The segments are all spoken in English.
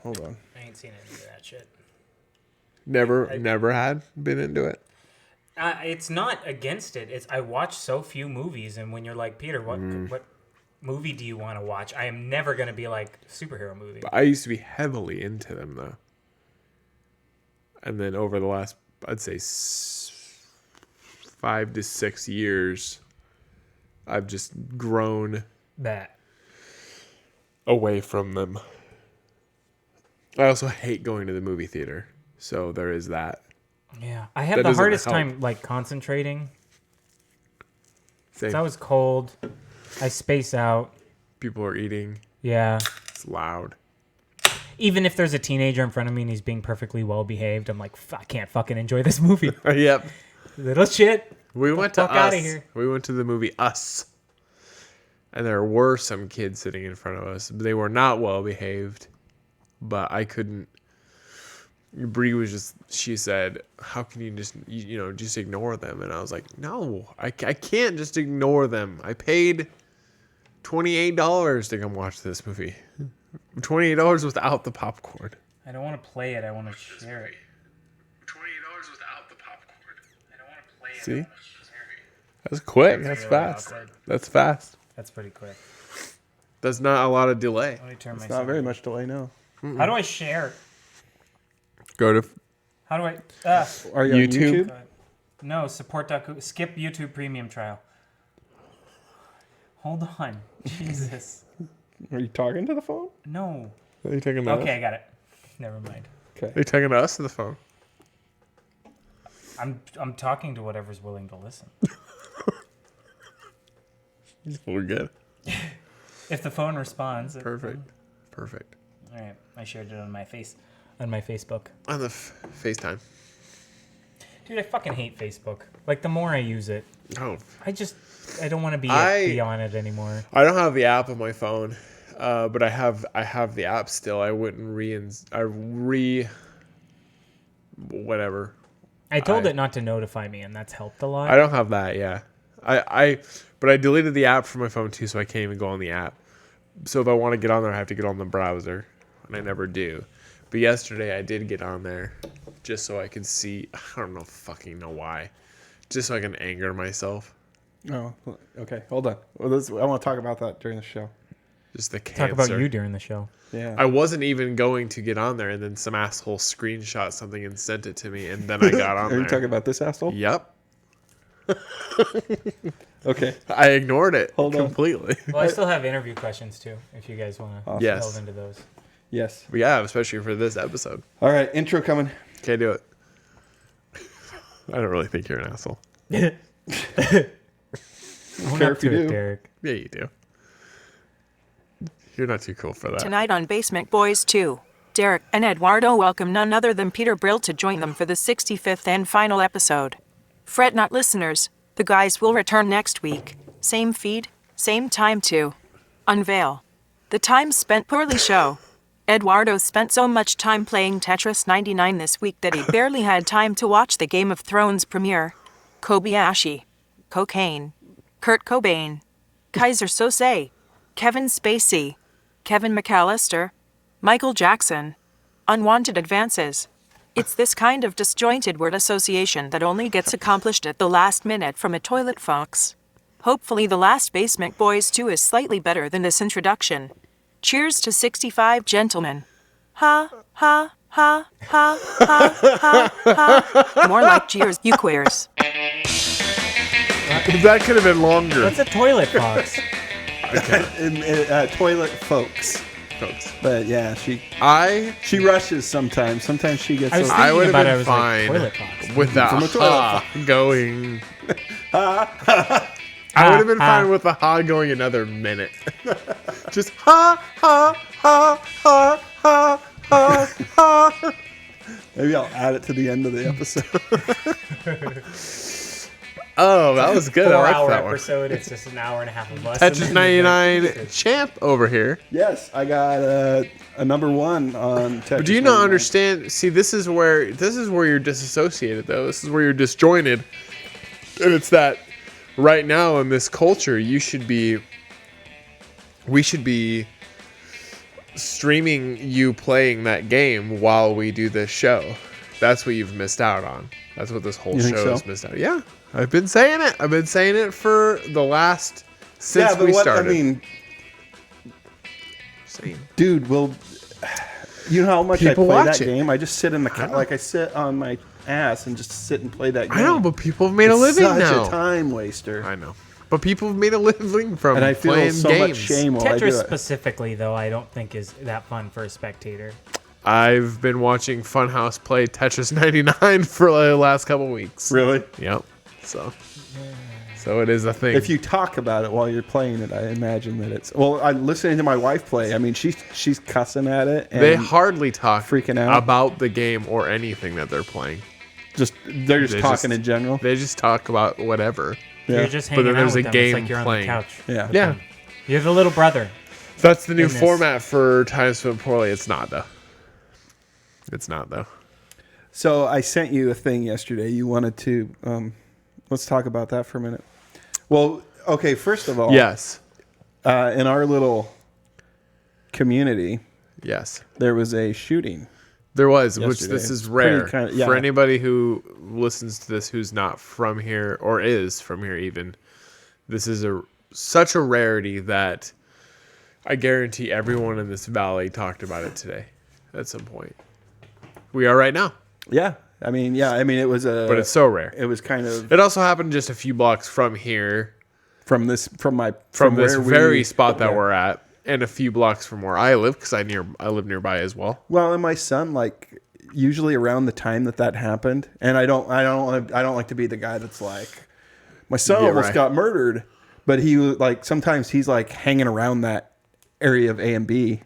Hold on. I ain't seen any of that shit. Never had been into it. It's not against it. I watch so few movies, and when you're like, Peter, what movie do you want to watch? I am never going to be like, superhero movie. But I used to be heavily into them, though. And then over the last, I'd say, 5 to 6 years, I've just grown away from them. I also hate going to the movie theater, so there is that. Yeah, I have the hardest time like concentrating. It's always cold. I space out. People are eating. Yeah. It's loud. Even if there's a teenager in front of me and he's being perfectly well behaved, I'm like, I can't fucking enjoy this movie. Yep. Little shit. We went to Fuck out of here. We went to the movie Us. And there were some kids sitting in front of us. They were not well behaved, but I couldn't. Bree she said, how can you just ignore them? And I was like, no, I can't just ignore them. I paid $28 to come watch this movie. $28 without the popcorn. I don't want to play it. I want to share it. $28 without the popcorn. I don't want to play it. See? I want to share it. That's quick. That's really fast. awkward. That's fast. That's pretty quick. That's not a lot of delay. Let me turn It's my not very much delay, no. How do I share? Go to How do I... Are you on YouTube? YouTube? No, skip YouTube premium trial. Hold on. Jesus. Are you talking to the phone? No. Are you taking us? Okay, I got it. Never mind. Okay. Are you taking us to the phone? I'm talking to whatever's willing to listen. We're good. If the phone responds. Perfect. Perfect. All right, I shared it on my Facebook. On the FaceTime. Dude, I fucking hate Facebook. Like, the more I use it, Oh. I don't want to be on it anymore. I don't have the app on my phone, but I have the app still. I wouldn't whatever. I told it not to notify me, and that's helped a lot. I don't have that. Yeah, but I deleted the app from my phone too, so I can't even go on the app. So if I want to get on there, I have to get on the browser, and I never do. But yesterday I did get on there, just so I could see. I don't fucking know why, just so I can anger myself. Oh, okay. Hold on. Well, I want to talk about that during the show. Just the cancer. Talk about you during the show. Yeah. I wasn't even going to get on there, and then some asshole screenshot something and sent it to me, and then I got on there. Are you talking about this asshole? Yep. Okay. I ignored it Hold on. completely. Well, I still have interview questions, too, if you guys want to Yes. delve into those. Yes. Yeah, especially for this episode. All right. Intro coming. Okay, do it. I don't really think you're an asshole. Own Care up if you to it, do. Derek. Yeah, you do. You're not too cool for that. Tonight on Basement Boyz 2, Derek and Edwardo welcome none other than Peter Brill to join them for the 65th and final episode. Fret not, listeners, the guys will return next week. Same feed, same time to unveil the time spent poorly show. Edwardo spent so much time playing Tetris 99 this week that he barely had time to watch the Game of Thrones premiere. Kobayashi, Cocaine, Kurt Cobain, Kaiser Sose, Kevin Spacey, Kevin McAllister, Michael Jackson. Unwanted advances. It's this kind of disjointed word association that only gets accomplished at the last minute from a toilet fox. Hopefully the last Basement Boyz 2 is slightly better than this introduction. Cheers to 65 gentlemen. Ha, ha, ha, ha, ha, ha, ha. More like cheers, you queers. That could have been longer. What's a toilet fox? Toilet folks. But yeah, she rushes sometimes. Sometimes she gets. I was I would thinking have about been it, I was like, fine toilet fox. with the From a toilet ha going. I would have been fine with the ha going another minute. Just ha ha ha ha ha ha ha. Maybe I'll add it to the end of the episode. Oh, that was good. I like 4-hour that one. episode. It's just an hour and a half of us. Tetris 99 champ over here. Yes, I got a number one on Tetris. But do you not understand? See, this is where you're disassociated, though. This is where you're disjointed, and it's that right now in this culture, we should be streaming you playing that game while we do this show. That's what you've missed out on. That's what this whole You think show so? has missed out. Yeah, I've been saying it. I've been saying it for the last since we started. I mean, Same. dude, you know how much People I play watch that it. game? I just sit in the like I sit on my ass and just sit and play that game. I know, but people have made a It's living such now. a time waster. I know, but people have made a living from And I feel playing so games. much shame while I do Tetris it. specifically, though, I don't think is that fun for a spectator. I've been watching Funhouse play Tetris 99 for the last couple weeks. Really? Yep. So it is a thing. If you talk about it while you're playing it, I imagine that it's. Well, I'm listening to my wife play. I mean, she's cussing at it. And they hardly talk freaking out about the game or anything that they're playing. They're just They talking just- in general. They just talk about whatever. Yeah. You're just But hanging then out there's with a them. game It's like you're playing. on the couch. Yeah. Yeah. You're the little brother. That's the new In this. format for Time Spent Poorly. It's not, though. So I sent you a thing yesterday. You wanted to. Let's talk about that for a minute. Well, okay. First of all, Yes. in our little community, Yes. there was a shooting. There was, which Yesterday. this is It's pretty rare. kinda- yeah. For anybody who listens to this who's not from here or is from here even, this is such a rarity that I guarantee everyone in this valley talked about it today at some point. We are right now. Yeah, I mean, it was a. But it's so rare. It was kind of It also happened just a few blocks from here, from this from this where very spot that yeah. we're at, and a few blocks from where I live, because I live nearby as well. Well, and my son, like, usually around the time that happened, and I don't like to be the guy that's like, my son Yeah, almost right. got murdered, but he like sometimes he's like hanging around that area of A and B.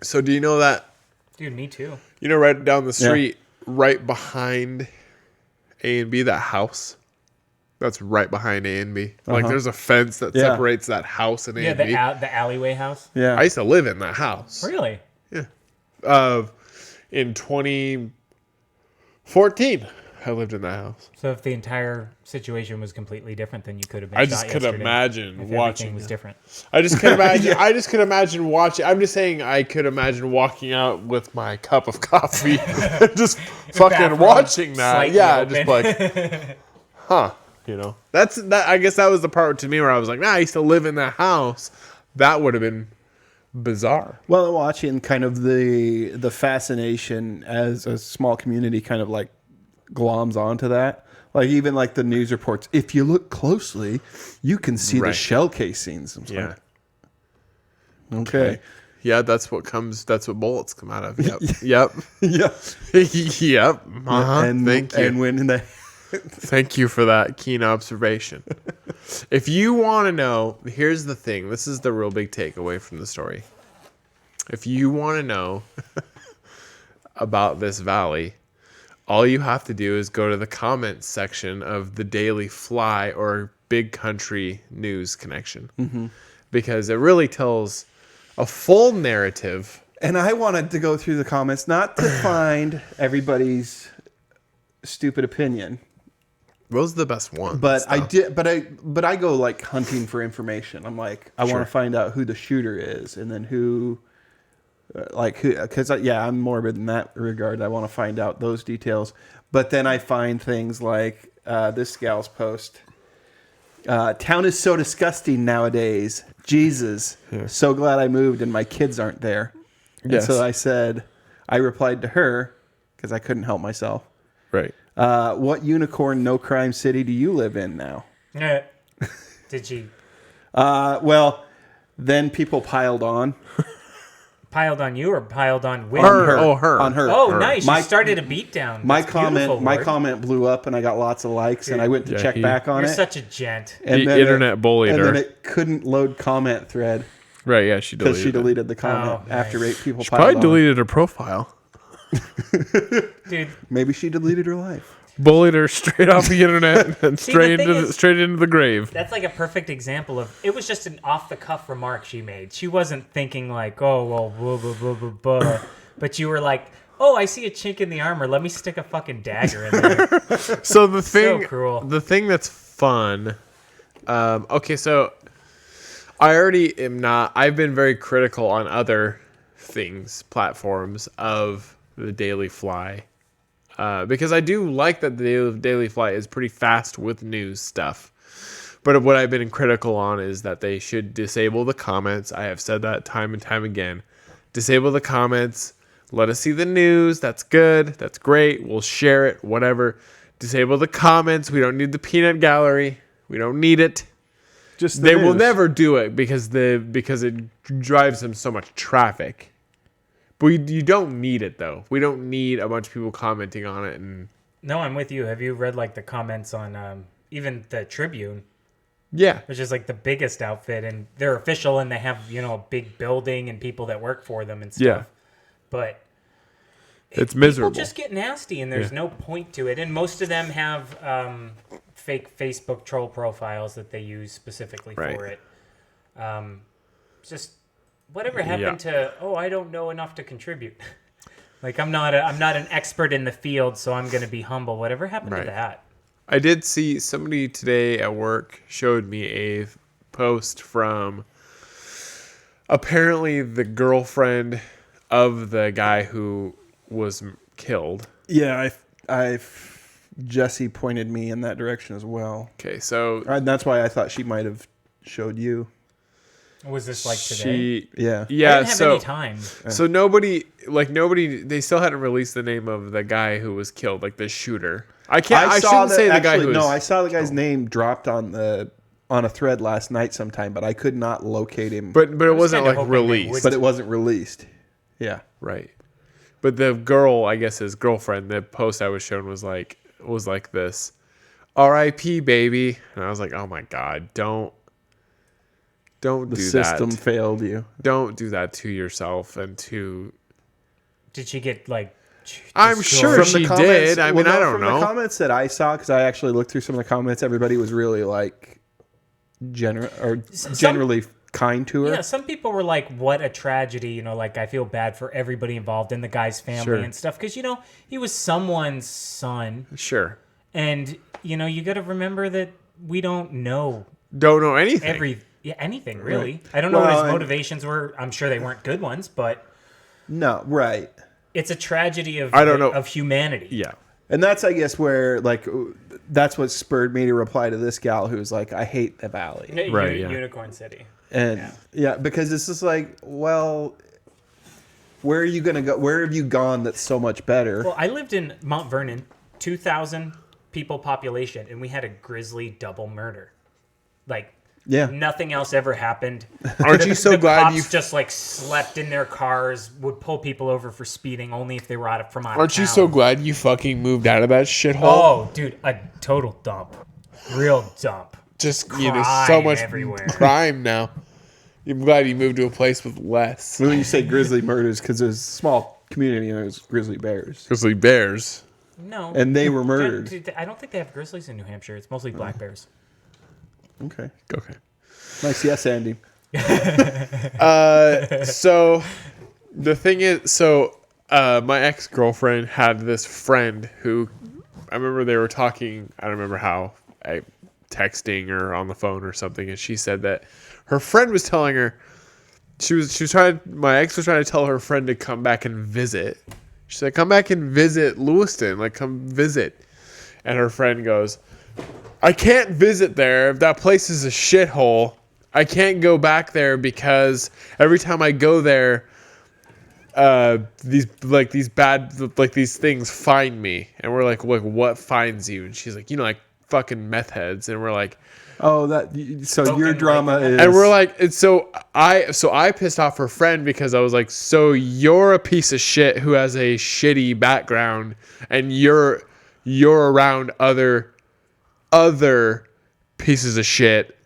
So do you know that? Dude, me too. You know, right down the street, right behind A and B, that house. That's right behind A and B. Like, there's a fence that Yeah. separates that house and A Yeah, and B. the alleyway house. Yeah, I used to live in that house. Really? In 2014, I lived in that house. So if the entire situation was completely different, then you could have been. I shot just could yesterday imagine if watching. everything was different. I just could imagine. I just could imagine watching. I'm just saying. I could imagine walking out with my cup of coffee, and just fucking bathrobe watching that. slightly Yeah, open. just like, huh? You know, that's that. I guess that was the part to me where I was like, nah, I used to live in that house. That would have been bizarre. well, watching kind of the fascination as a small community kind of like gloms onto that. Like even like the news reports, if you look closely, you can see the Right. shell casings. I'm Yeah. like, okay. Yeah, that's what comes. That's what bullets come out of. Yep. Yep. Yeah. Yep. Uh-huh. And Thank you. And when the Thank you for that keen observation. If you want to know, here's the thing. This is the real big takeaway from the story. If you want to know about this valley, all you have to do is go to the comments section of the Daily Fly or Big Country News Connection. Mm-hmm. Because it really tells a full narrative. And I wanted to go through the comments, not to find everybody's stupid opinion, Those are the best ones. but I though. did. But I go like hunting for information. I'm like, I Sure. want to find out who the shooter is, and then who, because I'm morbid in that regard. I want to find out those details. But then I find things like this gal's post. Town is so disgusting nowadays. Jesus, so glad I moved and my kids aren't there. Yes. And so I replied to her because I couldn't help myself. Right. What unicorn no crime city do you live in now? Did she Well, then people piled on. piled on you or piled on with Her. Oh, her. On her. Oh, Her. nice! My- You started a beatdown. My That's beautiful, comment Lord. blew up and I got lots of likes and I went to Yeah, check back on You're it. such a gent. And The then internet bullied and her. then it couldn't load comment thread Right, yeah, she because deleted she it. deleted the comment Oh, after nice. 8 people She piled probably on. deleted her profile. Dude, Maybe she deleted her life. Bullied her straight off the internet and See, straight the thing into is- straight into the grave. that's like a perfect example of it was just an off the cuff remark she made. She wasn't thinking like, oh well, blah, blah, blah, blah, blah. But you were like, oh, I see a chink in the armor. Let me stick a fucking dagger in there. So the thing, cruel. the thing that's fun. Okay, so I already am not. I've been very critical on other platforms of the Daily Fly. Because I do like that the Daily Fly is pretty fast with news stuff. But what I've been critical on is that they should disable the comments. I have said that time and time again. Disable the comments. Let us see the news. That's good. That's great. We'll share it. Whatever. Disable the comments. We don't need the peanut gallery. We don't need it. Just They will never do it because it drives them so much traffic. But you don't need it, though. We don't need a bunch of people commenting on it. And No, I'm with you. Have you read like the comments on even the Tribune, yeah, which is like the biggest outfit, and they're official, and they have a big building and people that work for them and stuff. Yeah. But it's miserable. people just get nasty, and there's no point to it. And most of them have fake Facebook troll profiles that they use specifically for it. Just whatever happened to I don't know enough to contribute. Like I'm not an expert in the field, so I'm going to be humble. Whatever happened to that? I did see somebody today at work showed me a post from apparently the girlfriend of the guy who was killed. Yeah, Jesse pointed me in that direction as well. Okay, so And that's why I thought she might have showed you. Was this like today? Yeah. I didn't have any time. So nobody, they still hadn't released the name of the guy who was killed, like the shooter. I shouldn't say the guy who was. No, I saw the guy's name dropped on a thread last night sometime, but I could not locate him. But it wasn't kinda like hoping they released. would. But it wasn't released. Yeah. Right. But the girl, I guess his girlfriend, the post I was shown was like this, R.I.P. baby, and I was like, oh my god, don't do that. The system failed you. Don't do that to yourself and to. Did she get like? I'm sure From the she comments- did. I mean, I don't from know. the comments that I saw, because I actually looked through some of the comments, everybody was really like generally kind to her. Yeah, some people were like, "What a tragedy!" Like I feel bad for everybody involved in the guy's family Sure. and stuff, because he was someone's son, Sure. and you got to remember that we don't know Don't know anything. anything really. Right. I don't know what Well, his motivations were. I'm sure they weren't good ones, but No, right. it's a tragedy of I don't know. of humanity. Yeah. And that's, I guess, where that's what spurred me to reply to this gal who's like, I hate the valley. Right, yeah. Unicorn City. And because it's just like, well, where are you going to go? Where have you gone that's so much better? Well, I lived in Mount Vernon, 2,000 people population, and we had a grisly double murder. Like, nothing else ever happened. Aren't you so the glad cops you just like slept in their cars, would pull people over for speeding only if they were from out of Aren't you town. so glad you fucking moved out of that shithole? Oh, dude, a total dump. Real dump. Just so crime much everywhere. crime now. I'm glad you moved to a place with less. When you say grizzly murders, because there's a small community and there's grizzly bears. Grizzly bears. No. And they were murdered. Dude, I don't think they have grizzlies in New Hampshire. It's mostly black bears. Okay. Okay. Nice. Yes, Andy. So the thing is, my ex-girlfriend had this friend who, I remember they were talking, I don't remember how, texting or on the phone or something, and she said that her friend was telling her, my ex was trying to tell her friend to come back and visit. She said, come back and visit Lewiston, like come visit. And her friend goes, I can't visit there. That place is a shithole. I can't go back there because every time I go there, these things find me. And we're like, what finds you? And she's like, like fucking meth heads. And we're like, oh, so your drama is. and we're like, and so I pissed off her friend because I was like, so you're a piece of shit who has a shitty background, and you're around other pieces of shit,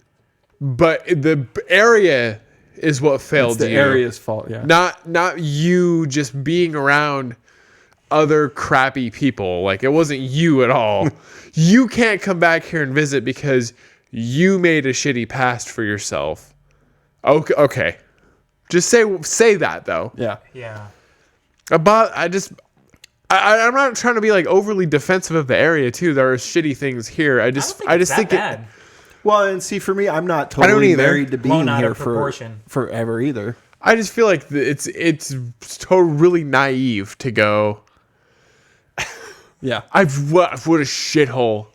but the area is what failed it's the you. area's fault, yeah. Not you just being around other crappy people. Like, it wasn't you at all. You can't come back here and visit because you made a shitty past for yourself. Okay. Just say that though. Yeah. Yeah. I'm not trying to be like overly defensive of the area too. There are shitty things here. I just think Well, and see, for me, I'm not don't totally either. married to being Blown out here of proportion. forever either. I just feel like it's really naive to go. Yeah. What a shithole.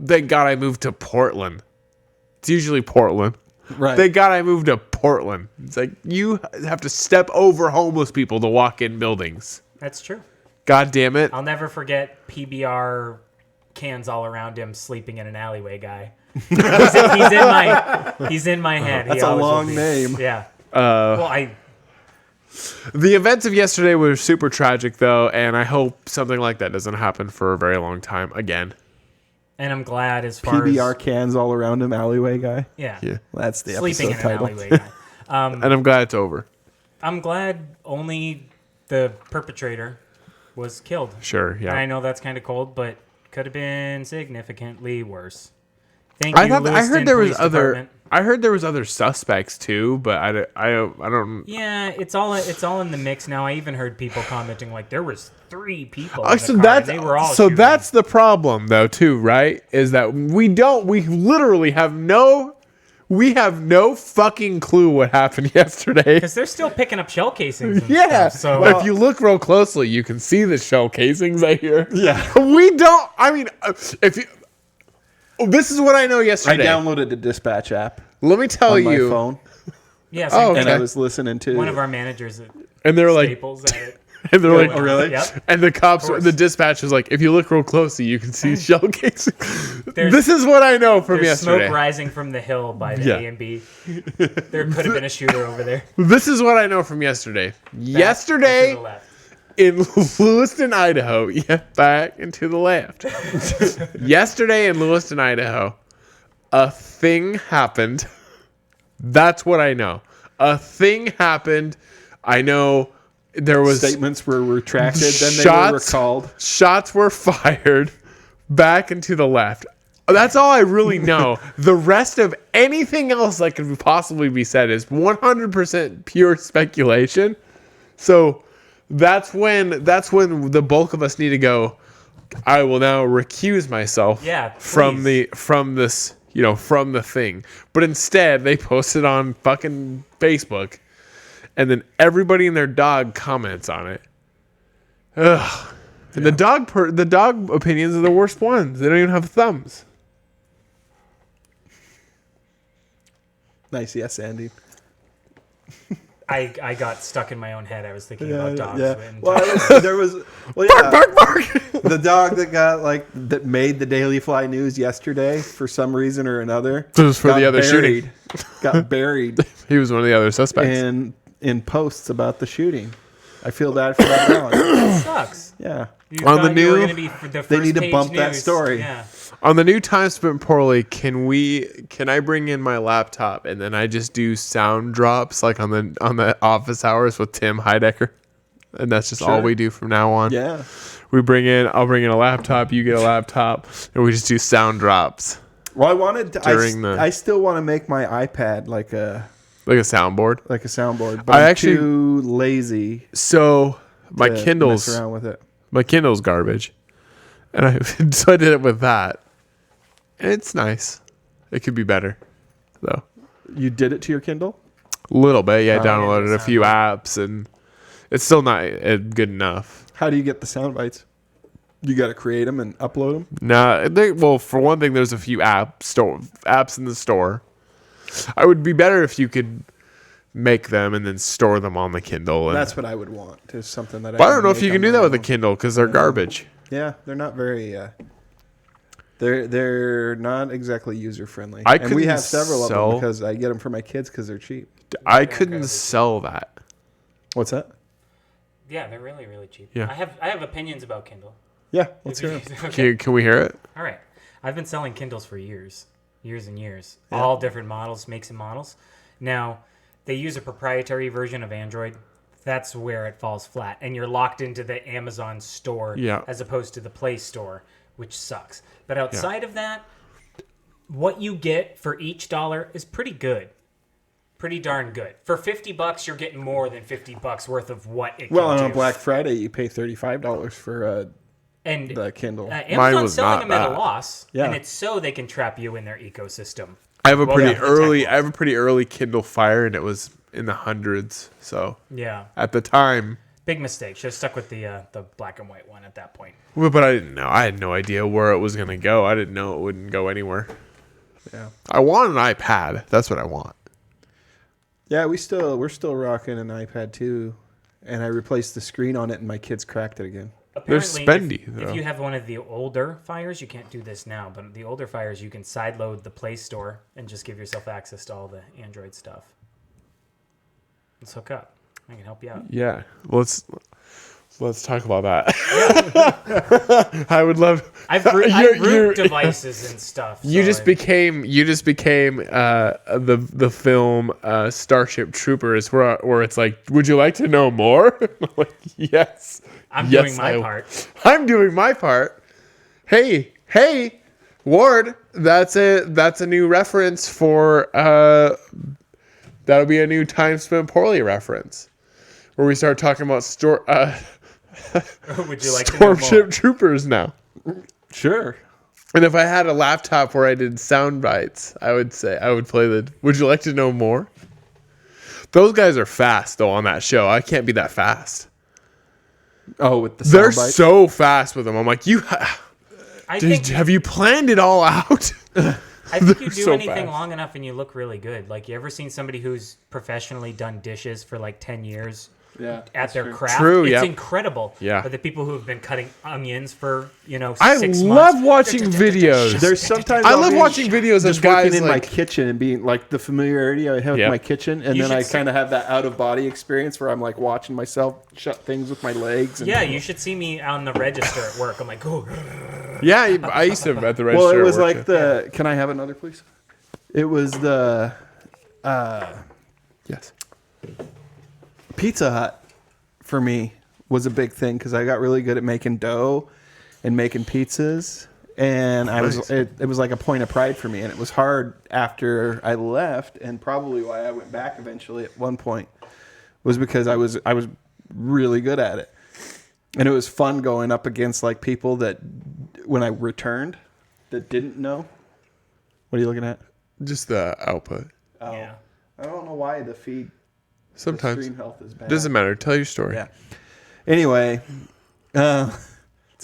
Thank God I moved to Portland. It's usually Portland. Right. Thank God I moved to Portland. It's like you have to step over homeless people to walk in buildings. That's true. God damn it. I'll never forget PBR cans all around him sleeping in an alleyway guy. He's in my head. That's a long name. Yeah. The events of yesterday were super tragic, though, and I hope something like that doesn't happen for a very long time again. And I'm glad as far PBR as... cans all around him, alleyway guy. Yeah. That's the Sleeping episode in an title. alleyway guy. And I'm glad it's over. I'm glad only the perpetrator was killed. Sure, yeah. And I know that's kind of cold, but could have been significantly worse. Thank you, I Lewiston heard there was Police other. Department. I heard there was other suspects too, but I don't. Yeah, it's all in the mix now. I even heard people commenting like there was 3 people. Oh, In the so car, that's and they were all so shooting. that's the problem though too, right? Is that we literally have no fucking clue what happened yesterday. Because they're still picking up shell casings. And Yeah. Stuff, so But if you look real closely, you can see the shell casings I hear. Yeah. We don't. I mean, if you. This is what I know I yesterday. downloaded the dispatch app Let me tell on my you. phone, yeah, Oh, same thing. and I Okay. was listening to One of our managers at And they're like, Staples at it. and they're like, Oh, really? Yep. and the cops, course. the dispatch was like, if you look real closely, you can see shell casings. There's- This is what I know from There's yesterday. smoke rising from the hill by the Yeah. A and B. There could have been a shooter over there. This is what I know from yesterday. To Yesterday the left. in Lewiston, Idaho. Yeah, back and to the left. Yesterday in Lewiston, Idaho, a thing happened. That's what I know. A thing happened. I know there was statements were retracted, then they were shots. recalled. Shots were fired back and to the left. That's all I really know. The rest of anything else that could possibly be said is 100% pure speculation. So that's when the bulk of us need to go. I will now recuse myself Yeah, from please. from the thing. But instead, they posted on fucking Facebook, and then everybody and their dog comments on it. Ugh. And the dog opinions are the worst ones. They don't even have thumbs. Nice, yes, Andy. I got stuck in my own head. I was thinking about dogs. Yeah. And Well, yeah, Bark, bark. the dog that made the Daily Fly news yesterday for some reason or another. This was for got the other buried- shooting. Got buried He was one of the other suspects. in posts about the shooting. I feel bad for that dog. that sucks. Yeah. You On the thought you were new- gonna be for the They first need to page bump that news. story. Yeah. On the new Time Spent Poorly, can I bring in my laptop and then I just do sound drops like on the office hours with Tim Heidecker? And that's just all Sure. we do from now on. Yeah. I'll bring in a laptop, you get a laptop, and we just do sound drops. Well, I wanted to, During the- I still want to make my iPad like a Like a soundboard. soundboard, but I I'm actually- too lazy So my to Kindle's mess around with it. garbage. And so I did it with that. And it's nice. It could be better, though. You did it to your Kindle? A little bit. Yeah, I yeah, downloaded that a few sounds apps, and it's still not good enough. How do you get the sound bites? You got to create them and upload them? Well, for one thing, there's a few apps in the store. I would be better if you could make them and then store them on the Kindle. And, That's what I would want. Is something that but I don't know if make you can on do that my with a own. Kindle because they're garbage. Yeah, they're not very. They're not exactly user friendly. I And we couldn't have several of sell- them because I get them for my kids because they're cheap. I couldn't sell that. What's that? Yeah, they're really, really cheap. Yeah. I have opinions about Kindle. Yeah, let's hear 'em. Okay. Can we hear it? All right. I've been selling Kindles for years and years. All different models, makes and models. Now, they use a proprietary version of Android. That's where it falls flat. And you're locked into the Amazon store Yeah. as opposed to the Play Store, which sucks. But outside of that, what you get for each dollar is pretty good. Pretty darn good. For $50, you're getting more than $50 worth of what it Well, can on do. a Black Friday, you pay $35 for and the Kindle. Amazon's was selling not them at a bad. loss, Yeah. and it's so they can trap you in their ecosystem. I have a pretty yeah, early. I have a pretty early Kindle Fire, and it was in the hundreds. So Yeah. at the time, Big mistake. Should have stuck with the black and white one at that point. well, but I didn't know. I had no idea where it was gonna go. I didn't know it wouldn't go anywhere. Yeah. I want an iPad. That's what I want. Yeah, we're still rocking an iPad too, and I replaced the screen on it, and my kids cracked it again. They're Apparently, spendy, if though. you have one of the older Fires, you can't do this now, but the older Fires, you can sideload the Play Store and just give yourself access to all the Android stuff. Let's hook up. I can help you out. Yeah, let's talk about that. I would love. I've You're- root devices and stuff. You so just became the film Starship Troopers, where it's like, would you like to know more? I'm like, yes. I'm Yes, doing my part. I'm doing my part. Hey, Ward, that's a new reference for that'll be a new Time Spent Poorly reference, where we start talking about Would you like to know more? Starship Troopers now. Sure. And if I had a laptop where I did sound bites, I would play the. Would you like to know more? Those guys are fast though on that show. I can't be that fast. Oh, with the They're soundbite? so fast with them. I'm like, have you planned it all out? I think you do so anything fast. long enough and you look really good. Like, you ever seen somebody who's professionally done dishes for like 10 years Yeah, at their true. craft? True, It's yep. incredible. Yeah. But the people who have been cutting onions for, 6 I months. love watching videos. There's sometimes I I'll love be watching videos of just working guys in my like. kitchen and being like the familiarity I have Yep. with my kitchen, and You then I should see- kind of have that out of body experience where I'm like watching myself shut things with my legs. And, Yeah, you should see me on the register at work. I'm like, oh, Yeah, I used to at the register. Well, it at was work, like too. the. Can I have another, please? It was the yes. Pizza Hut for me was a big thing because I got really good at making dough and making pizzas, and Nice. it was like a point of pride for me, and it was hard after I left, and probably why I went back eventually at one point was because I was really good at it, and it was fun going up against like people that when I returned that didn't know. What are you looking at? Just the output. Oh, yeah. I don't know why the feed the Sometimes stream health is bad. doesn't matter. Tell your story. Yeah. Anyway, I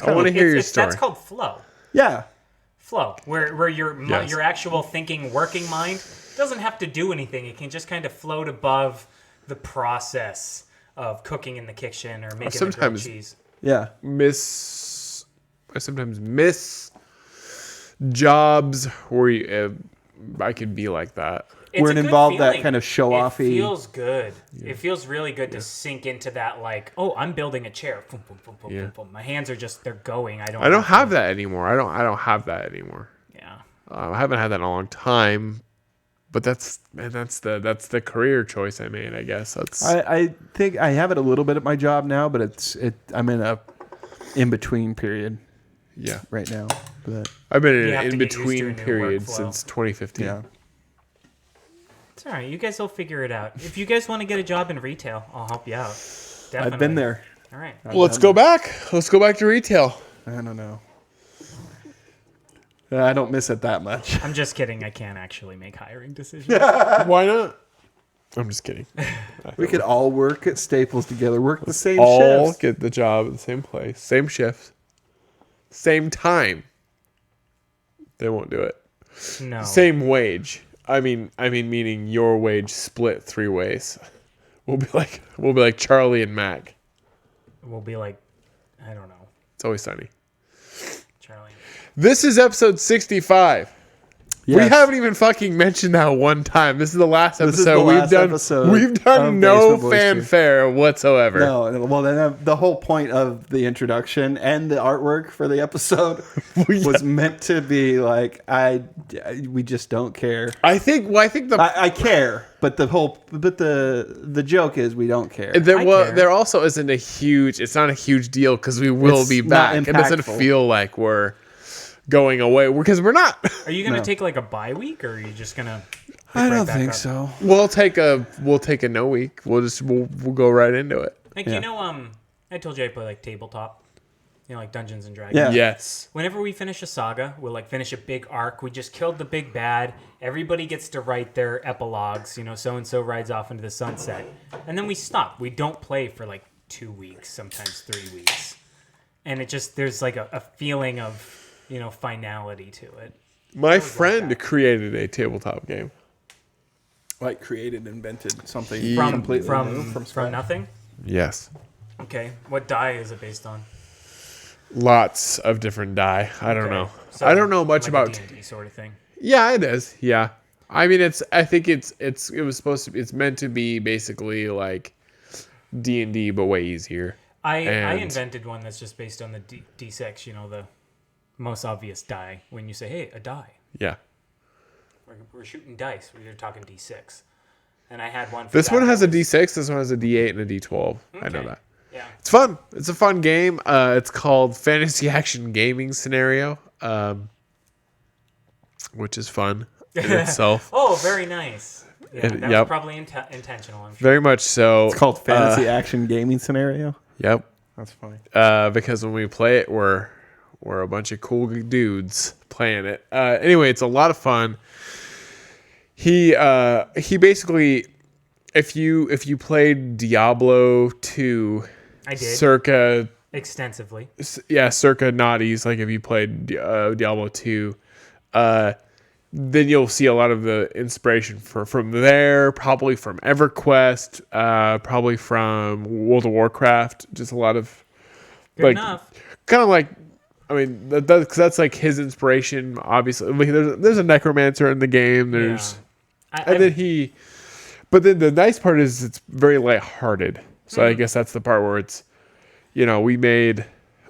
want to hear your story. That's called flow. yeah. Flow, where Yes. your actual thinking, working mind doesn't have to do anything. It can just kind of float above the process of cooking in the kitchen or making the grilled sometimes- cheese. Yeah. I sometimes miss jobs where I could be like that. It's Where a it good involved that feeling. kind of show-offy- It feels good. It feels really good to sink into that, like, oh, I'm building a chair. Boom, boom, boom, boom, Yeah. boom, boom. My hands are just, they're going. I don't have that anymore. I don't have that anymore. Yeah. I haven't had that in a long time, but that's the career choice I made. I guess that's I think I have it a little bit at my job now, but I'm in a in between period yeah. right now. But I've been in You have an to get used to a in-between new period workflow. since 2015. yeah. It's all right. You guys will figure it out. If you guys want to get a job in retail, I'll help you out. Definitely. I've been there. All right. Let's go back. Let's go back to retail. I don't know. I don't miss it that much. I'm just kidding. I can't actually make hiring decisions. Why not? I'm just kidding. We could all work at Staples together, work the same All shifts. get the job at the same place, same shift, same time. They won't do it. No. Same wage. I mean, meaning your wage split 3 ways. We'll be like Charlie and Mac. We'll be like, I don't know, It's always sunny. Charlie. This is episode 65. We Yes. haven't even fucking mentioned that one time. This is the last episode. This is the last we've episode done of no Basement Boyz 2. fanfare whatsoever. No, well, then the whole point of the introduction and the artwork for the episode was meant to be like, we just don't care. I think the I care, but the joke is we don't care. care. there also isn't a huge. It's not a huge deal because we will It's be not back. It doesn't impactful. feel like we're going away because we're not. Are you gonna No. take like a bye week, or are you just gonna? pick I right don't back think up? so. We'll take a no week. We'll go right into it. Like Yeah. I told you I play like tabletop. like Dungeons and Dragons. Yeah. Yes. Whenever we finish a saga, we'll like finish a big arc. We just killed the big bad. Everybody gets to write their epilogues. So and so rides off into the sunset, and then we stop. We don't play for like 2 weeks, sometimes 3 weeks, and it just there's like a feeling of finality to it. My friend created a tabletop game. Like created, invented something From completely new from scratch. nothing. Yes. Okay, what die is it based on? Lots of different die. I don't Okay, know. so I don't know much like about. a D&D sort of thing. Yeah, it is. Yeah. I mean, I think it was supposed to. It's meant to be basically like D&D, but way easier. I And- invented one that's just based on the D6. The most obvious die. When you say, "Hey, a die," Yeah. we're shooting dice. We're talking D6. And I had one. For This that. one has a That was- D6. This one has a D8 and a D12. I know Okay. that. Yeah. It's fun. It's a fun game. It's called Fantasy Action Gaming Scenario, which is fun in itself. Oh, very nice. Yeah, that was Yep. probably intentional. I'm sure. Very much so. It's called Fantasy Action Gaming Scenario. Yep. That's funny. Because when we play it, we're a bunch of cool dudes playing it. Anyway, it's a lot of fun. He basically, if you played Diablo 2, I did circa extensively. circa naughties, like if you played Diablo 2, then you'll see a lot of the inspiration from there, probably from EverQuest, probably from World of Warcraft, just a lot of Good enough. kind of like, I mean, that's like his inspiration. Obviously, I mean, there's a necromancer in the game. There's, and then but then the nice part is it's very lighthearted. So I guess that's the part where it's, we made,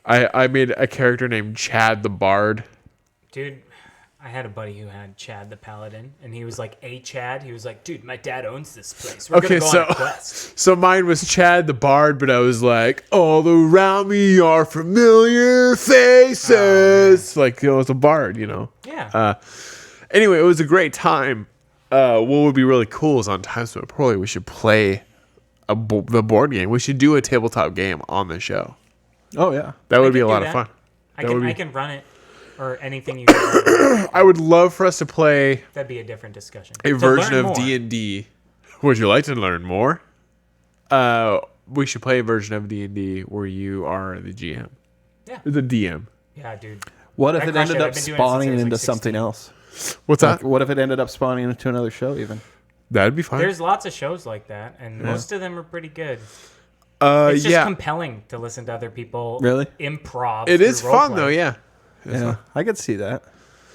I made a character named Chad the Bard. Dude, I had a buddy who had Chad the Paladin, and he was like, "Hey, Chad." He was like, "Dude, my dad owns this place. We're Okay, gonna go on a quest." So mine was Chad the Bard, but I was like, all around me are familiar faces. Like, it's a bard, Yeah. Anyway, it was a great time. What would be really cool is on Time Spent Poorly, we should play the board game. We should do a tabletop game on the show. Oh yeah. That would I be can a do lot that. of fun. I can run it, or anything you. Need. I would love for us to play That'd be a different discussion. a To version learn of more, D&D. Would you like to learn more? We should play a version of D&D where you are the GM. Yeah. The DM. Yeah, dude. What if I it crush ended it. up I've been doing it since I spawning was, like, into 16. something else? What's that? Like, what if it ended up spawning into another show even? That'd be fun. There's lots of shows like that, and most of them are pretty good. It's just yeah. compelling to listen to other people Really? improv. It is through fun roleplay. though, yeah. Yeah, I could see that.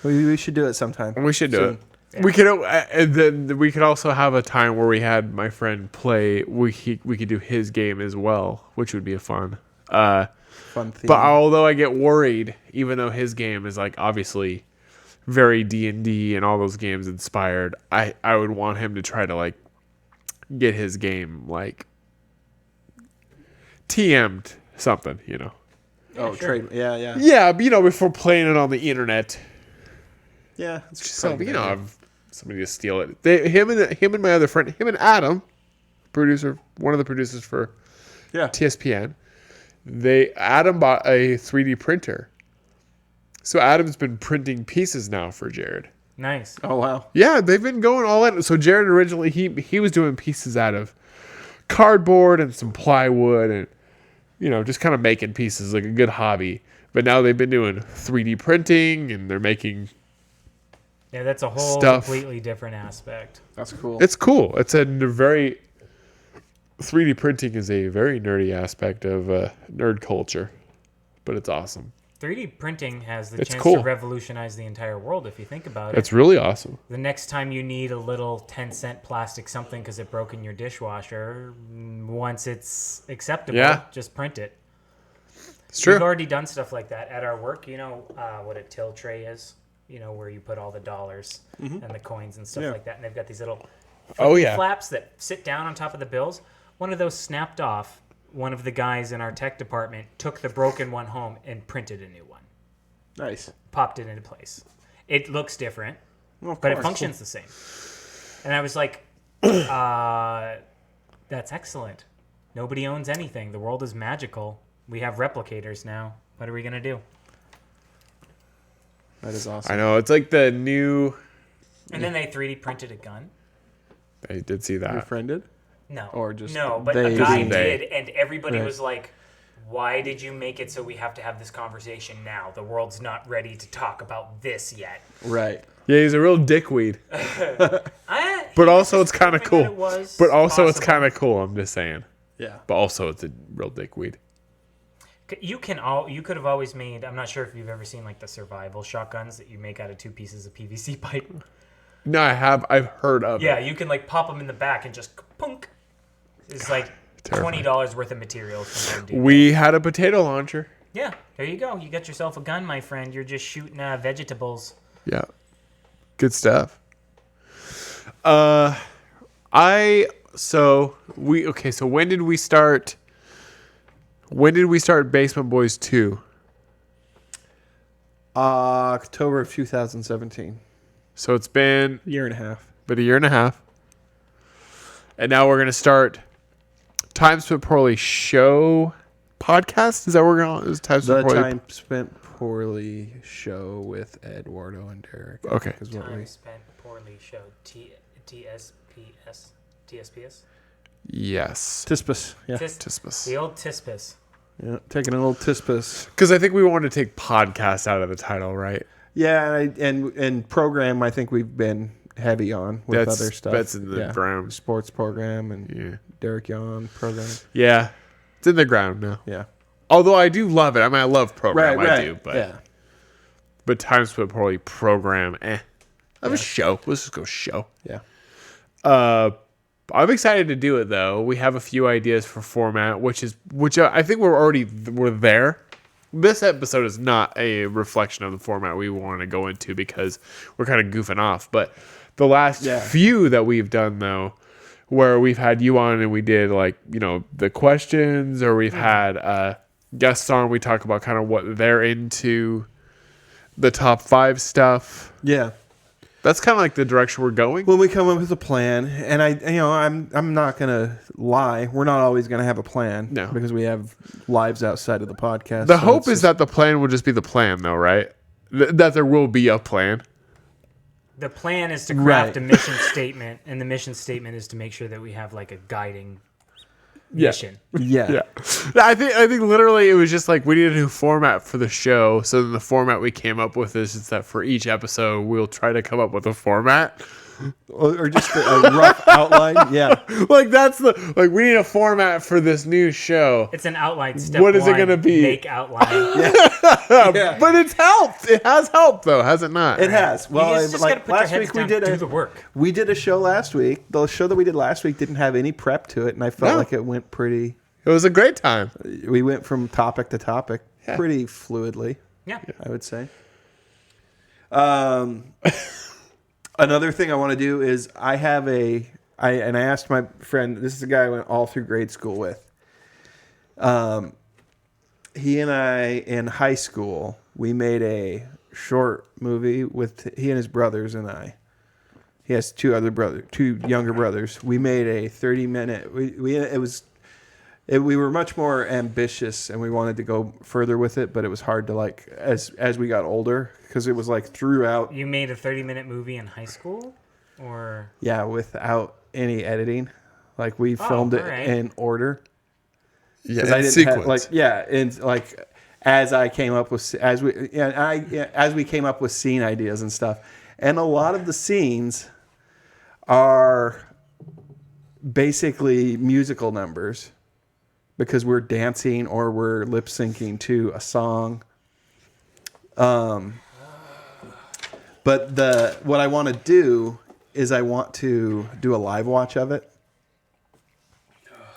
We should do it sometime. We should do Soon. it. We could, and then we could also have a time where we had my friend play. We could do his game as well, which would be a fun. Fun theme. But although I get worried, even though his game is like obviously very D&D and all those games inspired, I would want him to try to like get his game like TM'd something, oh, sure. trade. Yeah. Yeah, before playing it on the internet. Yeah. It's So probably have somebody to steal it. Him and my other friend, him and Adam, one of the producers for yeah. TSPN. Adam bought a 3D printer. So Adam's been printing pieces now for Jared. Nice. Oh wow. Yeah, they've been going all in. So Jared originally he was doing pieces out of cardboard and some plywood and just kind of making pieces, like a good hobby. But now they've been doing 3D printing and they're making. Yeah, that's a whole Stuff. completely different aspect. That's cool. It's cool. It's a very 3D printing is a very nerdy aspect of nerd culture, but it's awesome. 3D printing has the It's chance cool. to revolutionize the entire world if you think about it. It's really awesome. The next time you need a little 10-cent plastic something because it broke in your dishwasher, once it's acceptable, Yeah. just print it. It's true. We've already done stuff like that at our work. You know what a till tray is? Where you put all the dollars and the coins and stuff Yeah. like that. And they've got these little Oh yeah. flaps that sit down on top of the bills. One of those snapped off. One of the guys in our tech department took the broken one home and printed a new one. Nice. Popped it into place. It looks different, Well, of but it course. functions the same. And I was like, that's excellent. Nobody owns anything. The world is magical. We have replicators now. What are we gonna do? That is awesome. I know. It's like the new... And then they 3D printed a gun. I did see Your that. friend did? No. Or just no, but they a guy did. did, and everybody Right. was like, "Why did you make it so we have to have this conversation now? The world's not ready to talk about this yet." Right. Yeah, he's a real dickweed. But also it's kind of cool. But also it's kind of cool, I'm just saying. Yeah. But also it's a real dickweed. You could have always made. I'm not sure if you've ever seen like the survival shotguns that you make out of 2 pieces of PVC pipe. No, I have. I've heard of Yeah, it. you can like pop them in the back and just punk. It's like terrifying. $20 worth of materials from Home Depot. We had a potato launcher. Yeah, there you go. You got yourself a gun, my friend. You're just shooting vegetables. Yeah. Good stuff. So when did we start Basement Boys 2? October of 2017. So it's been Year and a half. a year and a half. And now we're going to start Time Spent Poorly show podcast. Is that what we're going to? Is Time The Spent Poorly? Time Spent Poorly show with Edwardo and Derek. Okay. Is what Time spent poorly show. TSPS? Yes. Tispus. Yeah. Tispus. The old Tispus. Yeah. Taking a little Tispus. Because I think we wanted to take podcast out of the title, right? Yeah, and program I think we've been heavy on with other stuff. That's in the ground. Sports program and Yeah. Derek Yon program. Yeah. It's in the ground now. Yeah. Although I do love it. I mean, I love program. I do. But yeah. But Time Spent Poorly program, I have a show. Let's just go show. Yeah. I'm excited to do it though. We have a few ideas for format, which I think we're there. This episode is not a reflection of the format we want to go into because we're kind of goofing off. But the last few that we've done though, where we've had you on and we did the questions, or we've had guests on, we talk about kind of what they're into, the top 5 stuff. Yeah. That's kind of like the direction we're going. When we come up with a plan, and I'm not gonna lie, we're not always gonna have a plan, No. because we have lives outside of the podcast. The hope is that the plan will just be the plan, though, right? That there will be a plan. The plan is to craft Right. a mission statement, and the mission statement is to make sure that we have like a guiding mission. yeah. I think literally it was just like we need a new format for the show. So then the format we came up with is just that for each episode we'll try to come up with a format. Or just a rough outline. Yeah. We need a format for this new show. It's an outline. Step What is it 1, gonna be? Make outline. Yeah. But it's helped. It has helped though, has it not? It has. You Well, guys just gotta like put your last heads week we down, did do the work. we did a show last week. The show that we did last week didn't have any prep to it, and I felt No. like it went pretty. It was a great time. We went from topic to topic pretty fluidly, Yeah. I would say. Another thing I want to do is I asked my friend, this is a guy I went all through grade school with. He and I in high school, we made a short movie with he and his brothers and I. He has two younger brothers. We made a 30-minute. We were much more ambitious and we wanted to go further with it, but it was hard to as we got older because it was throughout. You made a 30-minute movie in high school, or Without any editing. We filmed it alright. in order. Yeah, I didn't sequence. as I came up with as we came up with scene ideas and stuff, and a lot of the scenes are basically musical numbers because we're dancing or we're lip syncing to a song. But what I want to do is I want to do a live watch of it.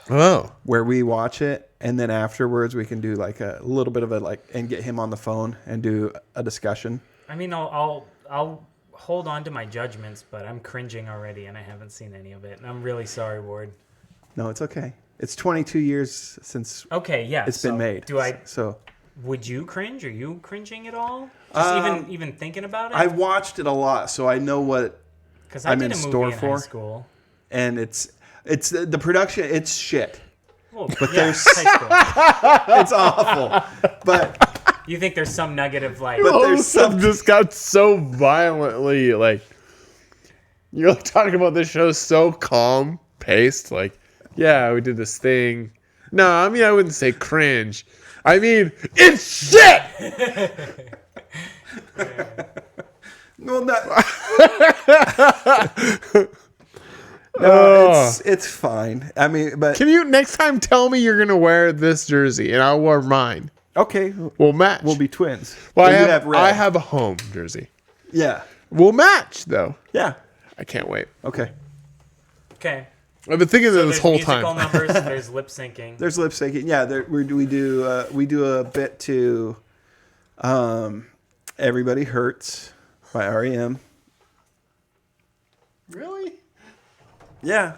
Oh. Where we watch it, and then afterwards we can do a little bit of and get him on the phone and do a discussion. I mean, I'll hold on to my judgments, but I'm cringing already, and I haven't seen any of it, and I'm really sorry, Ward. No, it's okay. It's 22 years since Okay, yeah, it's been made. So Would you cringe? Are you cringing at all? Just even thinking about it? I watched it a lot, so I know what Because I I'm did in a movie store in high for. school. and it's the production. It's shit. Well, But yeah, there's- high school. It's awful. But You think there's some nugget of like, But All of a there's sudden some- just got so violently like you're like talking about this show so calm paced. Like, yeah, we did this thing. No, I mean I wouldn't say cringe. I mean it's shit. well, no, it's fine. I mean, but Can you next time tell me you're gonna wear this jersey and I'll wear mine? okay, We'll match. we'll be twins. Well, You I have red. I have a home jersey. Yeah, We'll match though. yeah. I can't wait. Okay. okay. I've been thinking of So this there's whole musical time. numbers. There's lip syncing. There's lip syncing. Yeah, we do a bit to "Everybody Hurts" by REM. Really? Yeah,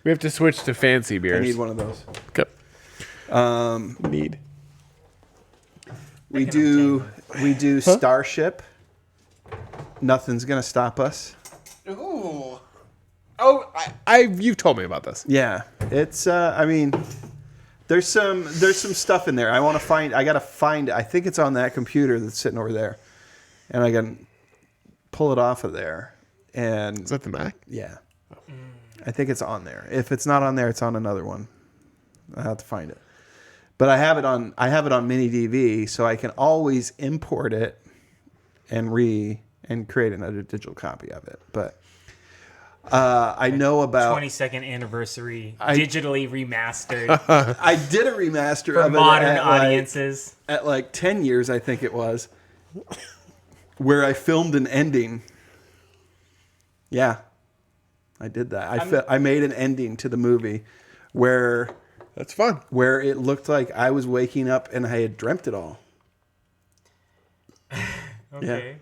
We have to switch to fancy I beers. need one of those. Okay. Need. We do Starship. Nothing's gonna stop us. Ooh. Oh, you've told me about this. Yeah, it's. I mean, there's some stuff in there. I gotta find. I think it's on that computer that's sitting over there, and I can pull it off of there. And Is that the Mac? yeah, I think it's on there. If it's not on there, it's on another one. I have to find it. But I have it on mini DV, so I can always import it and create another digital copy of it. But I know about 22nd anniversary, digitally remastered I did a remaster for of it modern at audiences. at like 10 years, I think it was, where I filmed an ending. Yeah, I did that. I made an ending to the movie where That's fun. it looked like I was waking up and I had dreamt it all. Okay.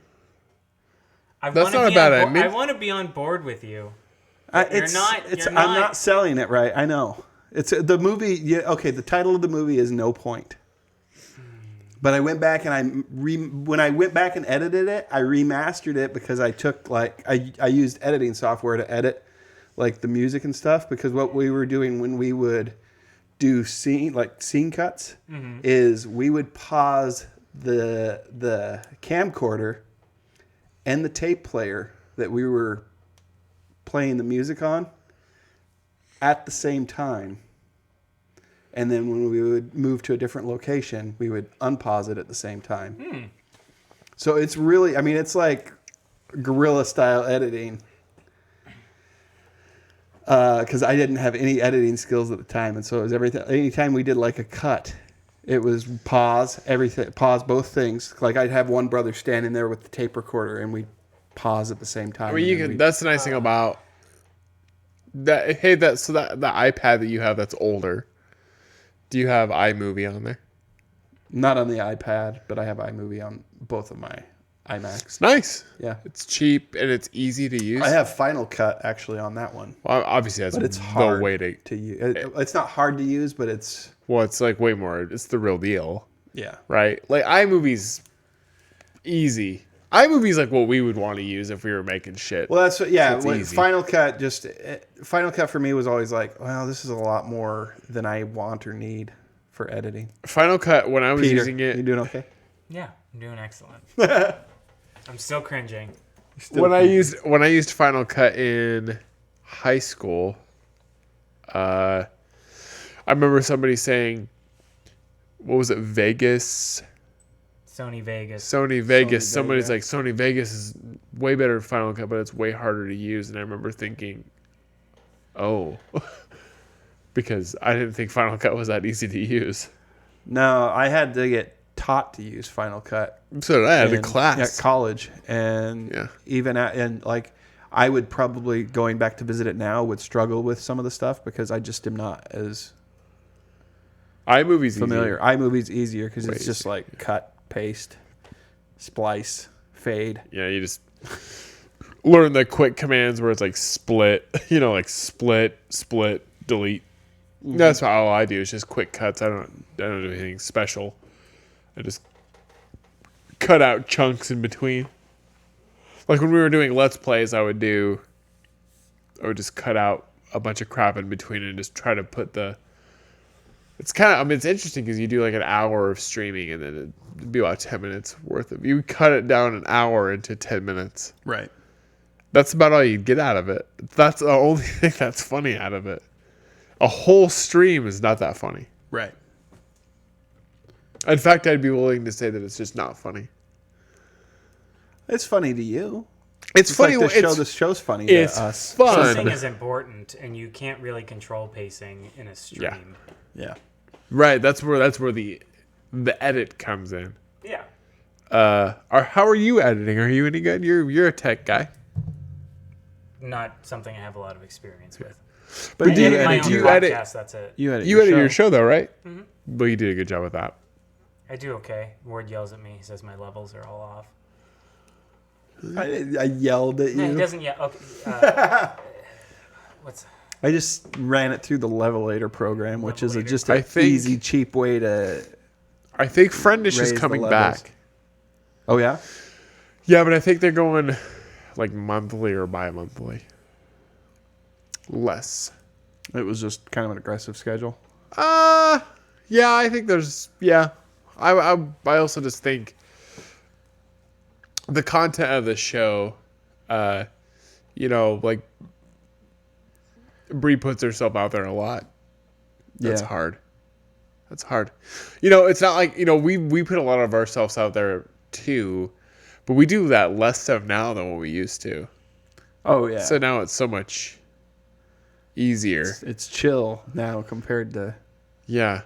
That's not a bad idea. I want to be on board with you. I'm not- not selling it right. I know. It's the movie. Yeah, okay. The title of the movie is No Point. But I went back and when I went back and edited it, I remastered it because I took I used editing software to edit like the music and stuff, because what we were doing when we would do scene cuts is we would pause the camcorder and the tape player that we were playing the music on at the same time. And then when we would move to a different location, we would unpause it at the same time. So it's really, I mean, it's like guerrilla style editing. Because I didn't have any editing skills at the time. And so it was everything. Anytime we did like a cut, it was pause both things. Like I'd have one brother standing there with the tape recorder and we'd pause at the same time. I mean, that's the nice thing about that. Hey, the iPad that you have that's older. Do you have iMovie on there? Not on the iPad, but I have iMovie on both of my iMacs. It's nice. Yeah. It's cheap and it's easy to use. I have Final Cut actually on that one. Well, obviously, that's But it's the hard way to. to use. It's not hard to use, but it's Well, it's like way more. It's the real deal, yeah. right? Like iMovie's easy. iMovie's like what we would want to use if we were making shit. Well, that's what, yeah. It's When easy. Final Cut Final Cut for me was always like, well, this is a lot more than I want or need for editing. Final Cut, when I was Peter, using it, you doing okay? Yeah, I'm doing excellent. I'm still cringing. when I used Final Cut in high school, I remember somebody saying, what was it, Vegas? Sony Vegas. Sony Vegas. Sony Somebody's Vegas. like, Sony Vegas is way better than Final Cut, but it's way harder to use. And I remember thinking, oh, because I didn't think Final Cut was that easy to use. No, I had to get taught to use Final Cut. So I had a in- class. at college, and Yeah. even and like I would probably, going back to visit it now, would struggle with some of the stuff because I just am not as iMovie's familiar. easier. iMovie's easier because Way it's just easier. like cut, paste, splice, fade. Yeah, you just learn the quick commands where it's like split, like split, delete. That's all I do. It's just quick cuts. I don't do anything special. I just cut out chunks in between. Like when we were doing Let's Plays, I would just cut out a bunch of crap in between and just try to put the It's kind of, I mean, it's interesting because you do like an hour of streaming and then it'd be about 10 minutes worth of, you cut it down an hour into 10 minutes. Right. That's about all you get out of it. That's the only thing that's funny out of it. A whole stream is not that funny. Right. In fact, I'd be willing to say that it's just not funny. It's funny to you. It's funny. Like this show's funny to it's us. fun. Pacing is important, and you can't really control pacing in a stream. Yeah. Right. That's where the edit comes in. Yeah. How are you editing? Are you any good? You're a tech guy. Not something I have a lot of experience with. But do you my edit- own do you podcast, edit- That's it. You edit, Your show though, right? Mm-hmm. But you did a good job with that. I do okay. Ward yells at me. He says my levels are all off. I yelled at you. No, he doesn't yell. Okay. What's... I just ran it through the Levelator program, which is just I an think- easy, cheap way to. I think Friendish Raise is the coming levels. back. Oh yeah. Yeah, but I think they're going like monthly or bi-monthly. Less. It was just kind of an aggressive schedule. Yeah, I think there's, yeah. I also just think the content of the show, like Brie puts herself out there a lot. That's Yeah. hard. That's hard. It's not like, we put a lot of ourselves out there too, but we do that less stuff now than what we used to. Oh yeah. So now it's so much easier. It's chill now compared to. Yeah.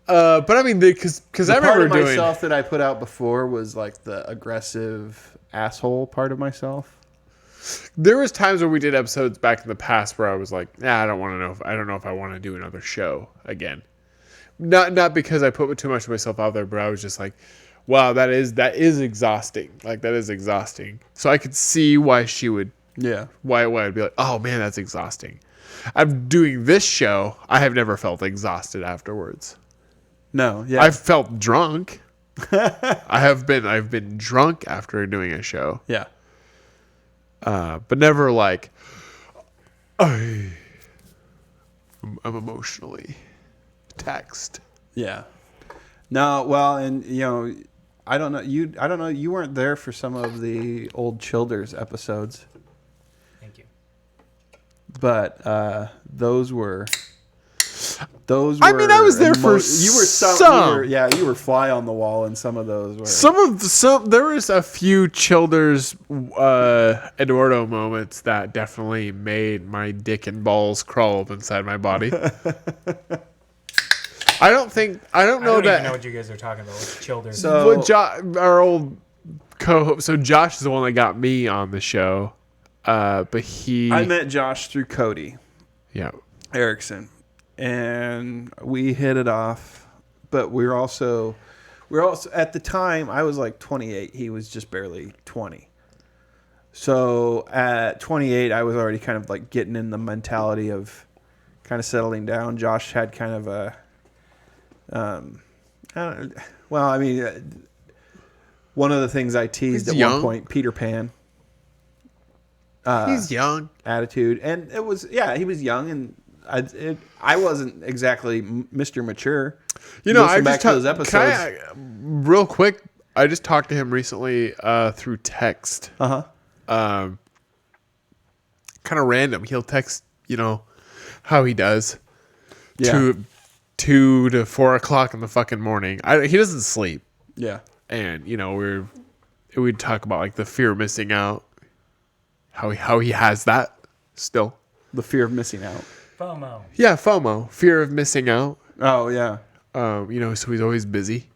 But I mean, because I part remember of doing myself that I put out before was like the aggressive asshole part of myself. there was times where we did episodes back in the past where I was like, I don't know if I want to do another show again. Not because I put too much of myself out there, but I was just like, wow, that is exhausting. Like that is exhausting. So I could see why she would. Yeah. Why I'd be like, oh man, that's exhausting. I'm doing this show. I have never felt exhausted afterwards. No. Yeah. I've felt drunk. I've been drunk after doing a show. Yeah. But never like I'm emotionally taxed. Yeah. No. Well, and I don't know. You weren't there for some of the old Childers episodes, Thank you. but those were. I mean, I was there for some. You were fly on the wall in some of those. There was a few Childers Eduardo moments that definitely made my dick and balls crawl up inside my body. I don't know I don't that. even know what you guys are talking about with Childers. So- Our old co-host. So Josh is the one that got me on the show, but I met Josh through Cody yeah. Erickson, and we hit it off. But we were also at the time I was like 28. He was just barely 20. So at 28, I was already kind of like getting in the mentality of kind of settling down. Josh had kind of a, one of the things I teased He's at young. one point, Peter Pan. He's young. Attitude, and it was he was young, and I wasn't exactly Mr. Mature. I back just to those episodes. real quick. I just talked to him recently through text. Uh-huh. Kind of random. He'll text, how he does. Yeah. 2 to 4 o'clock in the fucking morning. He doesn't sleep, Yeah. and we'd talk about like the fear of missing out. How he has that still. The fear of missing out. FOMO. Yeah, FOMO, fear of missing out. Oh yeah. So he's always busy.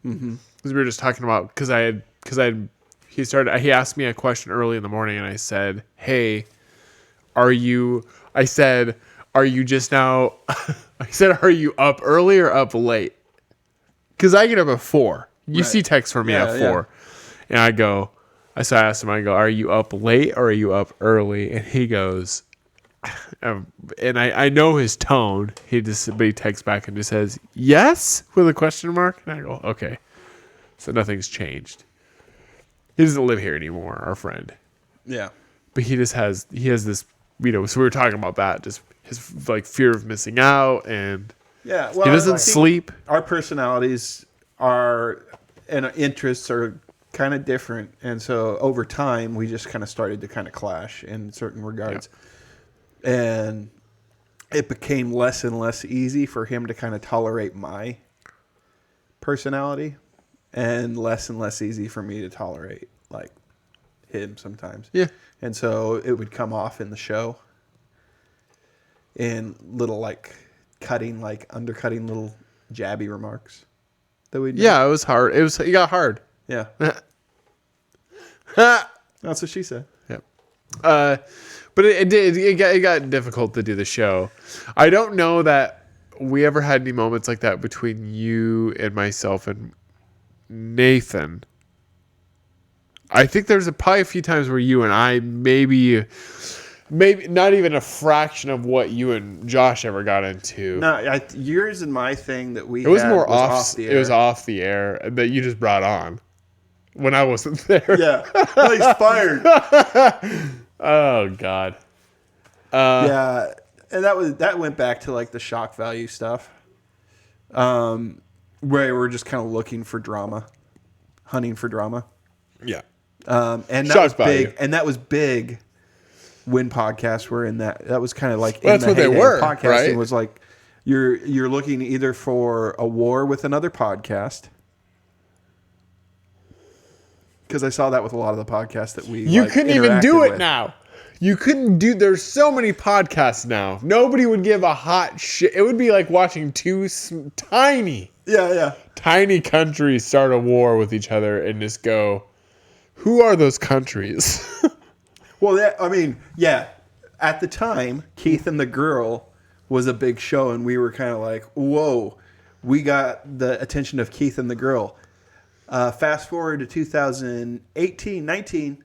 Mm-hmm. Because we were just talking about he asked me a question early in the morning, and I said, "Hey, are you just now?" I said, "Are you up early or up late?" Because I get up at 4. You see texts from me at 4, and I asked him, "Are you up late or are you up early?" And he goes, and I know his tone. But he texts back and just says, "Yes," with a question mark. And I go, "Okay." So nothing's changed. He doesn't live here anymore, our friend. Yeah. But he has this, so we were talking about that, just his like fear of missing out, and Yeah, well, He doesn't I think sleep. Our personalities and interests are kind of different, and so over time we just kind of started to kind of clash in certain regards, and it became less and less easy for him to kind of tolerate my personality, and less easy for me to tolerate like him sometimes. Yeah. And so it would come off in the show in little like undercutting little jabby remarks that we Yeah, it was hard. It got hard. yeah. Yeah. That's what she said. But it got difficult to do the show. I don't know that we ever had any moments like that between you and myself and Nathan. I think there's probably a few times where you and I maybe not even a fraction of what you and Josh ever got into. No, yours and my thing that we It was had more was off the air. It was off the air that you just brought on when I wasn't there. Yeah. Oh, he's fired. Oh God. Yeah. And that went back to like the shock value stuff. Where we're just kind of looking for drama, hunting for drama. Yeah. And that Shock was value. big. And that was big when podcasts were in that. That was kind of like Well, that's what they were, podcasting right? was like you're looking either for a war with another podcast. Because I saw that with a lot of the podcasts that we You like, couldn't even interacted do it with. now. You couldn't do. There's so many podcasts now. Nobody would give a hot shit. It would be like watching two tiny countries start a war with each other and just go, who are those countries? Well, at the time, Keith and the Girl was a big show, and we were kind of like, whoa, we got the attention of Keith and the Girl. Fast forward to 2018, 19,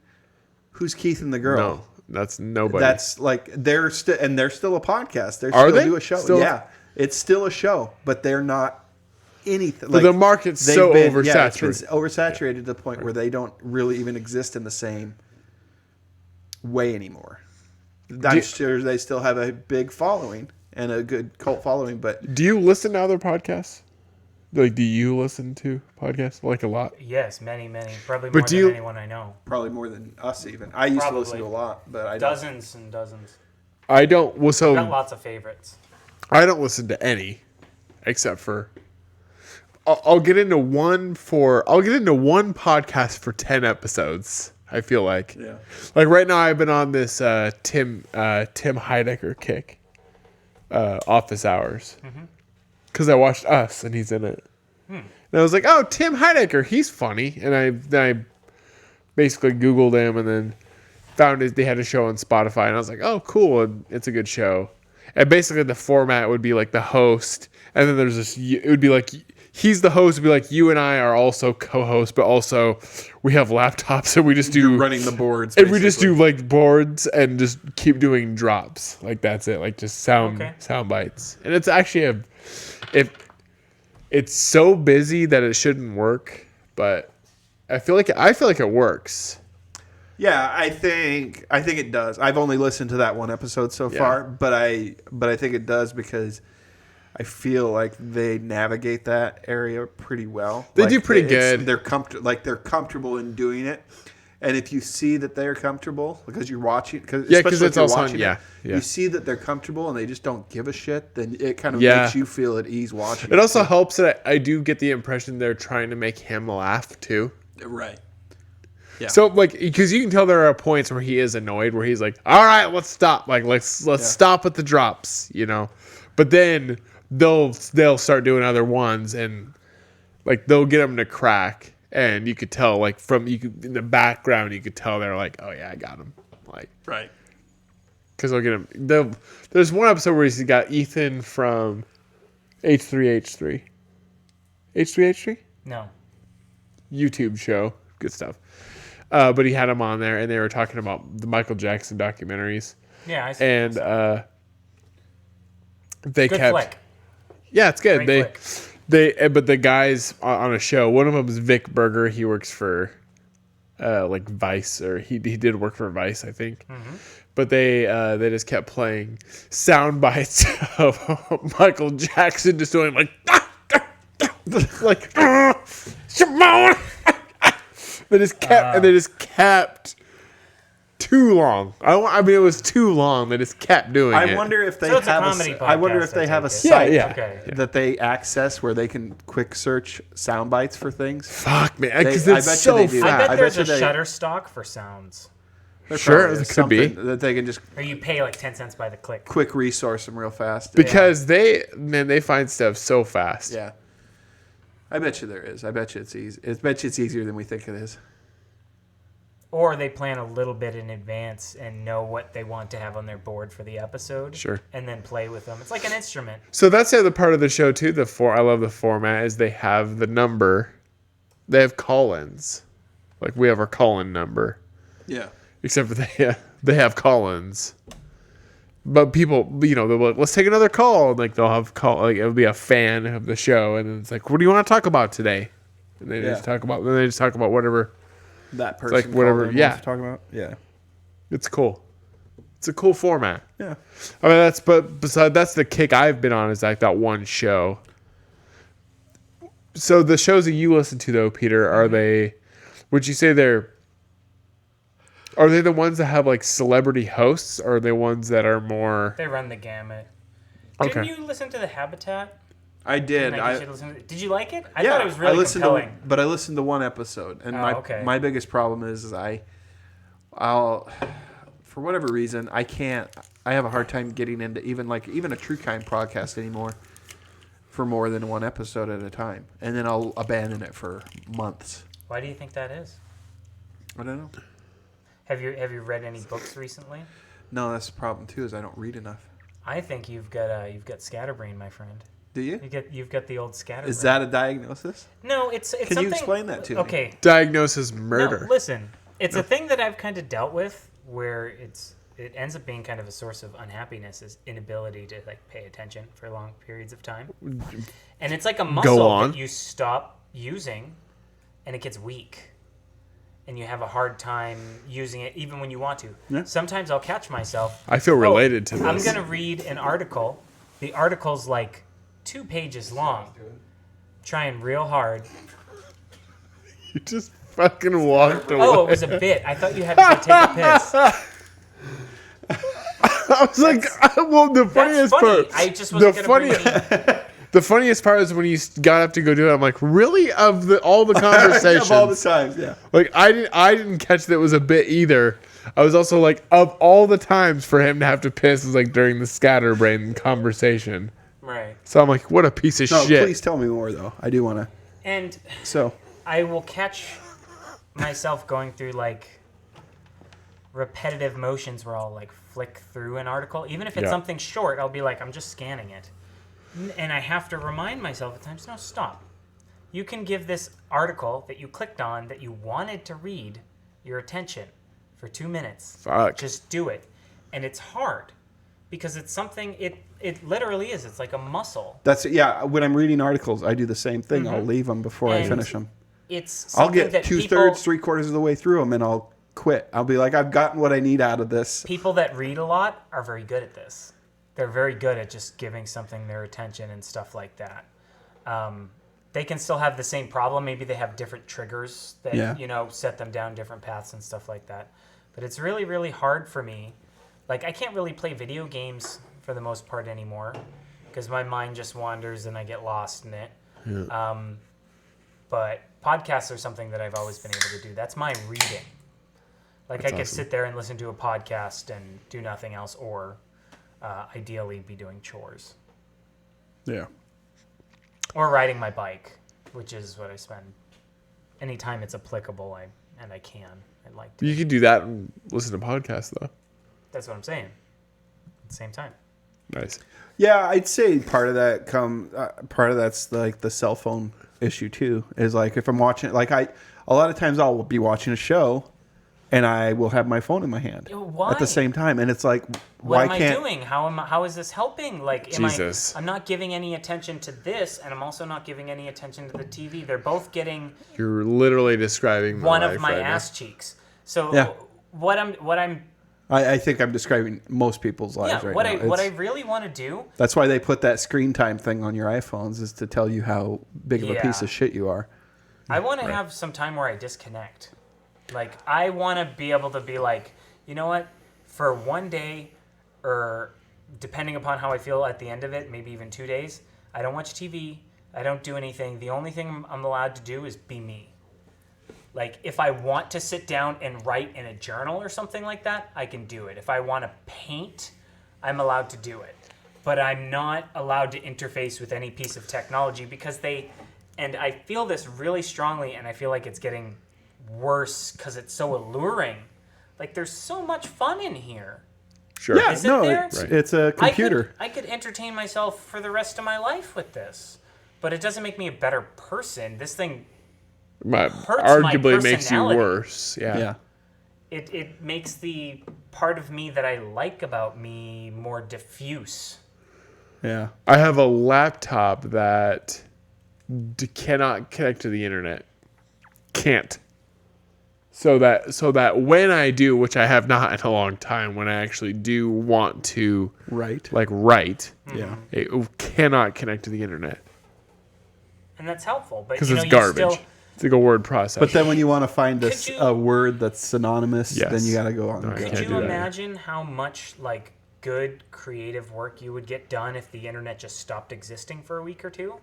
who's Keith and the Girl? No, that's nobody. That's like, they're still a podcast. They Are still they? do a show. Still? Yeah, it's still a show, but they're not anything. But the market's so oversaturated. Yeah, it's been oversaturated to the point where they don't really even exist in the same way anymore. I'm sure they still have a big following and a good cult following, but Do you listen to other podcasts? Like, do you listen to podcasts? Like a lot? Yes, many. Probably But more do than you- anyone I know. probably more than us even. I used to listen to a Probably. lot, but I don't. Dozens and dozens. I don't. Well, Got so lots of favorites. I don't listen to any, except for I'll get into one podcast for 10 episodes. I feel like. Yeah. Like right now, I've been on this Tim Heidecker kick, Office Hours, because I watched Us and he's in it, and I was like, oh, Tim Heidecker, he's funny, and I basically Googled him and then found they had a show on Spotify, and I was like, oh, cool, and it's a good show. And basically the format would be like the host, and then there's this. It would be like he's the host. It'd be like you and I are also co-hosts, but also we have laptops, and we just do You're running the boards. and we just do basically. like boards and just keep doing drops. Like that's it. Like just sound Okay. bites. And it's actually it's so busy that it shouldn't work, but I feel like it works. Yeah, I think it does. I've only listened to that one episode so far, but I think it does because I feel like they navigate that area pretty well. They Like, do pretty good. They're comfortable in doing it, and if you see that they're comfortable because you're watching, because especially it's if you're also watching yeah. you see that they're comfortable and they just don't give a shit. Then it kind of Yeah. makes you feel at ease watching. It also helps that I do get the impression they're trying to make him laugh too. Right. Yeah. So like, because you can tell there are points where he is annoyed, where he's like, "All right, let's stop. Like, let's stop with the drops," you know. But then they'll start doing other ones, and like they'll get them to crack, and you could tell like in the background you could tell they're like, "Oh yeah, I got him." Like, Right. because they'll get him. There's one episode where he's got Ethan from H3H3. H3H3? No. YouTube show. Good stuff. But he had him on there, and they were talking about the Michael Jackson documentaries. Yeah, I see. And they Good kept. flick. Yeah, it's good. Great But the guys on a show, one of them is Vic Berger. He works for like Vice, or he did work for Vice, I think. But they just kept playing sound bites of Michael Jackson just doing like like Shimon. They just kept too long. I mean, it was too long. They just kept doing it. I wonder if they So it's a have comedy I wonder podcast, if they I have a take it. site Yeah. Okay. that they access where they can quick search sound bites for things. Fuck, man, because I it's bet you so they do. I fast. bet there's a bet you they- Shutterstock for sounds. There Sure, probably it is could be. something that they can just Or you pay like 10 cents by the click. quick resource them real fast. Because they find stuff so fast. Yeah. I bet you there is. I bet you it's easy. I bet you it's easier than we think it is. Or they plan a little bit in advance and know what they want to have on their board for the episode. Sure. And then play with them. It's like an instrument. So that's the other part of the show too. I love the format is they have the number. They have call-ins. Like we have our call-in number. Yeah. Except for they have call-ins. But people, they'll be like, let's take another call. And like they'll have like it'll be a fan of the show, and then it's like, what do you want to talk about today? And they just talk about whatever. That person like whatever, called in yeah. wants to talk about. Yeah. It's cool. It's a cool format. Yeah. I mean that's the kick I've been on is like that one show. So the shows that you listen to though, Peter, are they? Would you say are they the ones that have like celebrity hosts, or are they ones that are more? They run the gamut. Okay. Didn't you listen to The Habitat? I did. Did you like it? I thought it was really compelling. But I listened to one episode, and my biggest problem is I'll for whatever reason I have a hard time getting into even a true crime podcast anymore for more than one episode at a time, and then I'll abandon it for months. Why do you think that is? I don't know. Have you read any books recently? No, that's the problem too. Is I don't read enough. I think you've got scatterbrain, my friend. Do you? You've got the old scatterbrain. Is that a diagnosis? No, it's Can something. you explain that to me? Okay. Diagnosis murder. No, listen. It's a thing that I've kind of dealt with where it ends up being kind of a source of unhappiness is inability to like pay attention for long periods of time. And it's like a muscle that you stop using and it gets weak. And you have a hard time using it even when you want to. Yeah. Sometimes I'll catch myself. I feel related to this. I'm going to read an article. The article's like 2 pages long. Trying real hard. You just fucking walked away. Oh, it was a bit. I thought you had to go take a piss. I was like, well, the funniest That's funny. part. I just wasn't going to bring any... The funniest part is when you got up to go do it. I'm like, really? Of all the conversations, Of all the times, yeah. like I didn't catch that it was a bit either. I was also like, of all the times for him to have to piss is like during the scatterbrain conversation. Right. So I'm like, what a piece of No, shit. please tell me more though. I do want to. And So I will catch myself going through like repetitive motions where I'll like flick through an article. Even if it's something short, I'll be like, I'm just scanning it. And I have to remind myself at times, no, stop. You can give this article that you clicked on that you wanted to read your attention for 2 minutes. Fuck. Just do it. And it's hard because it's something, it literally is. It's like a muscle. that's when I'm reading articles, I do the same thing. I'll leave them before I And finish them. It's I'll something get that 2/3, 3/4 of the way through them, and I'll quit. I'll be like, I've gotten what I need out of this. people that read a lot are very good at this. They're very good at just giving something their attention and stuff like that. They can still have the same problem. Maybe they have different triggers that, set them down different paths and stuff like that. But it's really, really hard for me. Like, I can't really play video games for the most part anymore because my mind just wanders and I get lost in it. Yeah. But podcasts are something that I've always been able to do. That's my reading. Like, I could sit there and listen to a podcast and do nothing else or... ideally be doing chores. Yeah. Or riding my bike, which is what I spend. Anytime it's applicable, I can. I'd like to. You could do that and listen to podcasts though. That's what I'm saying. At the same time. Nice. Yeah, I'd say part of that's like the cell phone issue too. Is like if I'm watching, a lot of times I'll be watching a show, and I will have my phone in my hand Why? at the same time, and it's like, What why am I can't? doing? How is this helping? Like, Jesus. I'm not giving any attention to this, and I'm also not giving any attention to the TV. They're both getting You're literally describing one my of life my right now. ass cheeks. So Yeah. what I'm I think I'm describing most people's lives right now. What I really want to do. That's why they put that screen time thing on your iPhones, is to tell you how big of a piece of shit you are. I want to have some time where I disconnect. Like, I want to be able to be like, you know what? For one day, or depending upon how I feel at the end of it, maybe even 2 days, I don't watch TV. I don't do anything. The only thing I'm allowed to do is be me. Like, if I want to sit down and write in a journal or something like that, I can do it. If I want to paint, I'm allowed to do it. But I'm not allowed to interface with any piece of technology because and I feel this really strongly, and I feel like it's getting worse because it's so alluring. Like, there's so much fun in here. Sure. Yeah, Isn't there? It's a computer. I could entertain myself for the rest of my life with this. But it doesn't make me a better person. This thing arguably makes you personality. worse. Yeah. It makes the part of me that I like about me more diffuse. Yeah. I have a laptop that cannot connect to the internet. Can't. So that when I do, which I have not in a long time, when I actually do want to write, yeah, it cannot connect to the internet. And that's helpful. Because it's garbage. It's like a word processor. But then when you want to find a word that's synonymous, then you got to go on. Could you imagine how much like good creative work you would get done if the internet just stopped existing for a week or two?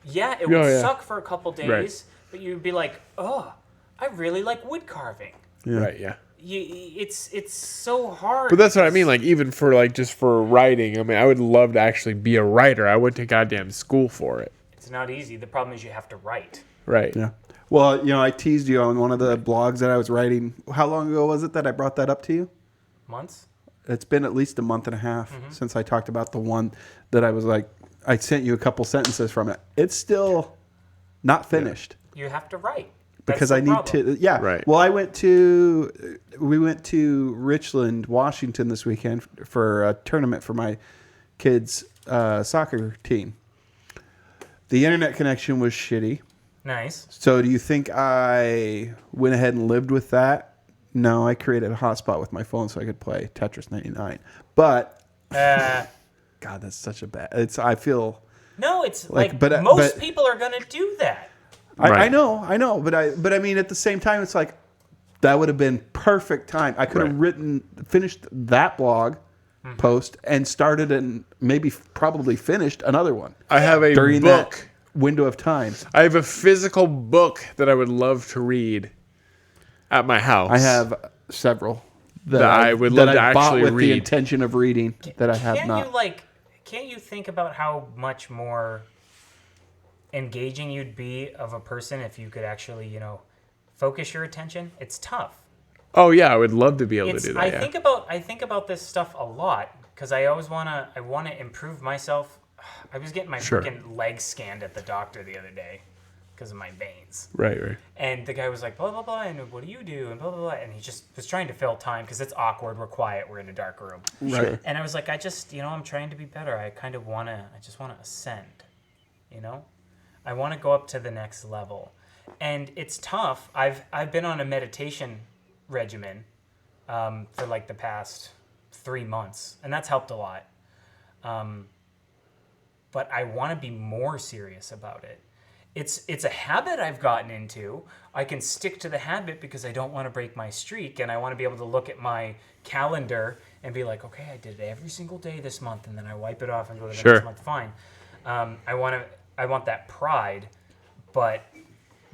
Yeah, it would suck for a couple days, but you'd be like, oh, I really like wood carving. Yeah. Right, yeah. It's so hard. But that's what I mean, like, even for, like, just for writing, I mean, I would love to actually be a writer. I went to goddamn school for it. It's not easy. The problem is you have to write. Right. Yeah. Well, you know, I teased you on one of the blogs that I was writing. How long ago was it that I brought that up to you? Months? It's been at least a month and a half since I talked about the one that I was like, I sent you a couple sentences from it. It's still not finished. You have to write. Because I need to, Right. Well, we went to Richland, Washington this weekend for a tournament for my kids' soccer team. The internet connection was shitty. Nice. So do you think I went ahead and lived with that? No, I created a hotspot with my phone so I could play Tetris 99. But, God, that's such a bad, I feel. No, it's like but most people are going to do that. I know, but I mean, at the same time, it's like that would have been perfect time. I could have finished that blog post and started and probably finished another one. I have a during book that window of time. I have a physical book that I would love to read at my house. I have several that I would love to bought actually with read. the intention of reading that I have not. Can't you think about how much more engaging you'd be of a person if you could actually, focus your attention? It's tough. Oh yeah, I would love to be able to do that. I think about this stuff a lot because I always want to improve myself. I was getting my freaking legs scanned at the doctor the other day because of my veins. Right. And the guy was like, blah, blah, blah, and what do you do? And blah, blah, blah. And he just was trying to fill time because it's awkward. We're quiet. We're in a dark room. Right. And I was like, I'm trying to be better. I just want to ascend, I want to go up to the next level. And it's tough. I've been on a meditation regimen for like the past 3 months, and that's helped a lot. But I want to be more serious about it. It's a habit I've gotten into. I can stick to the habit because I don't want to break my streak, and I want to be able to look at my calendar and be like, okay, I did it every single day this month, and then I wipe it off and go to the next month. Fine. I want that pride, but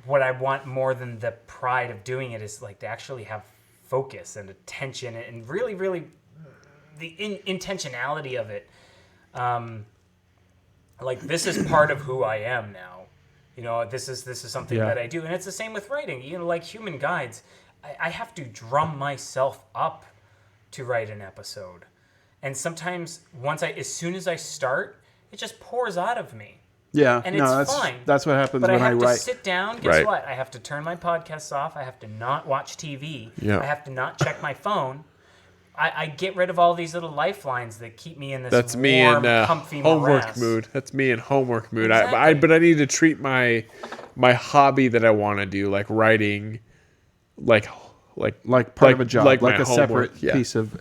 what I want more than the pride of doing it is like to actually have focus and attention and really, really the intentionality of it. Like this is part of who I am now. This is something that I do, and it's the same with writing. Like Human Guides, I have to drum myself up to write an episode, and sometimes as soon as I start, it just pours out of me. Yeah, and it's fine. That's what happens when I write. But I have to sit down. Guess what? I have to turn my podcasts off. I have to not watch TV. Yeah. I have to not check my phone. I get rid of all these little lifelines that keep me in this comfy homework morass. mood. That's me in homework mood. Exactly. But I need to treat my hobby that I want to do, like writing, like like part of a job, like my a homework, separate piece of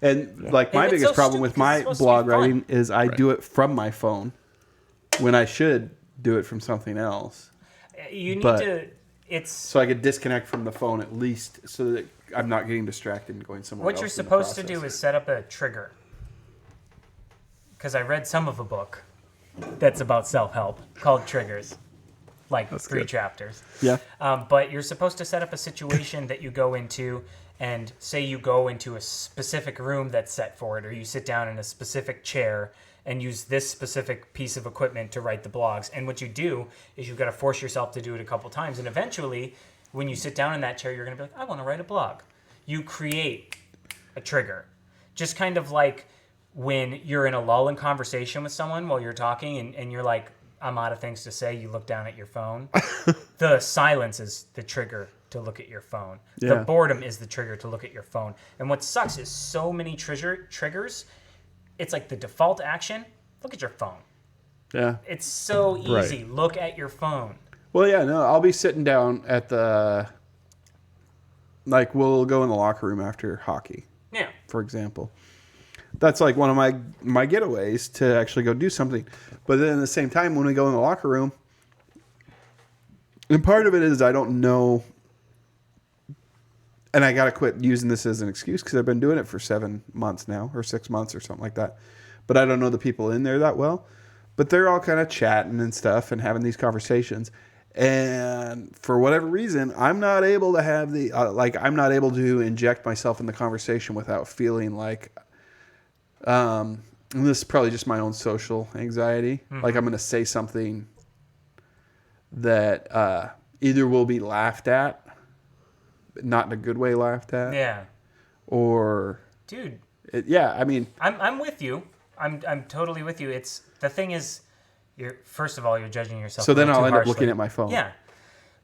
And like my And it's biggest so problem with stupid 'cause my it's supposed to be blog fun. writing is I do it from my phone when I should do it from something else. You need But- to. It's So I could disconnect from the phone at least, so that I'm not getting distracted and going somewhere what else. you're in the supposed to do process. is set up a trigger. Because I read some of a book that's about self-help called Triggers, like 3 good. chapters. Yeah. But you're supposed to set up a situation that you go into, and say you go into a specific room that's set for it, or you sit down in a specific chair and use this specific piece of equipment to write the blogs. And what you do is you've got to force yourself to do it a couple times. And eventually, when you sit down in that chair, you're going to be like, I want to write a blog. You create a trigger. Just kind of like when you're in a lull in conversation with someone while you're talking and you're like, I'm out of things to say, you look down at your phone. The silence is the trigger to look at your phone. Yeah. The boredom is the trigger to look at your phone. And what sucks is so many triggers, it's like the default action, look at your phone. Yeah. It's so easy. Look at your phone. Well, yeah, no, I'll be sitting down at like we'll go in the locker room after hockey, Yeah. for example. That's like one of my getaways to actually go do something. But then at the same time, when we go in the locker room, and part of it is I don't know, and I got to quit using this as an excuse because I've been doing it for 7 months now, or 6 months or something like that. But I don't know the people in there that well. But they're all kind of chatting and stuff and having these conversations. And for whatever reason, I'm not able to have I'm not able to inject myself in the conversation without feeling like, and this is probably just my own social anxiety. Mm-hmm. Like I'm going to say something that either will be laughed at, but not in a good way laughed at, Yeah. or Dude, I mean, I'm with you. I'm totally with you. It's the thing is, first of all, you're judging yourself. so a then little I'll too end up harshly. looking at my phone. Yeah,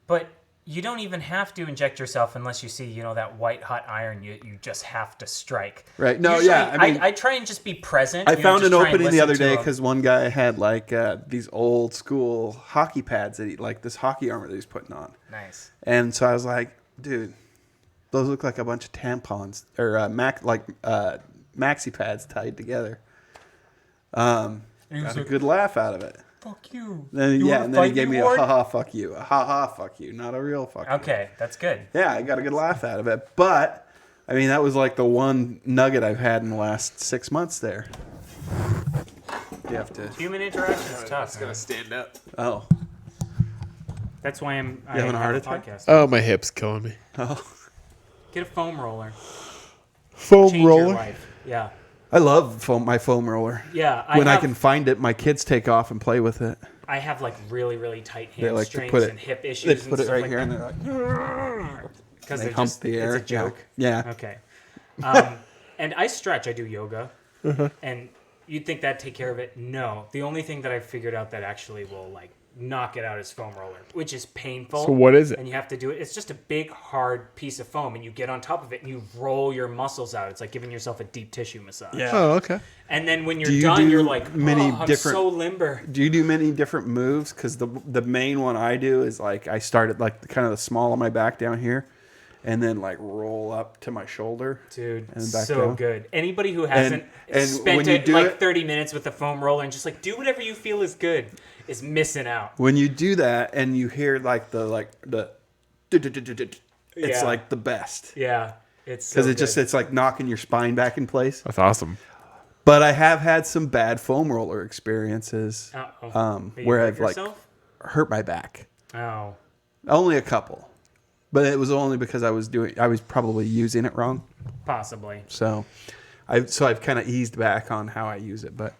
but you don't even have to inject yourself unless you see, that white hot iron. You just have to strike. Right. No, Usually, yeah, I mean- I try and just be present. I found just an try and opening the listen other to day them. because one guy had like these old school hockey pads that like this hockey armor that he's putting on. Nice. And so I was like, dude, those look like a bunch of tampons or maxi pads tied together. Got a good laugh out of it. Fuck you. Then You wanna and then he fight gave me, me a Ward? ha ha fuck you, a ha ha fuck you, not a real fuck you. Okay, that's good. Yeah, I got a good laugh out of it. But I mean, that was like the one nugget I've had in the last 6 months there. You have to. Human interaction is tough. It's gonna stand up. Oh. That's why I having a have heart a attack? podcast. Oh, my hip's killing me. Oh. Get a foam roller. Foam Change your roller. life. Yeah. I love my foam roller. Yeah. When I have- can find it, my kids take off and play with it. I have like really, really tight They like to hamstrings put it. and hip issues. They and put it stuff right like here, that. and they're like, Because they they're hump just, the air. It's a joke. Yeah. Okay. And I stretch. I do yoga. And you'd think that'd take care of it. No. The only thing that I've figured out that actually will like knock it out is foam roller, which is painful. So what is it? And you have to do it. It's just a big, hard piece of foam, and you get on top of it and you roll your muscles out. It's like giving yourself a deep tissue massage. Yeah. Oh, okay. And then when you're Do you done, do you're like, many I'm different- so limber. Do you do many different moves? Because the main one I do is like I start at like kind of the small of my back down here, and then like roll up to my shoulder. Dude, And back so down. good. Anybody who hasn't and spent when you do like it- 30 minutes with the foam roller and just like do whatever you feel is good is missing out. When you do that and you hear like the it's Yeah. like the best Yeah, it's because so it's like knocking your spine back in place. That's awesome. But I have had some bad foam roller experiences where I've like hurt my back. Oh, Only a couple, but it was only because I was probably using it wrong. possibly. So I've kind of eased back on how I use it, but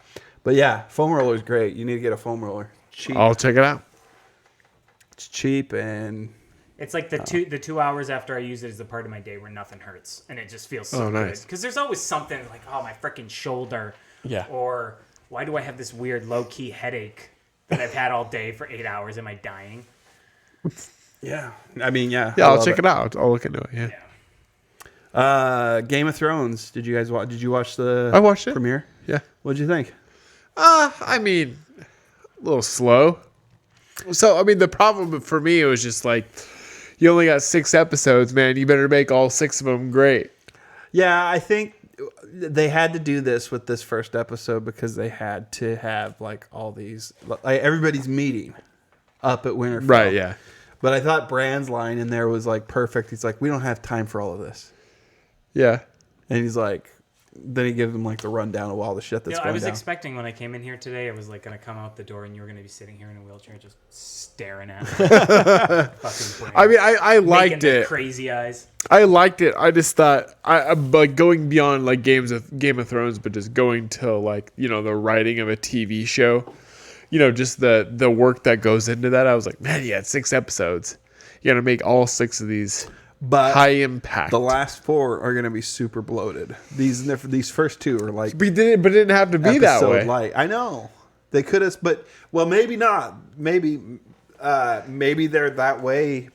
yeah, foam roller is great. You need to get a foam roller. Cheap. I'll check it out. It's cheap and It's like the 2 hours after I use it is the part of my day where nothing hurts and it just feels so Oh, good. nice. Because there's always something like, oh, my freaking shoulder. Yeah. Or why do I have this weird low key headache that I've had all day for 8 hours? Am I dying? yeah. I mean, yeah. Yeah, I'll check it out. I'll look into it. Yeah. Game of Thrones. Did you guys watch? Did you watch the? I watched it. premiere. Yeah. What'd you think? I mean, a little slow. So, I mean, the problem for me, it was just like, you only got 6 episodes, man. You better make all 6 of them great. Yeah, I think they had to do this with this first episode because they had to have like all these, like everybody's meeting up at Winterfell. Right, yeah. But I thought Bran's line in there was like perfect. He's like, we don't have time for all of this. Yeah. And he's like, then he gives them like the rundown of all the shit that's going I was down. expecting when I came in here today, I was like going to come out the door and you were going to be sitting here in a wheelchair just staring at me. Fucking I mean, I liked making the it. crazy eyes. I liked it. I just thought, I'm like going beyond like Game of Thrones, but just going to like, you know, the writing of a TV show. You know, just the work that goes into that. I was like, man, you had 6 episodes. You got to make all 6 of these But high impact. the last 4 are going to be super bloated. These first 2 are like But it didn't have to be that episode way. light. I know they could have, but well, maybe not. Maybe they're that way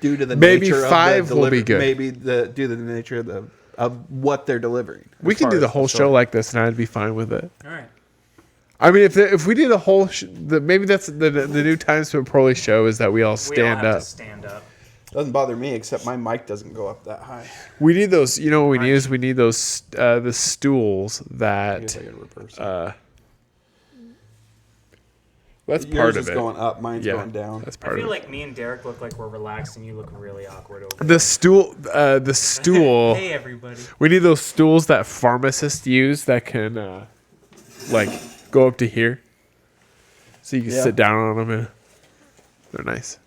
due to the Maybe nature 5 of the will be good. Maybe due to the nature of what they're delivering. We as can far do the as whole story. show like this, and I'd be fine with it. All right. I mean, if we did a whole, maybe that's the new Times to Pearly show is that we all We all stand have up. to stand up. Doesn't bother me, except my mic doesn't go up that high. We need those. You know what we need is we need those the stools I that. guess I gotta reverse it. That's Yours part is of it. going up, mine's Yeah, going down. that's I part feel of it. like me and Derek look like we're relaxed and you look really awkward over The stool. Hey, everybody. We need those stools that pharmacists use that can, like, go up to here, so you can Yeah. sit down on them. And they're nice.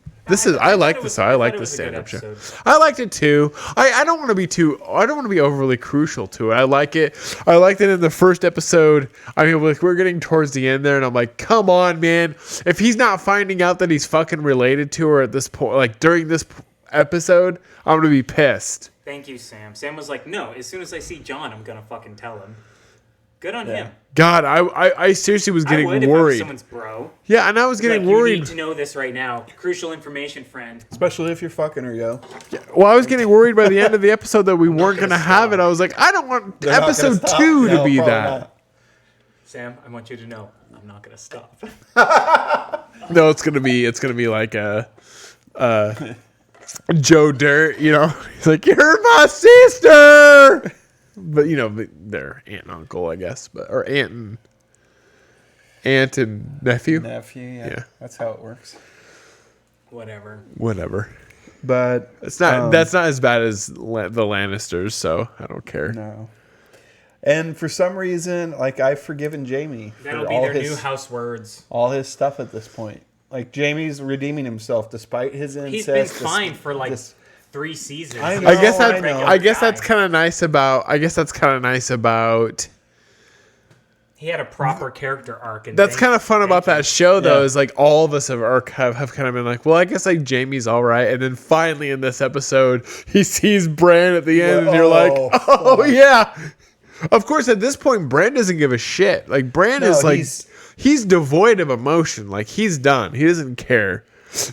I like this. I like this stand-up show. I liked it too. I don't want to be I don't want to be overly crucial to it. I like it. I liked it in the first episode. I mean, like we're getting towards the end there, and I'm like, come on, man. If he's not finding out that he's fucking related to her at this point, like during this episode, I'm gonna be pissed. Thank you, Sam. Sam was like, no, as soon as I see John, I'm going to fucking tell him. Good on him. God, I seriously was getting I would if I was worried. someone's bro. Yeah, and I was getting Like, you worried. need to know this right now. Crucial information, friend. Especially if you're fucking her, yo. Well, I was getting worried by the end of the episode that we weren't going to have it. I was like, I don't want They're not gonna episode stop. 2 to No, be probably that. not. Sam, I want you to know, I'm not going to stop. No, it's gonna be like a Joe Dirt. You know, he's like, you're my sister. But you know, they're aunt and uncle, I guess, or aunt and nephew. Nephew, Yeah. That's how it works. Whatever. Whatever. But It's not. That's not as bad as the Lannisters, so I don't care. no. And for some reason, like I've forgiven Jamie That'll for be all their his new house words. all his stuff at this point. Like Jamie's redeeming himself despite his incest. He's been fine for like this- 3 seasons. I know. I guess I that know. I guess that's kind of nice about. I guess that's kind of nice about. He had a proper character arc. And That's kind of fun about that show, though, Yeah. is like all of us have kind of been like, well, I guess like Jamie's all right, and then finally in this episode, he sees Bran at the end, and you're like, oh fuck. yeah. Of course, at this point, Bran doesn't give a shit. Like Bran is like he's devoid of emotion. Like he's done. He doesn't care.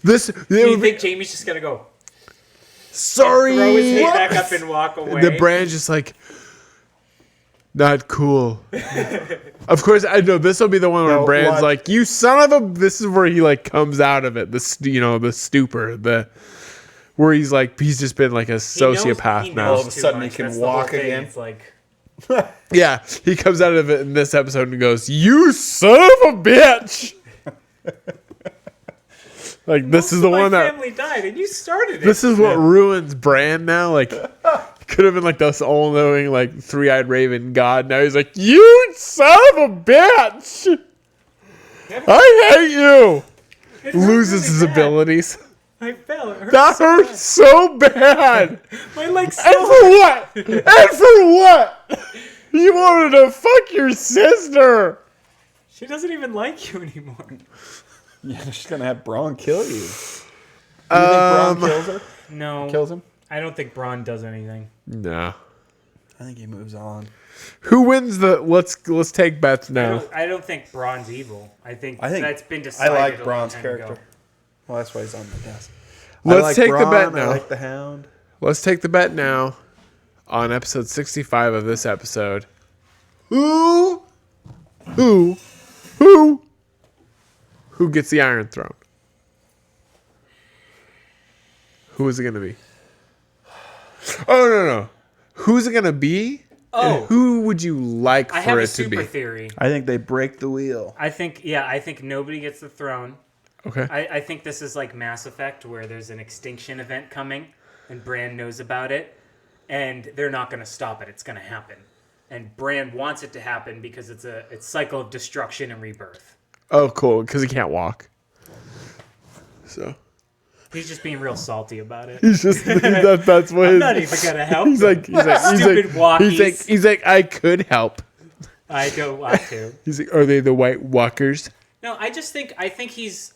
This Do you think Jamie's just gonna go sorry. throw his head back up and walk away? The Bran's just like. Not cool. Of course, I know this will be the one where No, Bran's what? like, "You son of a." This is where he like comes out of it. The stupor. Where he's like he's just been like a sociopath he now. knows All of a too sudden much. he can That's the whole walk thing. again. It's like Yeah, he comes out of it in this episode and goes, "You son of a bitch." Like this is the my one that. family died, and you started it. This is what ruins Bran now. Like, could have been like this all-knowing, like three-eyed raven god. Now he's like, "You son of a bitch! I hate you." It hurt Loses really his bad. abilities. I fell. It hurt That so hurts bad. so bad. My leg's And so for what? And for what? You wanted to fuck your sister. She doesn't even like you anymore. Yeah, she's gonna have Braun kill you. Do you think Braun kills her? No, Kills him? I don't think Braun does anything. No. I think he moves on. Who wins the? Let's take bets now. I don't think Braun's evil. I think I think that's been I decided. like a long Braun's time character. ago. Well, that's why he's on my desk. Let's I like take the Braun, bet now. I like the Hound. Let's take the bet now on episode 65 of this episode. Who gets the Iron Throne? Who is it gonna be? Oh no. Who's it gonna be? Oh. And who would you like I have for a it to be? super theory. I think they break the wheel. I think nobody gets the throne. Okay. I think this is like Mass Effect, where there's an extinction event coming, and Bran knows about it, and they're not going to stop it. It's going to happen, and Bran wants it to happen because it's cycle of destruction and rebirth. Oh, cool. Because he can't walk. So He's just being real salty about it. he's just that's what. I'm not even going to help. He's like Stupid walkies. He's like I could help. I don't want to. He's like, are they the White Walkers? No, I think he's.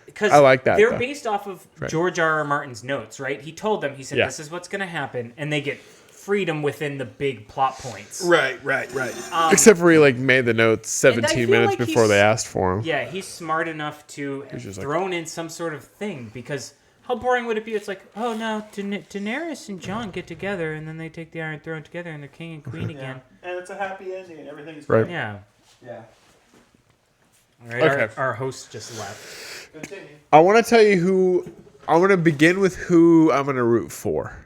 Because I like that, they're though. based off of Right. George R. R. Martin's notes, right? He told them, he said, Yeah. this is what's going to happen, and they get freedom within the big plot points. Right. Except for he like made the notes And I 17 feel minutes like before he's- they asked for him. Yeah, he's smart enough to have just like- thrown in some sort of thing, because how boring would it be? It's like, oh no, Daenerys and Jon get together, and then they take the Iron Throne together, and they're king and queen again. And it's a happy ending, and everything's Right. Yeah. Yeah. All right, Okay. our host just left. Continue. I want to tell you who. I want to begin with who I'm going to root for.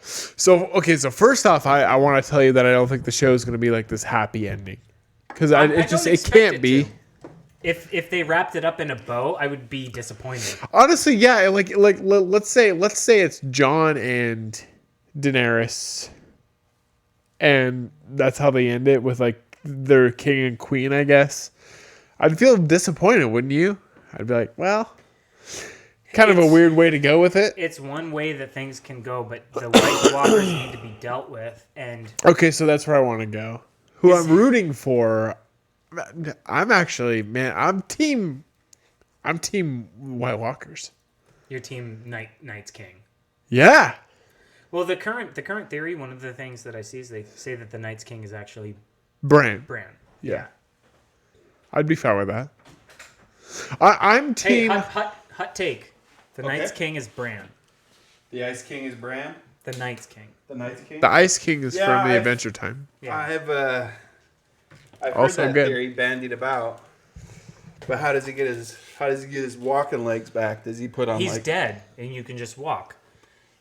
So first off, I want to tell you that I don't think the show is going to be like this happy ending, because I it don't expect can't it be. to. If they wrapped it up in a bow, I would be disappointed. Honestly, yeah. Like let's say it's Jon and Daenerys, and that's how they end it with like their king and queen, I guess. I'd feel disappointed, wouldn't you? I'd be like, well, kind of a It's- weird way to go with it. It's one way that things can go, but the White Walkers need to be dealt with, and Okay, so that's where I want to go. Who I'm rooting for? I'm actually, man, I'm team White Walkers. your team Night's King. Yeah. Well, the current theory, one of the things that I see is they say that the Night's King is actually Bran. Bran. Yeah. I'd be fine with that. I'm Hey, team. hot take. The Okay. Night's King is Bran. The Ice King is Bran. The Night's King. The Night's King. The Ice King is Yeah, from the I've- Adventure Time. Yeah. I've heard Also that good. theory bandied about. But how does he get his walking legs back? Does he put on He's like dead, and you can just walk.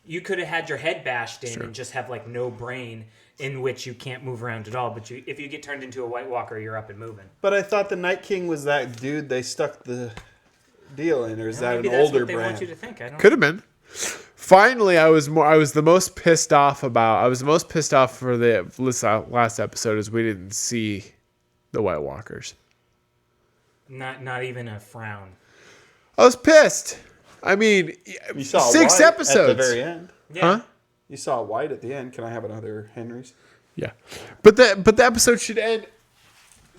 You could have had your head bashed in and just have like no brain, in which you can't move around at all. But if you get turned into a White Walker, you're up and moving. But I thought the Night King was that dude they stuck the deal in, or is that Maybe an that's older what they want Bran? you to think. I don't. Could have been. Finally, I was the most pissed off for the last episode is we didn't see the White Walkers. Not even a frown. I was pissed. I mean, You saw 6 White episodes. at the very end. Yeah. Huh? You saw White at the end. Can I have another Henry's? Yeah, but the episode should end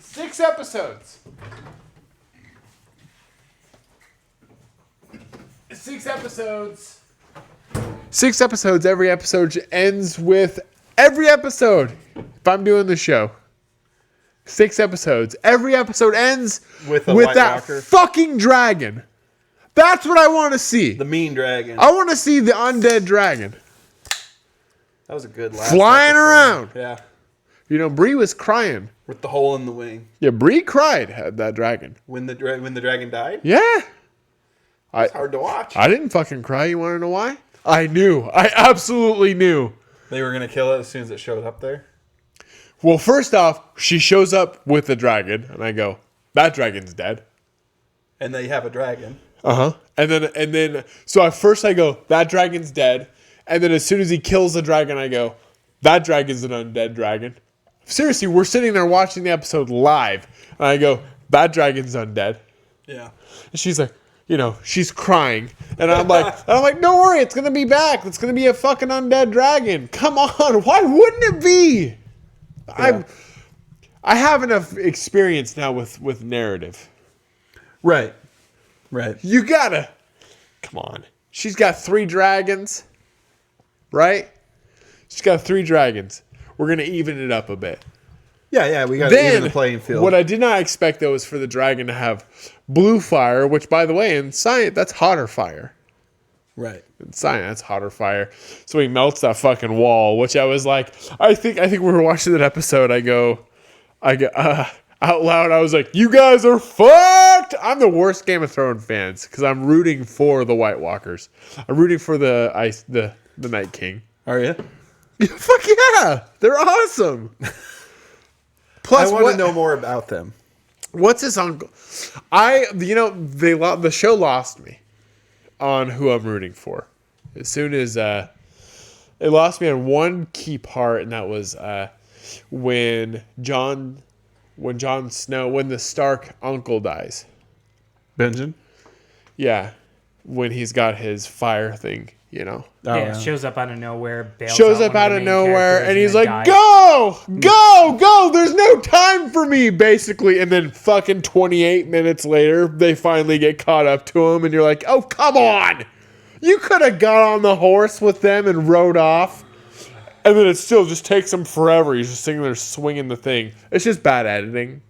6 episodes. 6 episodes. 6 episodes. Every episode ends with every episode. If I'm doing the show, 6 episodes. Every episode ends With a White that Walker. fucking dragon. That's what I want to see. The mean dragon. I want to see the undead dragon. That was a good last Flying episode. around. Yeah. You know, Bree was crying. With the hole in the wing. Yeah, Bree cried at that dragon. When the dragon died? Yeah. It's hard to watch. I didn't fucking cry. You want to know why? I knew. I absolutely knew. They were going to kill it as soon as it showed up there. Well, first off, she shows up with the dragon, and I go, that dragon's dead. And they have a dragon. Uh-huh. And then so at first I go, that dragon's dead. And then as soon as he kills the dragon, I go, that dragon's an undead dragon. Seriously, we're sitting there watching the episode live. And I go, that dragon's undead. Yeah. And she's like, you know, she's crying. And I'm like, don't worry, it's gonna be back. It's gonna be a fucking undead dragon. Come on, why wouldn't it be? Yeah. I have enough experience now with narrative. Right. Right. You gotta, come on. She's got 3 dragons, right? She's got 3 dragons. We're gonna even it up a bit. Yeah, we got to even the playing field. What I did not expect though is for the dragon to have blue fire, which by the way, in science, that's hotter fire. Right. In science, that's hotter fire. So he melts that fucking wall, which I was like, I think we were watching that episode. I go out loud. I was like, you guys are fucked. I'm the worst Game of Thrones fans because I'm rooting for the White Walkers. I'm rooting for the Night King. Are you? Fuck yeah, they're awesome. Plus, I want to know more about them. What's his uncle? The show lost me on who I'm rooting for. As soon as it lost me on one key part, and that was when the Stark uncle dies. Benjen? Yeah, when he's got his fire thing, Yeah, shows up out of nowhere. Shows up out of nowhere, and he's like, "Go, go! There's no time for me," basically. And then, fucking 28 minutes later, they finally get caught up to him, and you're like, "Oh, come on! You could have got on the horse with them and rode off." And then it still just takes him forever. He's just sitting there swinging the thing. It's just bad editing.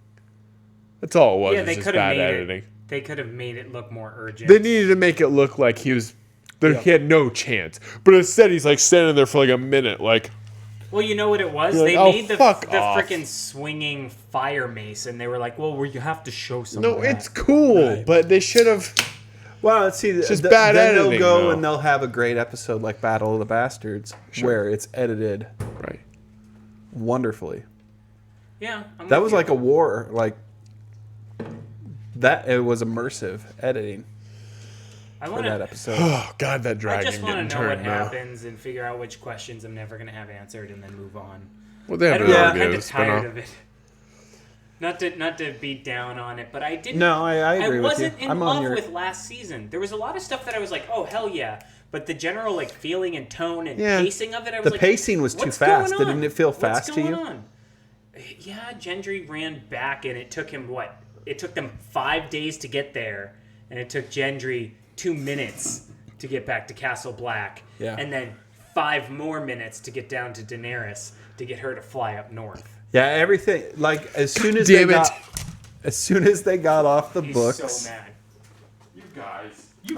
That's all it was. Yeah, It's they just could have bad made editing. it. They could have made it look more urgent. They needed to make it look like he was. He had no chance. But instead, he's like standing there for like a minute, like. Well, you know what it was? You're They like, made the fuck off. freaking swinging fire mace, and they were like, "Well, you have to show something." No, it's cool, but they should have. Well, let's see. Just bad then editing, they'll go though. and they'll have a great episode like Battle of the Bastards, where it's edited Right. wonderfully. Yeah, That was like a war, like that. It was immersive editing I for want that to. episode. Oh God, that I dragon just want getting to know what turned now. happens and figure out which questions I'm never going to have answered, and then move on. Well, they I have don't no know. I'm idea. kind of It's been tired a- of it. Not to beat down on it, but I didn't. No, I agree with you. wasn't in I'm love on your. with last season. There was a lot of stuff that I was like, "Oh hell yeah!" But the general like feeling and tone and Yeah. pacing of it, I was The like, pacing was too "What's fast. going on? Didn't it feel What's fast to going you? on?" Yeah, Gendry ran back, and it took him what? It took them 5 days to get there, and it took Gendry 2 minutes to get back to Castle Black, Yeah. and then 5 more minutes to get down to Daenerys to get her to fly up north. Yeah, everything. Like as soon as Damn they it. got off the He's books. so mad. You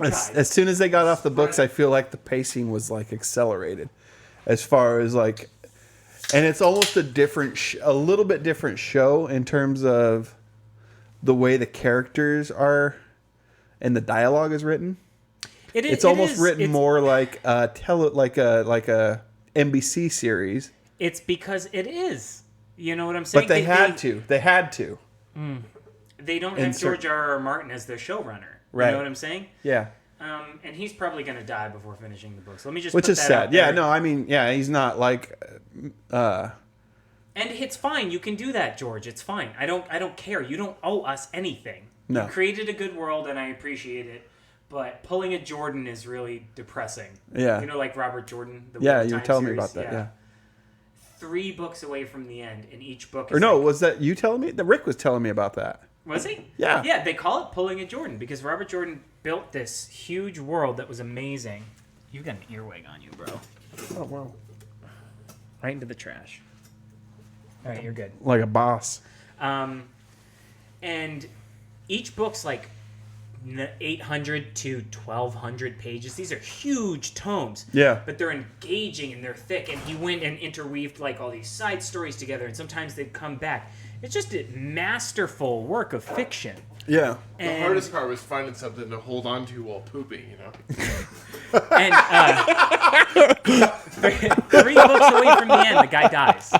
guys. As soon as they got off the books, I feel like the pacing was like accelerated, as far as like, and it's almost a little bit different show in terms of the way the characters are, and the dialogue is written. It's almost written more like a NBC series. It's because it is. You know what I'm saying? But they had to. They had to. They don't have George R.R. Martin as their showrunner. Right. You know what I'm saying? Yeah. And he's probably going to die before finishing the books. Let me just Which put is that sad. out Yeah, there. no, I mean, yeah, he's not like And it's fine. You can do that, George. It's fine. I don't care. You don't owe us anything. No. You created a good world, and I appreciate it. But pulling a Jordan is really depressing. Yeah. You know, like Robert Jordan. The Yeah, Wheel of you were Time telling me series? about that, yeah. 3 books away from the end, and each book is Or no, like, was that you telling me? That Rick was telling me about that. was he? Yeah. Yeah, they call it pulling a Jordan because Robert Jordan built this huge world that was amazing. You got an earwig on you, bro. Oh wow. Right into the trash. All right, you're good. Like a boss. And each book's like 800 to 1,200 pages. These are huge tomes. Yeah. But they're engaging and they're thick. And he went and interweaved like all these side stories together. And sometimes they'd come back. It's just a masterful work of fiction. Yeah. And, The hardest part was finding something to hold on to while pooping, And 3 books away from the end, the guy dies.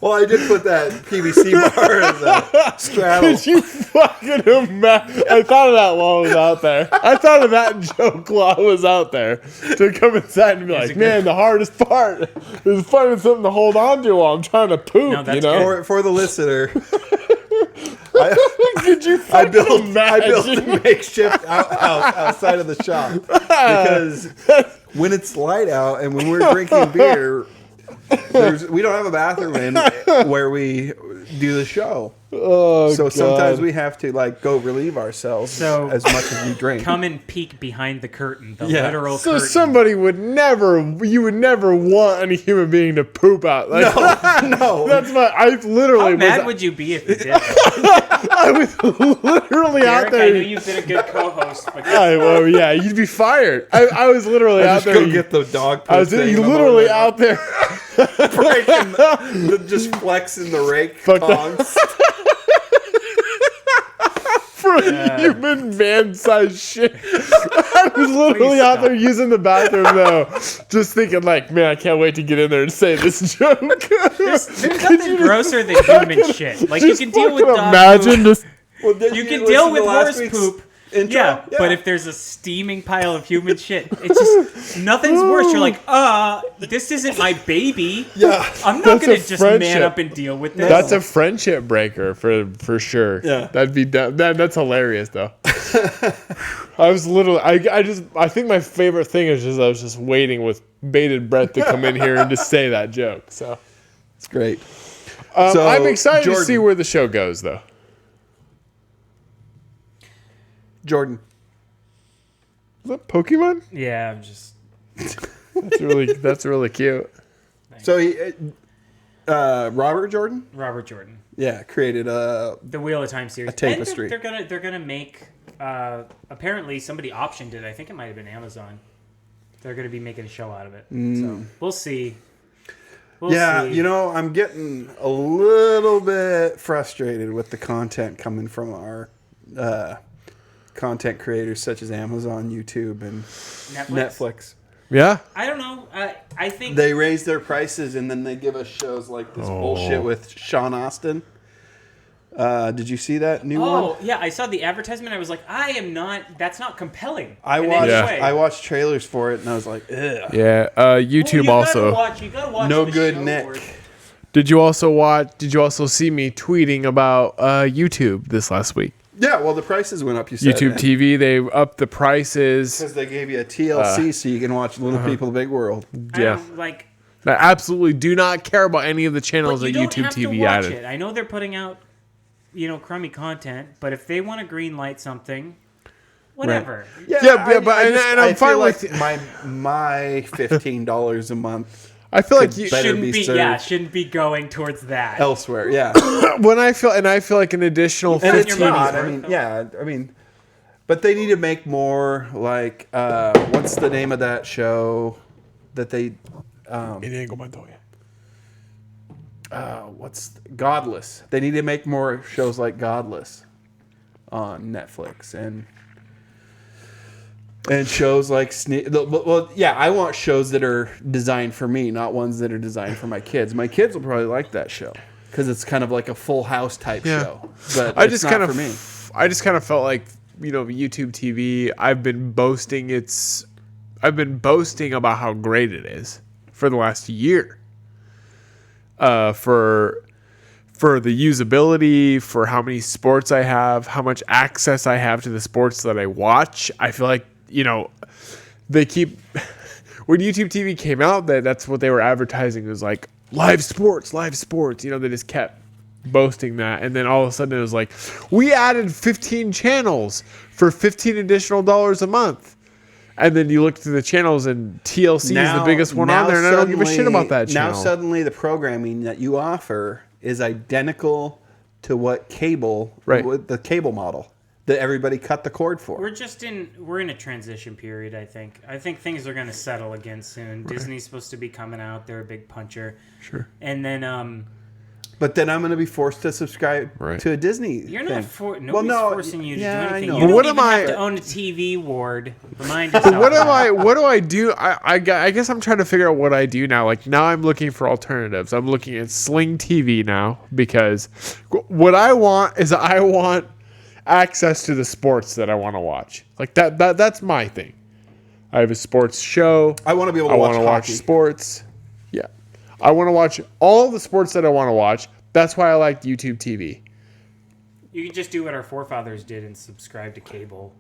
Well, I did put that PVC bar as a straddle. Did you fucking imagine? I thought of that while I was out there. I thought of that joke while I was out there. To come inside and be like, man, the hardest part is finding something to hold on to while I'm trying to poop, No, that's you know? For the listener, Could you I fucking built imagine? a makeshift outhouse outside of the shop because when it's light out and when we're drinking beer, we don't have a bathroom in where we do the show. Oh, So sometimes God. we have to like go relieve ourselves So, as much as we drink. Come and peek behind the curtain, the Yeah. literal So curtain. somebody you would never want any human being to poop out. Like, No. that's my. I literally How mad was. would you be if you did? I was literally out Derek, I know there. you've been a good co-host, but Well, yeah, you'd be fired. I was literally out Just there. go get the dog. I was literally out there. just flexing the rake Fuck that. tongs. for a human man-sized shit. I was literally out there using the bathroom though, just thinking like, man, I can't wait to get in there and say this joke. There's nothing grosser than human shit. Like, you can deal with dog imagine poop. this. Well, did You can listen deal to with last horse week's poop. intro? Yeah, but if there's a steaming pile of human shit, it's just nothing's worse. You're like, this isn't my baby. Yeah. I'm not That's gonna a just man friendship. up and deal with this. That's a friendship breaker for sure. Yeah. That's hilarious though. I was literally I think my favorite thing is just I was just waiting with bated breath to come in here and just say that joke. So It's great. I'm excited to Jordan. see where the show goes though. Jordan. Is that Pokemon? Yeah, I'm just. That's really cute. So he, Robert Jordan, Robert Jordan, yeah, created a. the Wheel of Time series. A tapestry. And they're gonna make. Apparently, somebody optioned it. I think it might have been Amazon. They're gonna be making a show out of it. So we'll see. We'll see. You know, I'm getting a little bit frustrated with the content coming from our content creators such as Amazon, YouTube, and Netflix. Yeah. I don't know. I think They raise their prices and then they give us shows like this bullshit with Sean Austin. Did you see that new one? Oh yeah, I saw the advertisement. I was like, that's not compelling. I in watched. any Yeah. way. I watched trailers for it and I was like, ugh. Yeah. Well, YouTube you also. You gotta watch No the good show, Nick. Lord. Did you also see me tweeting about YouTube this last week? Yeah, well, the prices went up. You said YouTube TV, they upped the prices. because they gave you a TLC so you can watch Little People, Big World. I Yeah. don't, like, I absolutely do not care about any of the but channels you that don't YouTube have to TV watch added. it. I know they're putting out, crummy content, but if they want to green light something, whatever. Yeah, but- and I'm fine feel like with- my $15 a month I feel like Could better be served. Shouldn't be going towards that. elsewhere. Yeah, when I feel like an additional and 15. it's your money's not. worth, I mean, but they need to make more like what's the name of that show that they what's Godless? They need to make more shows like Godless on Netflix and shows like well, yeah, I want shows that are designed for me, not ones that are designed for my kids. My kids will probably like that show because it's kind of like a Full House type show. But I it's just not kind for of me. I just kind of felt like YouTube TV. I've been boasting about how great it is for the last year. For the usability, for how many sports I have, how much access I have to the sports that I watch. I feel like they keep when YouTube TV came out, that's what they were advertising, was like live sports. They just kept boasting that, and then all of a sudden it was like, we added 15 channels for $15 additional a month, and then you look through the channels and TLC is the biggest one on there, and I don't give a shit about that channel. Now suddenly the programming that you offer is identical to what with the cable model that everybody cut the cord for. We're in a transition period. I think things are going to settle again soon. Right. Disney's supposed to be coming out. They're a big puncher. Sure. And then but then I'm going to be forced to subscribe to a Disney. You're thing. not nobody's forcing you to do anything. I know. You don't What even am have I- to own a TV, Ward. Remind yourself. What do I do? I guess I'm trying to figure out what I do now. Like, now I'm looking for alternatives. I'm looking at Sling TV now, because what I want is access to the sports that I want to watch. Like that's my thing. I have a sports show. I want to be able to I watch want to watch hockey. sports. Yeah. I want to watch all the sports that I want to watch. That's why I like YouTube TV. You can just do what our forefathers did and subscribe to cable.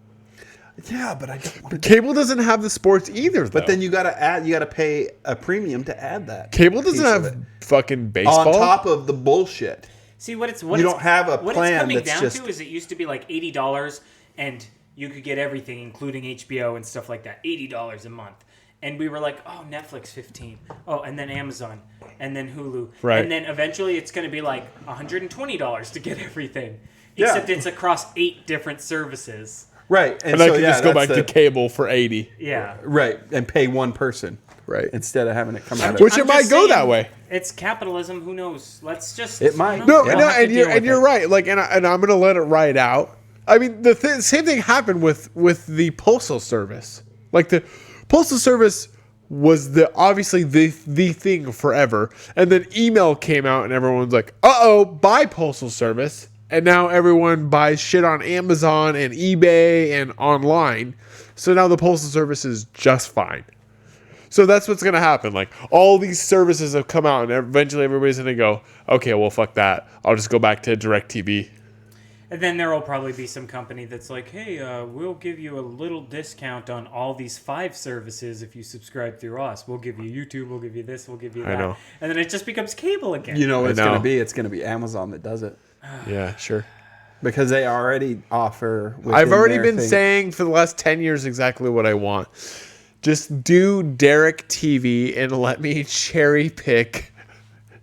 Yeah, but I don't want to. Cable doesn't have the sports either, though. But then you got to pay a premium to add that. Cable doesn't piece of have it. fucking baseball. On top of the bullshit. See what it's You don't have a what plan it's coming that's down just- to is it used to be like $80 and you could get everything, including HBO and stuff like that. $80 a month. And we were like, oh, Netflix $15. Oh, and then Amazon, and then Hulu, Right. and then eventually it's going to be like $120 to get everything. Yeah. Except it's across 8 different services. Right. And I so, can yeah, just go back that's to cable for 80. Yeah. Right. And pay one person. Right. Instead of having it come out of Which I'm it might just go saying, that way. It's capitalism. Who knows? Let's just. It might. You No, we'll no, have to and deal you're with you're it. right. Like, and I'm gonna let it ride out. I mean, the same thing happened with the postal service. Like the postal service was obviously the thing forever, and then email came out, and everyone's like, buy postal service, and now everyone buys shit on Amazon and eBay and online. So now the postal service is just fine. So that's what's gonna happen. Like all these services have come out, and eventually everybody's gonna go, okay, well fuck that. I'll just go back to DirecTV. And then there will probably be some company that's like, hey, we'll give you a little discount on all these 5 services if you subscribe through us. We'll give you YouTube, we'll give you this, we'll give you that. I know. And then it just becomes cable again. You know what it's I know. going to be? It's going to be Amazon that does it. Yeah, sure. Because they already offer. I've already within been their thing. saying for the last 10 years exactly what I want. Just do Derek TV and let me cherry pick.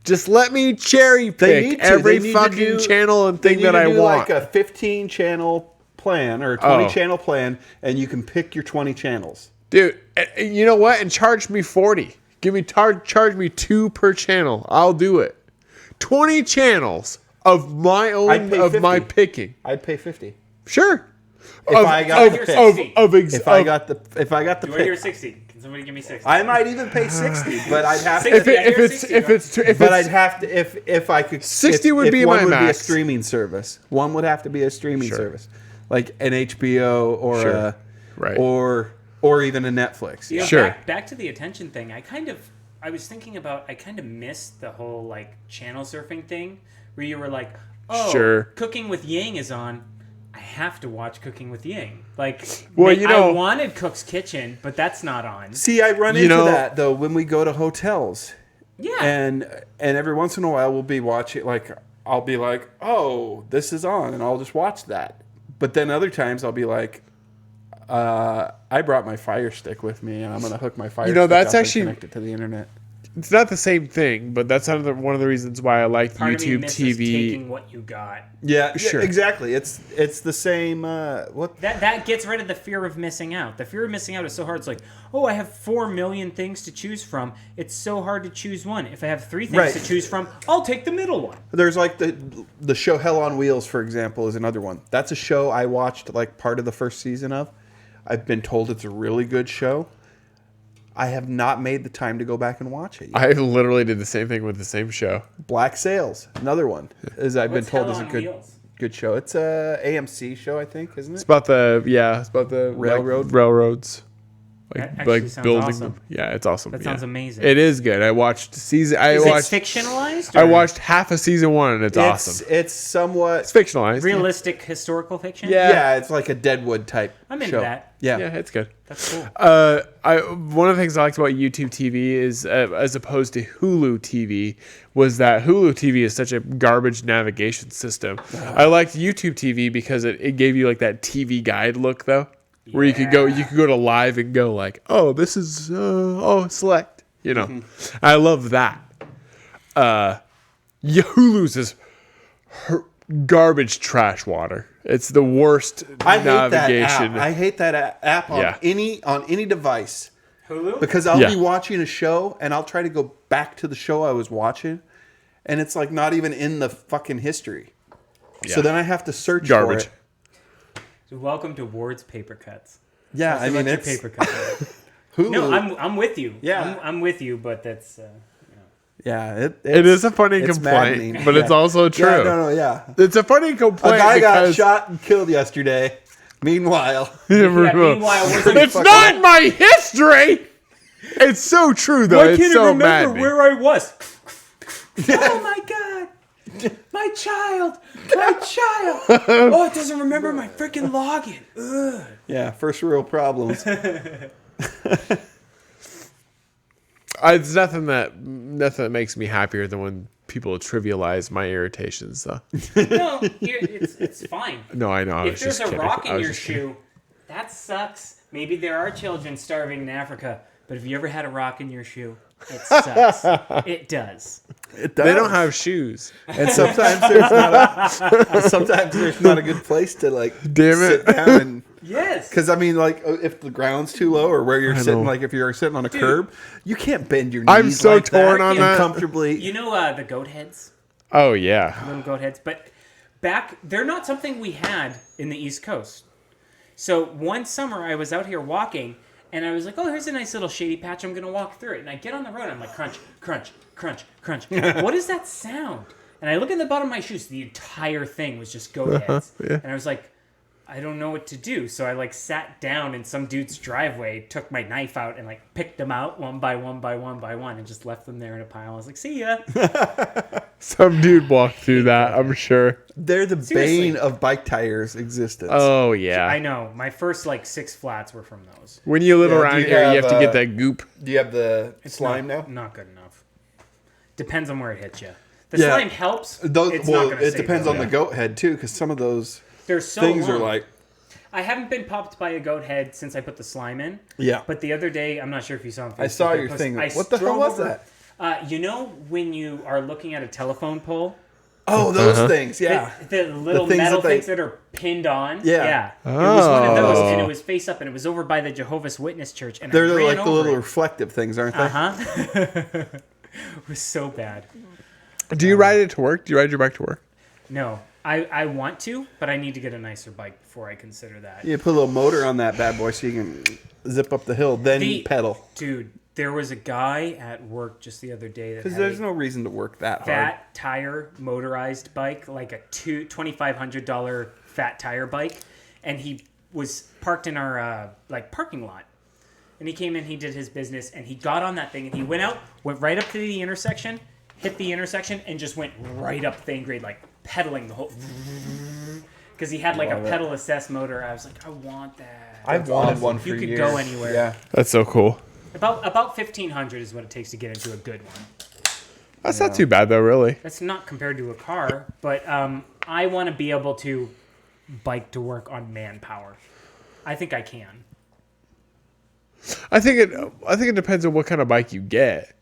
Just let me cherry pick every fucking channel and thing that I want. Like a 15 channel plan or a 20 channel plan, and you can pick your 20 channels. Dude, you know what? And charge me 40. Charge me 2 per channel. I'll do it. 20 channels of my own my picking. I'd pay 50. Sure. If I got the pick. If I got the Do I pick. hear 60? Can somebody give me 60? I might even pay 60, but I'd have to. If I could. 60 would if be one my would max. be a streaming service. One would have to be a streaming service, like an HBO or Right. or even a Netflix. You know, Sure. Back to the attention thing. I was thinking about. I kind of missed the whole like channel surfing thing, where you were like, "Oh, Sure. Cooking with Yang is on. I have to watch Cooking with Yang." Like, Well, you know- I wanted Cook's Kitchen, but that's not on. See, I run into that though when we go to hotels. Yeah. And every once in a while we'll be watching, like I'll be like, oh, this is on, and I'll just watch that. But then other times I'll be like, I brought my Fire Stick with me, and I'm gonna hook my Fire Stick that's up actually- and connect it to the internet. It's not the same thing, but that's one of the reasons why I like Part of me YouTube misses TV. taking what you got. Yeah, Sure. exactly. It's the same. That gets rid of the fear of missing out. The fear of missing out is so hard. It's like, oh, I have 4 million things to choose from. It's so hard to choose one. If I have 3 things to choose from, I'll take the middle one. There's like the show Hell on Wheels, for example, is another one. That's a show I watched like part of the first season of. I've been told it's a really good show. I have not made the time to go back and watch it yet. I literally did the same thing with the same show. Black Sails, another one, as I've been told Hell is a on good Wheels? good show. It's a AMC show, I think, isn't It's it? about the Railroad? railroads. That actually sounds building awesome. them. Yeah, it's awesome. That yeah. sounds amazing. It is good. I watched season. Is it fictionalized? I or watched half of season 1 and it's awesome. It's somewhat. It's fictionalized. realistic historical fiction. Yeah, it's like a Deadwood type. I'm into show. that. Yeah. Yeah, it's good. That's cool. One of the things I liked about YouTube TV is, as opposed to Hulu TV, was that Hulu TV is such a garbage navigation system. I liked YouTube TV because it gave you like that TV guide look though, where you could go to live and go like, oh, this is select, you know. I love that. Hulu's is garbage trash water. It's the worst navigation. I hate that app on Yeah. any device. Hulu? Because I'll Yeah. be watching a show and I'll try to go back to the show I was watching, and it's like not even in the fucking history. Yeah. So then I have to search Garbage. for it. So welcome to Ward's Paper Cuts. Yeah, Tell us I mean about your it's paper cuts. Hulu. No, I'm with you. Yeah. I'm with you, but that's yeah, It is a funny it's complaint, maddening. but it's Yeah. also true. Yeah, no, It's a funny A complaint guy got because shot and killed yesterday. Meanwhile, yeah. Meanwhile, it's not my history. It's so true though. I It's can't so remember maddening. where I was. Oh my god, my child. Oh, it doesn't remember my freaking login. Ugh. yeah, first real problems. It's nothing that makes me happier than when people trivialize my irritations, though. No, it's fine. No, I know. I If was there's just a kidding. rock I in was your just kidding. shoe, that sucks. Maybe there are children starving in Africa, but have you ever had a rock in your shoe? It sucks. It does. It does. They don't have shoes. And sometimes there's not a good place to like Damn sit it. down and Yes. because I mean like if the ground's too low or where you're sitting, know. like if you're sitting on a curb, you can't bend your knees. I'm so like torn that on and that. comfortably. You know the goat heads? Oh yeah. Little goat heads. But they're not something we had in the East Coast. So one summer I was out here walking, and I was like, oh, here's a nice little shady patch. I'm going to walk through it. And I get on the road, and I'm like, crunch, crunch, crunch, crunch. What is that sound? And I look at the bottom of my shoes. The entire thing was just goat heads. Yeah. And I was like, I don't know what to do. So I like sat down in some dude's driveway, took my knife out, and like picked them out one by one by one by one, and just left them there in a pile. I was like, see ya. Some dude walked through that, I'm sure. They're the Seriously. bane of bike tires' existence. Oh, yeah. I know. My first like 6 flats were from those. When you live Yeah, around do you here, you have, have to get that goop. Do you have the It's slime not, now? Not good enough. Depends on where it hits you. The Yeah. slime helps. Those, it's well, not gonna it save depends you. on the goat head too, because some of those They're so things are long. like, I haven't been popped by a goat head since I put the slime in. yeah. But the other day, I'm not sure if you saw on Facebook. I saw your posted- thing. I What the hell drove was over- that? You know when you are looking at a telephone pole? Oh, those things. Yeah. The little things metal that they- things that are pinned on. Yeah. It was one of those, Oh. and it was face up, and it was over by the Jehovah's Witness church. And They're I ran like the over little it. reflective things, aren't they? It was so bad. Do you ride it to work? Do you ride your bike to work? No, I want to, but I need to get a nicer bike before I consider that. You put a little motor on that bad boy so you can zip up the hill, then The- pedal. Dude, there was a guy at work just the other day that Because had there's a no reason to work that hard. fat tire motorized bike, like a $2,500 fat tire bike, and he was parked in our parking lot. And he came in, he did his business, and he got on that thing, and he went out, went right up to the intersection, hit the intersection, and just went right up thing grade, like pedaling the whole. Because he had like a Love it. pedal assist motor. I was like, I want that. I've wanted one for You could years. go anywhere. Yeah. That's so cool. About $1,500 is what it takes to get into a good one. That's not too bad, though, really. That's not compared to a car, but I want to be able to bike to work on manpower. I think I can. I think it depends on what kind of bike you get.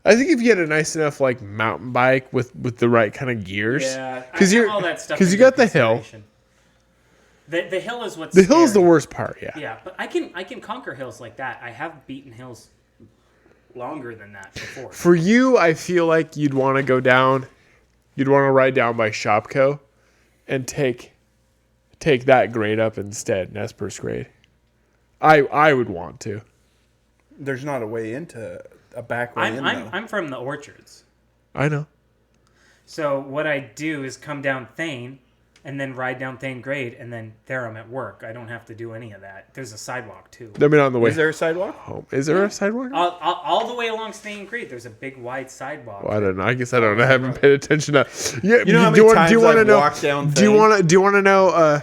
I think if you get a nice enough like mountain bike with the right kind of gears, Yeah, because all that stuff. you into got the hill. consideration. The hill is what's The hill is the scary. worst part. Yeah. Yeah, but I can conquer hills like that. I have beaten hills longer than that before. For you, I feel like you'd want to go down. You'd want to ride down by Shopco, and take that grade up instead, Nesper's grade. I would want to. There's not a way into a back way in, though. I'm from the orchards. I know. So what I do is come down Thane and then ride down Thane Grade, and then there I'm at work. I don't have to do any of that. There's a sidewalk too. I mean, on the way Is there a sidewalk? home. Is there a sidewalk? All the way along Thane Grade, there's a big wide sidewalk. Well, I don't know. I guess I don't know. I haven't paid attention to. Yeah, You know how do many want- do you times want to I've know? walked down Do you Thane? want to? Do you want to know?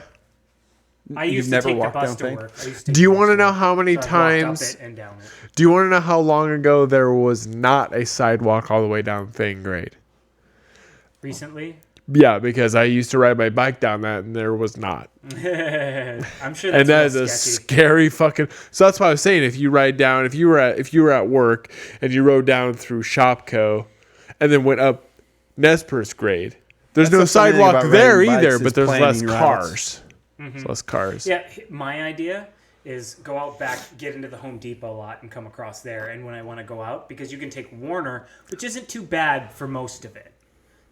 I used to never take the walked bus down to Thane? work. I used to take Do you the bus want to to know work. how many So I walked up times? it and down it. Do you want to know how long ago there was not a sidewalk all the way down Thane Grade? Recently, Yeah, because I used to ride my bike down that, and there was not. I'm sure that's And that is real a sketchy. scary fucking. So that's why I was saying, if you ride down, if you were at work and you rode down through Shopco, and then went up Nesper's Grade, there's That's no the funny thing sidewalk about there riding either, bikes but is there's less planning routes. cars. There's less cars. Yeah, my idea is go out back, get into the Home Depot lot, and come across there. And when I want to go out, because you can take Warner, which isn't too bad for most of it.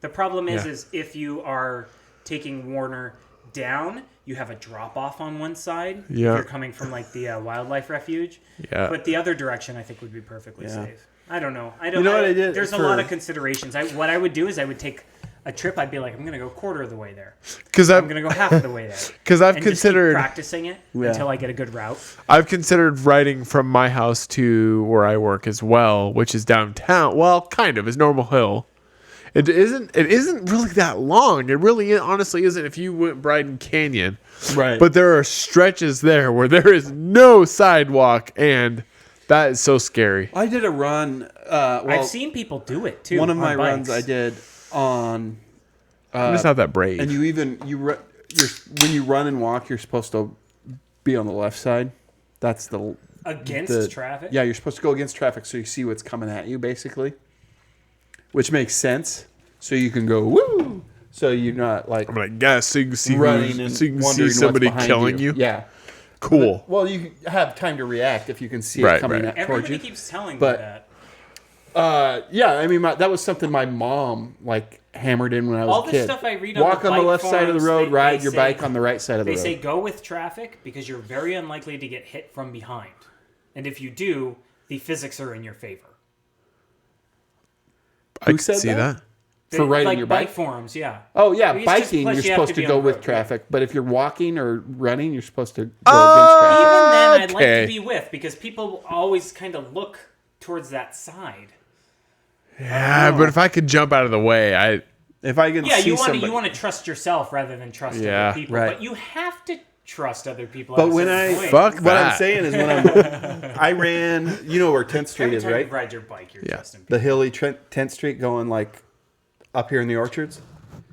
The problem is, Yeah. is if you are taking Warner down, you have a drop off on one side. Yeah. If you're coming from like the wildlife refuge. Yeah. But the other direction, I think, would be perfectly Yeah. safe. I don't know. I don't. You know what I did There's a for- lot of considerations. What I would do is I would take a trip. I'd be like, I'm gonna go quarter of the way there. Because I'm gonna go half of the way there. Because I've And just keep considered practicing it Yeah. until I get a good route. I've considered riding from my house to where I work as well, which is downtown. Well, kind of, is Normal Hill. It isn't really that long. It really honestly isn't if you went Bryden Canyon. Right. But there are stretches there where there is no sidewalk, and that is so scary. I did a run. Well, I've seen people do it too. one of on my bikes. runs I did on. I'm just not that brave. And you're when you run and walk, you're supposed to be on the left side. That's against traffic. Yeah, you're supposed to go against traffic so you see what's coming at you, basically. Which makes sense. So you can go woo. So you're not like I'm gonna guess so you can see running and so you can wondering see somebody what's behind killing you. Yeah. Cool. Well, you have time to react if you can see Right, it coming right. towards Everybody you. keeps telling But- me that. Yeah, I mean, that was something my mom like hammered in when I was All a the kid. stuff I read on Walk the on the bike left side of the forums, road, they ride your say- bike on the right side of the They road. say go with traffic because you're very unlikely to get hit from behind. And if you do, the physics are in your favor. I could said see that? that. For riding like your bike? forums, yeah. Oh yeah, It's just- biking plus you're you have supposed to to be go on the with road, traffic, but if you're walking or running, you're supposed to go against traffic. Even then, I'd like Okay. to be with because people always kind of look towards that side. Yeah, but if I could jump out of the way, If I can Yeah, see you want to somebody, you want to trust yourself rather than trust Yeah. other people. Right. But you have to trust other people. But at a when certain I point. Fuck what that. I'm saying is when I ran, you know where 10th Street Every is, time you right? ride your bike, you're Yeah. trusting people. The hilly 10th Street going like up here in the orchards.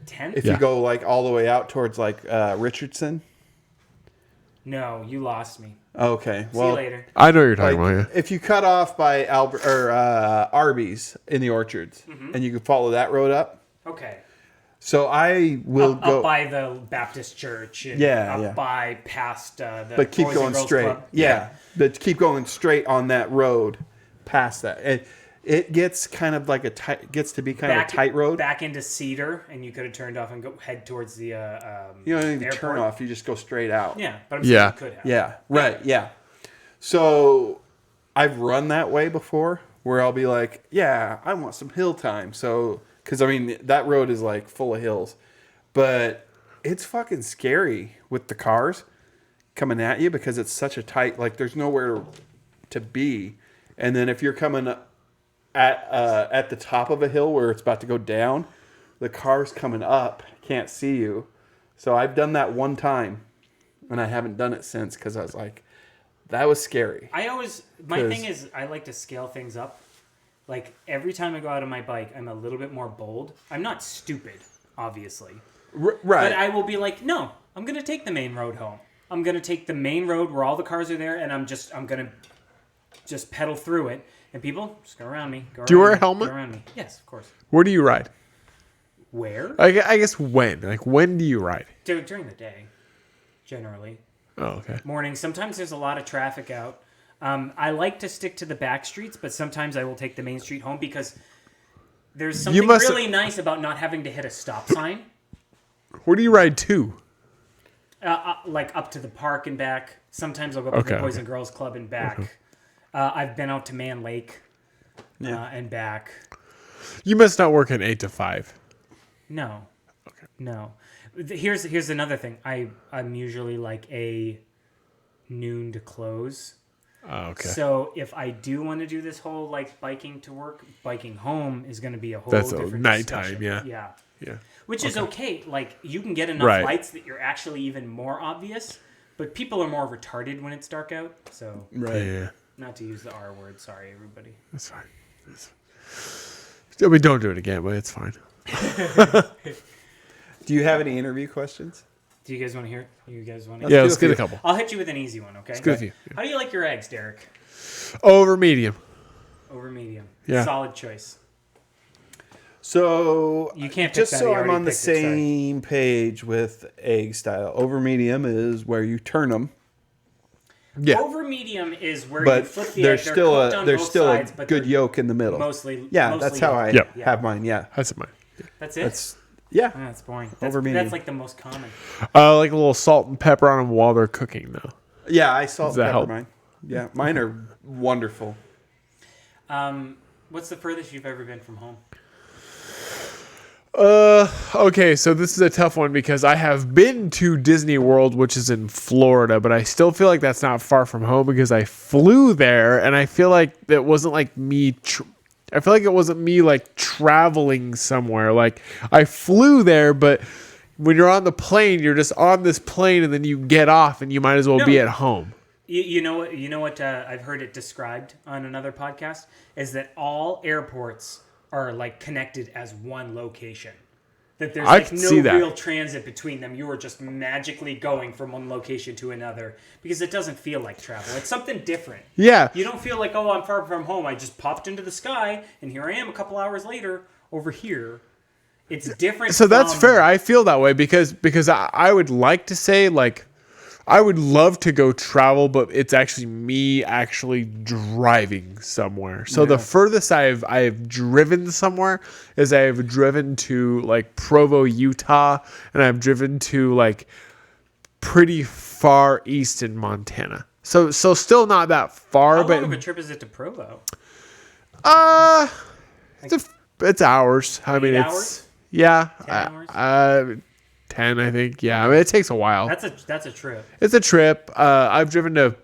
10th? If Yeah. you go like all the way out towards like Richardson. No, you lost me. Okay, See well, you later. I know what you're talking like, about. Yeah. if you cut off by Arby's in the orchards, Mm-hmm. and you can follow that road up. Okay. So I will Up go, by the Baptist church. And Yeah, up yeah. by past the but keep Boys and going Girls straight. Club. Yeah, but keep going straight on that road, past that. It gets kind of like gets to be kind of a tight road. Back into Cedar, and you could have turned off and head towards the You don't need to airport. turn off. You just go straight out. Yeah, but I'm Yeah. saying you could have. Yeah, right, yeah. So I've run that way before where I'll be like, yeah, I want some hill time. So, because I mean, that road is like full of hills, but it's fucking scary with the cars coming at you because it's such a tight, like, there's nowhere to be. And then if you're coming at the top of a hill where it's about to go down, the car's coming up, can't see you. So I've done that one time and I haven't done it since because I was like, that was scary. My thing is, I like to scale things up. Like, every time I go out on my bike, I'm a little bit more bold. I'm not stupid, obviously. Right. But I will be like, no, I'm going to take the main road home. I'm going to take the main road where all the cars are there, and I'm going to just pedal through it. And people, just go around me. Do you wear a helmet? Go around me. Yes, of course. Where do you ride? Where? I guess when? Like, when do you ride? During the day, generally. Oh, okay. Morning. Sometimes there's a lot of traffic out. I like to stick to the back streets, but sometimes I will take the main street home because there's something really nice about not having to hit a stop sign. Where do you ride to? Like up to the park and back. Sometimes I'll go up to the Boys and Girls Club and back. Okay. I've been out to Man Lake and back. You must not work an 8 to 5. No. Okay. No. Here's another thing. I'm usually like a noon to close. Oh, okay. So if I do want to do this whole like biking to work, biking home is going to be a whole That's a different nighttime, discussion. yeah. Yeah. Which is okay. Like, you can get enough Right. lights that you're actually even more obvious, but people are more retarded when it's dark out. So, Yeah. not to use the R word. Sorry, everybody. That's fine. I mean, don't do it again, but it's fine. Do you have any interview questions? Do you guys want to hear it? You guys want to Yeah, do let's a get a few. couple. I'll hit you with an easy one, okay? Let's get a few. How do you like your eggs, Derek? Over medium. Over medium. Yeah. Solid choice. So You can't pick just that, so you I'm already on the picked it, sorry. same page with egg style. Over medium is where you turn them, Yeah. Over medium is where you but flip the there's egg. They're still cooked on there's both still sides, a but good they're yolk in the middle. Mostly. Yeah, that's how I Yeah. have mine. Yeah, That's mine. That's it. that's yeah. Oh, that's boring. Over medium. That's like the most common. Like a little salt and pepper on them while they're cooking, though. Yeah, I salt Does that and pepper help? mine. Yeah, mine are wonderful. What's the furthest you've ever been from home? Okay, so this is a tough one because I have been to Disney World, which is in Florida, but I still feel like that's not far from home because I flew there, and I feel like it wasn't like me. I feel like it wasn't me like traveling somewhere. Like I flew there, but when you're on the plane, you're just on this plane, and then you get off, and you might as well No. be at home. You know what I've heard it described on another podcast is that all airports are like connected as one location. That there's I like can no see that. real transit between them. You are just magically going from one location to another because it doesn't feel like travel. It's something different. Yeah. You don't feel like, oh, I'm far from home. I just popped into the sky and here I am a couple hours later over here. It's different. So that's from- fair. I feel that way because I would like to say like I would love to go travel, but it's actually me actually driving somewhere. So the furthest I have driven somewhere is I have driven to like Provo, Utah, and I've driven to like pretty far east in Montana. So still not that far, How but long of a trip is it to Provo? it's hours. I mean, 8 it's hours? yeah, 10 hours? 10, I think. Yeah, I mean, it takes a while. That's a trip. It's a trip. I've driven to.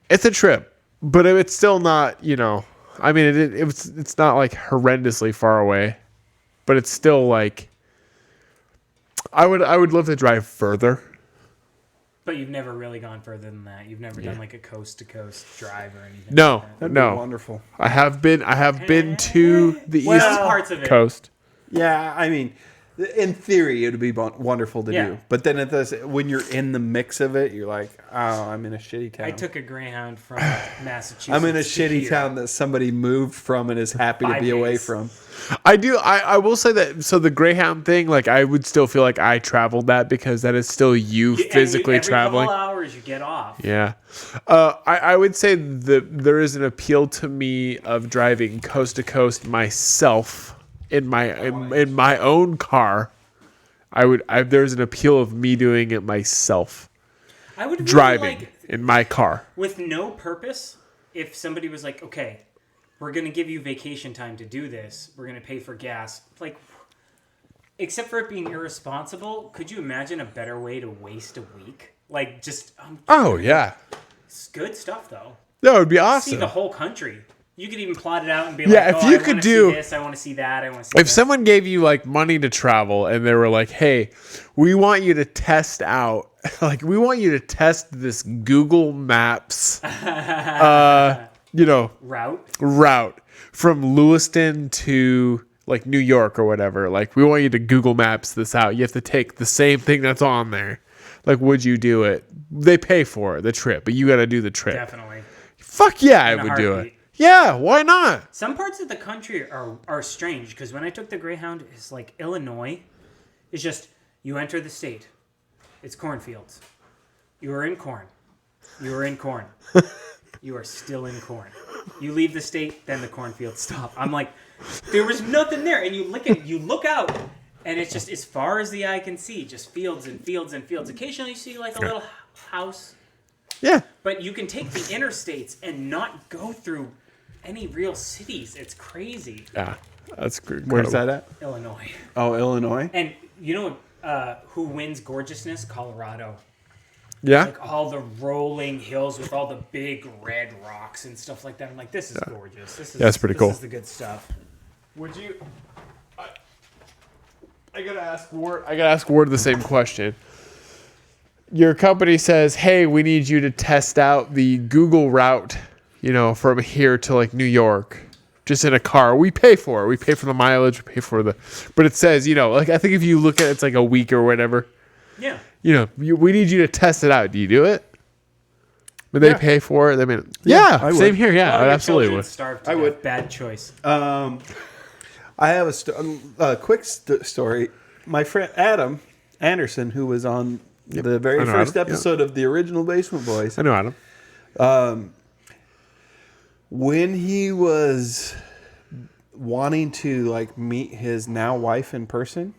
It's a trip, but it's still not. I mean, it's not like horrendously far away, but it's still like. I would love to drive further. But you've never really gone further than that. You've never done like a coast to coast drive or anything. No, like that. That'd no. be wonderful. I have been to the Some east parts of it. coast. Yeah, I mean, in theory, it would be wonderful to Yeah. do. But then when you're in the mix of it, you're like, oh, I'm in a shitty town. I took a Greyhound from Massachusetts. I'm in a to shitty here. town that somebody moved from and is happy to 5 be away days. from. I will say that. So the Greyhound thing, like I would still feel like I traveled that because that is still you And physically every traveling. couple hours you get off. Yeah. I would say that there is an appeal to me of driving coast to coast myself in my own car. There's an appeal of me doing it myself. I would really Driving like, in my car. with no purpose, if somebody was like, okay, we're going to give you vacation time to do this. We're going to pay for gas. Like, except for it being irresponsible, could you imagine a better way to waste a week? Like, just, Oh yeah. it's good stuff, though. That would be See awesome. the whole country. You could even plot it out and be Yeah, like, if oh, you I could wanna do- see this, I want to see that, I want to see If that. someone gave you like money to travel and they were like, "Hey, we want you to test out, like we want you to test this Google Maps, route from Lewiston to like New York or whatever. Like we want you to Google Maps this out. You have to take the same thing that's on there. Like, would you do it? They pay for the trip, but you got to do the trip. Definitely. Fuck yeah, I In a would do it. heartbeat. Yeah, why not? Some parts of the country are strange because when I took the Greyhound, it's like Illinois. It's just you enter the state, it's cornfields. You are in corn. You are in corn. You are still in corn. You leave the state, then the cornfields stop. I'm like, there was nothing there, and you look out, and it's just as far as the eye can see, just fields and fields and fields. Occasionally, you see like a little house, Yeah. but you can take the interstates and not go through any real cities. It's crazy. Yeah, that's good. Where's that at? Illinois. Oh, Illinois? And you know who wins gorgeousness? Colorado. Yeah. Like all the rolling hills with all the big red rocks and stuff like that. I'm like, this is gorgeous. This is That's pretty cool. This is the good stuff. Would you? I gotta ask Ward the same question. Your company says, "Hey, we need you to test out the Google route, from here to like New York, just in a car. We pay for it. We pay for the mileage. We pay for but it says, like I think if you look at it, it's like a week or whatever. Yeah. We need you to test it out. Do you do it? When they pay for it, I mean, I would. same here. Yeah, Oh, your I absolutely children would. starved to I death. would. Bad choice. I have a quick story. My friend Adam Anderson, who was on the very I know first Adam, episode of the original Basement Boys, I know Adam. when he was wanting to like meet his now wife in person,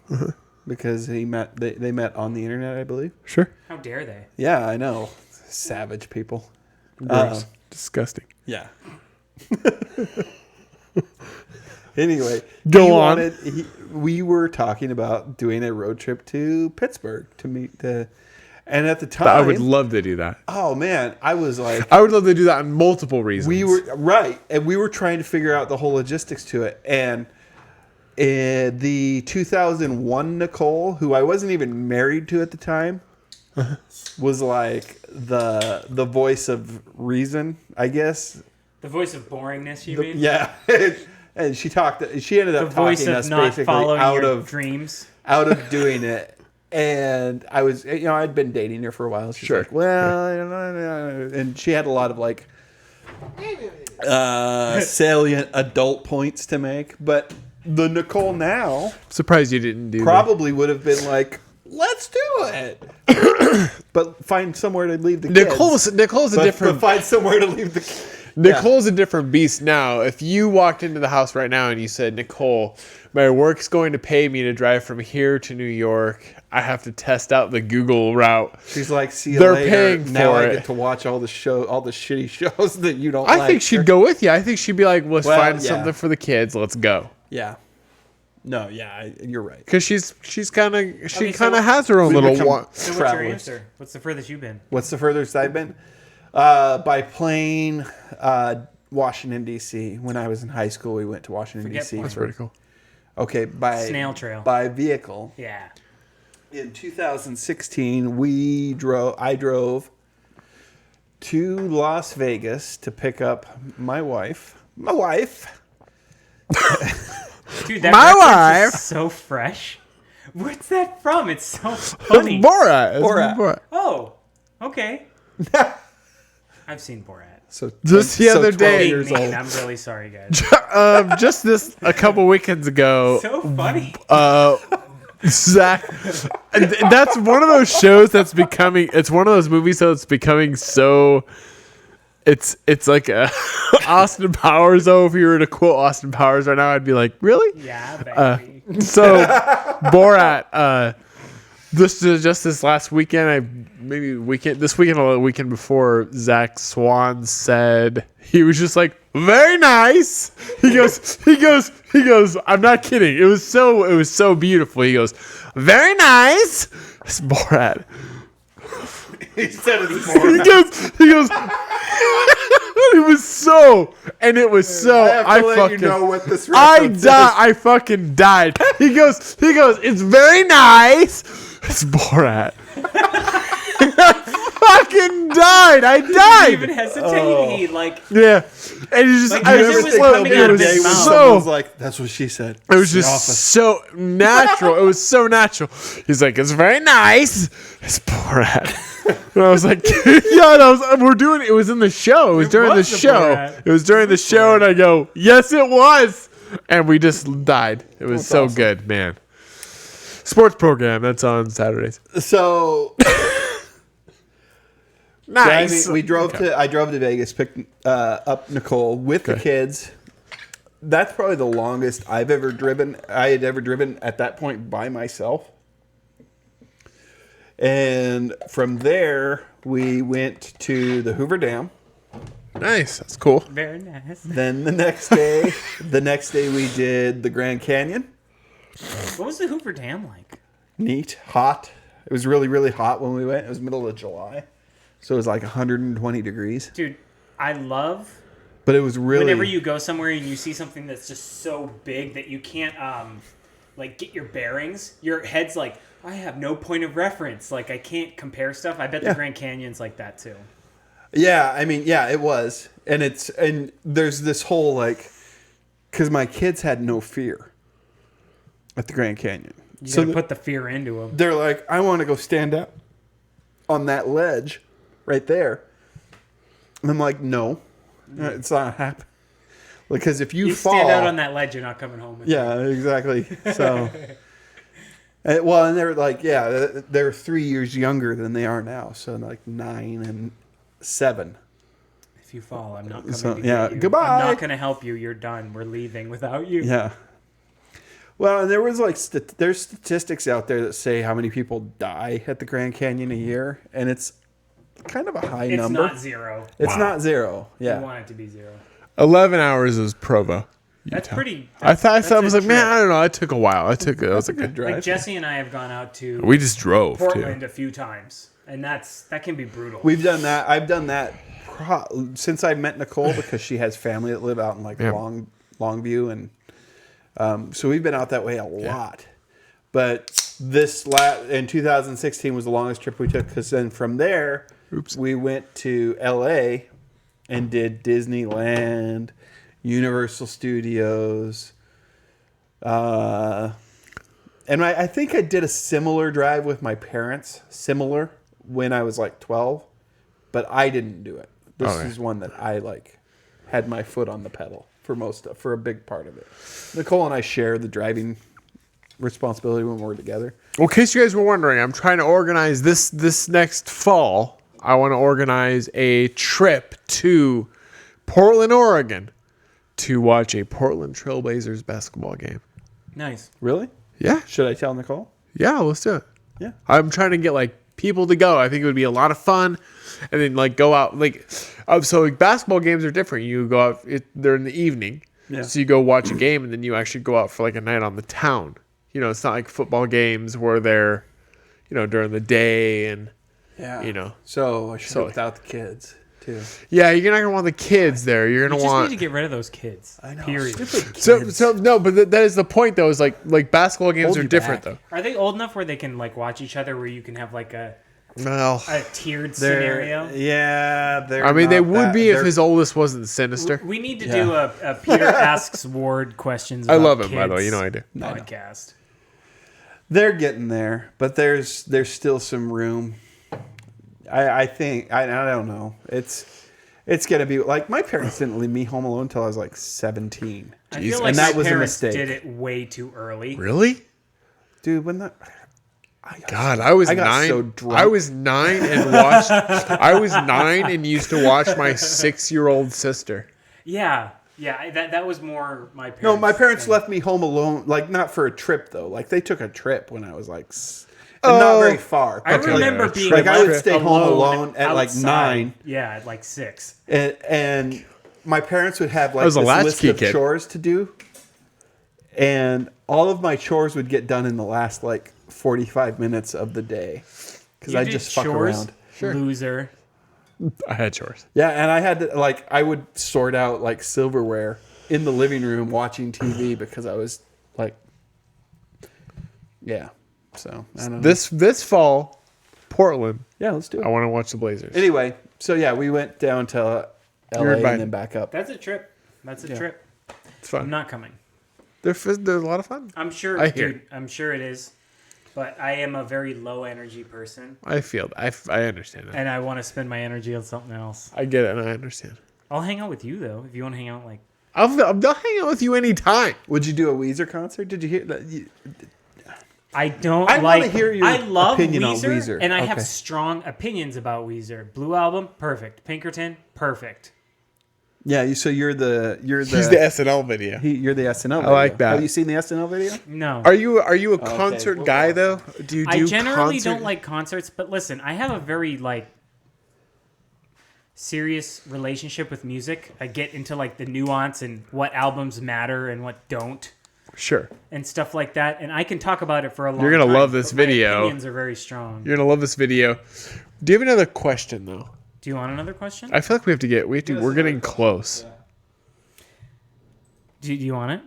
because they met on the internet, I believe. Sure. How dare they? Yeah, I know, savage people. Gross. Disgusting. Yeah. Anyway, Go on. We were talking about doing a road trip to Pittsburgh to meet and at the time, I would love to do that. oh man, I was like, I would love to do that on multiple reasons. we were right, and we were trying to figure out the whole logistics to it. And the 2001 Nicole, who I wasn't even married to at the time, was like the voice of reason, I guess. The voice of boringness, you mean? Yeah. And she ended up The voice talking of us not basically following out your of dreams. doing it. And I was, I'd been dating her for a while. She's Sure. like, well, and she had a lot of like salient adult points to make. But the Nicole now surprised you didn't do probably would have been like, let's do it. But find somewhere to leave the kids. Nicole's a But different. find somewhere to leave the. Nicole's a different beast now. If you walked into the house right now and you said, Nicole, my work's going to pay me to drive from here to New York. I have to test out the Google route. She's like, see you They're later. paying Now for I it. get to watch all the shitty shows that you don't like. I think she'd go with you. I think she'd be like, let's Well, find yeah. something for the kids. Let's go. Yeah. No, yeah, you're right. Because she kind of Okay, so has her own we little become- one. So what's your Travelers. answer? What's the furthest you've been? What's the furthest I've been? By plane, Washington, D.C. When I was in high school, we went to Washington, Forget D.C. plane. That's pretty cool. Okay, by Snail trail. By vehicle. Yeah. In 2016, I drove to Las Vegas to pick up my wife. My wife. Dude, that My reference wife. is so fresh. Where's that from? It's so funny. Borat. It's Borat. Borat. Oh, okay. I've seen Borat. So Just the other 12 day- Being years mean, old. I'm really sorry, guys. Just a couple weekends ago, So funny. Zach. That's one of those shows that's becoming. It's one of those movies that's becoming so. It's like a Austin Powers. Though, if you were to quote Austin Powers right now, I'd be like, really? Yeah, baby. So Borat. Just this last weekend, this weekend or the weekend before, Zach Swan said he was just like, very nice. He goes. I'm not kidding. It was so beautiful. He goes, very nice. It's Borat. He said it before. He goes. It was so. I have to let you know what this I reference is. I fucking died. He goes. It's very nice. It's Borat. I fucking died. I He died. even hesitate. He like Yeah, and he just. Like, I if was it was just like, coming it out of was his mouth. Someone's so. like, that's what she said. It was The just Office. so natural. It was so natural. He's like, it's very nice. It's Borat. And I was like, yeah, we're doing it. It was in the show. It was during the was the show. Borat. It was during the show, and I go, yes, it was. And we just died. It was That's so awesome. good, man. Sports program. That's on Saturdays. So Nice. I drove to Vegas, picked up Nicole with the Okay. kids. That's probably the longest I've ever driven. I had ever driven at that point by myself. And from there, we went to the Hoover Dam. Nice. That's cool. very nice. Then the next day we did the Grand Canyon. What was the Hoover Dam like? Neat, hot. It was really, really hot when we went. It was middle of July. So it was like 120 degrees. Dude, I love But it was really... whenever you go somewhere and you see something that's just so big that you can't like get your bearings. Your head's like, I have no point of reference. Like I can't compare stuff. I bet the Yeah. Grand Canyon's like that too. Yeah, I mean, yeah, it was. And there's this whole like... Because my kids had no fear at the Grand Canyon. You So gotta put the fear into them. they're like, I want to go stand up on that ledge right there. And I'm like, no, it's not happening. Because if you fall... stand out on that ledge, you're not coming home. With Yeah, exactly. So... and they're like, yeah, they're 3 years younger than they are now. So like 9 and 7. If you fall, I'm not coming So, to yeah, get you. goodbye. I'm not going to help you. You're done. We're leaving without you. Yeah. Well, and there was like there's statistics out there that say how many people die at the Grand Canyon a year, and it's kind of a high It's number. not zero. It's not zero. You Yeah. want it to be zero. 11 hours is Provo. That's Utah. pretty. I thought that's I a was like, man, trip. I don't know. It took a while. It was like good drive. Like Jesse and I have gone out to we just drove Portland too. a few times, and that can be brutal. We've done that. I've done that since I met Nicole because she has family that live out in like Yeah. Longview, and so we've been out that way a lot. But in 2016 was the longest trip we took because then from there we went to LA and did Disneyland, Universal Studios, and I think I did a similar drive with my parents, when I was like 12, but I didn't do it. This Okay. is one that I like had my foot on the pedal for a big part of it. Nicole and I share the driving responsibility when we're together. Well, in case you guys were wondering, I'm trying to organize this next fall. I want to organize a trip to Portland, Oregon, to watch a Portland Trailblazers basketball game. Nice. Really? Yeah, Should I tell Nicole? yeah, let's do it. Yeah. I'm trying to get like people to go. I think it would be a lot of fun, and then like go out so like basketball games are different. You go out; they're in the evening, Yeah. so you go watch a game, and then you actually go out for like a night on the town. You know, it's not like football games where they're, during the day and Yeah. So I should go without the kids too. yeah, you're not gonna want the kids there. You're You gonna just want. need to get rid of those kids. I know. Period. Stupid kids. So no, but that is the point though. Is like basketball games Hold are you different back. though. Are they old enough where they can like watch each other, where you can have like a Well, tiered They're- scenario? Yeah. They're I mean, they not would that- be if they're- his oldest wasn't sinister. We need to Yeah. do a Peter asks Ward questions. I About love him, by the way. kids You know I do. podcast. They're getting there, but there's still some room. I think I don't know. It's gonna be like my parents didn't leave me home alone until I was like 17. I Jeez. feel like And that my was a parents mistake. did it way too early. Really? Dude, when that God, I was I got 9. so drunk. I was 9 and watched. I was 9 and used to watch my 6-year-old sister. Yeah, that was more my parents. No, my parents than- left me home alone, like not for a trip though. Like they took a trip when I was like, and not very far. I but, remember like, being like I would left stay home alone at like outside. 9, Yeah, at like 6. and my parents would have like was a this list latchkey of kid. chores to do, and all of my chores would get done in the last like 45 minutes of the day because You I did just fuck chores? around. Loser. I had chores. Yeah, and I had to, like, I would sort out like silverware in the living room watching TV because I was like, yeah. So I don't know. This fall, Portland. Yeah, let's do I it. want to watch the Blazers. Anyway, so yeah, we went down to You're LA invited. and then back up. That's a trip. That's a trip. It's I'm fun. not coming. They're a lot of fun. I'm sure, I hear. dude. I'm sure it is. But I am a very low energy person, I feel. I understand that. and I want to spend my energy on something else. I get it, and I understand. I'll hang out with you though, if you want to hang out. Like, I'll hang out with you anytime. Would you do a Weezer concert? Did you hear that? I don't I like. wanna hear your I love opinion Weezer, on Weezer. and I have Okay. strong opinions about Weezer. Blue Album, perfect. Pinkerton, perfect. Yeah, so you're the He's the SNL video. you're the SNL. I like video. that. Have you seen the SNL video? No, Are you a concert we'll guy watch though? Do you do I generally concert? don't like concerts. But listen, I have a very like serious relationship with music. I get into like the nuance and what albums matter and what don't. Sure. And stuff like that, and I can talk about it for a long time. You're gonna love this but my video. opinions are very strong. You're gonna love this video. Do you have another question though? Do you want another question? I feel like we're getting close. Do you want it?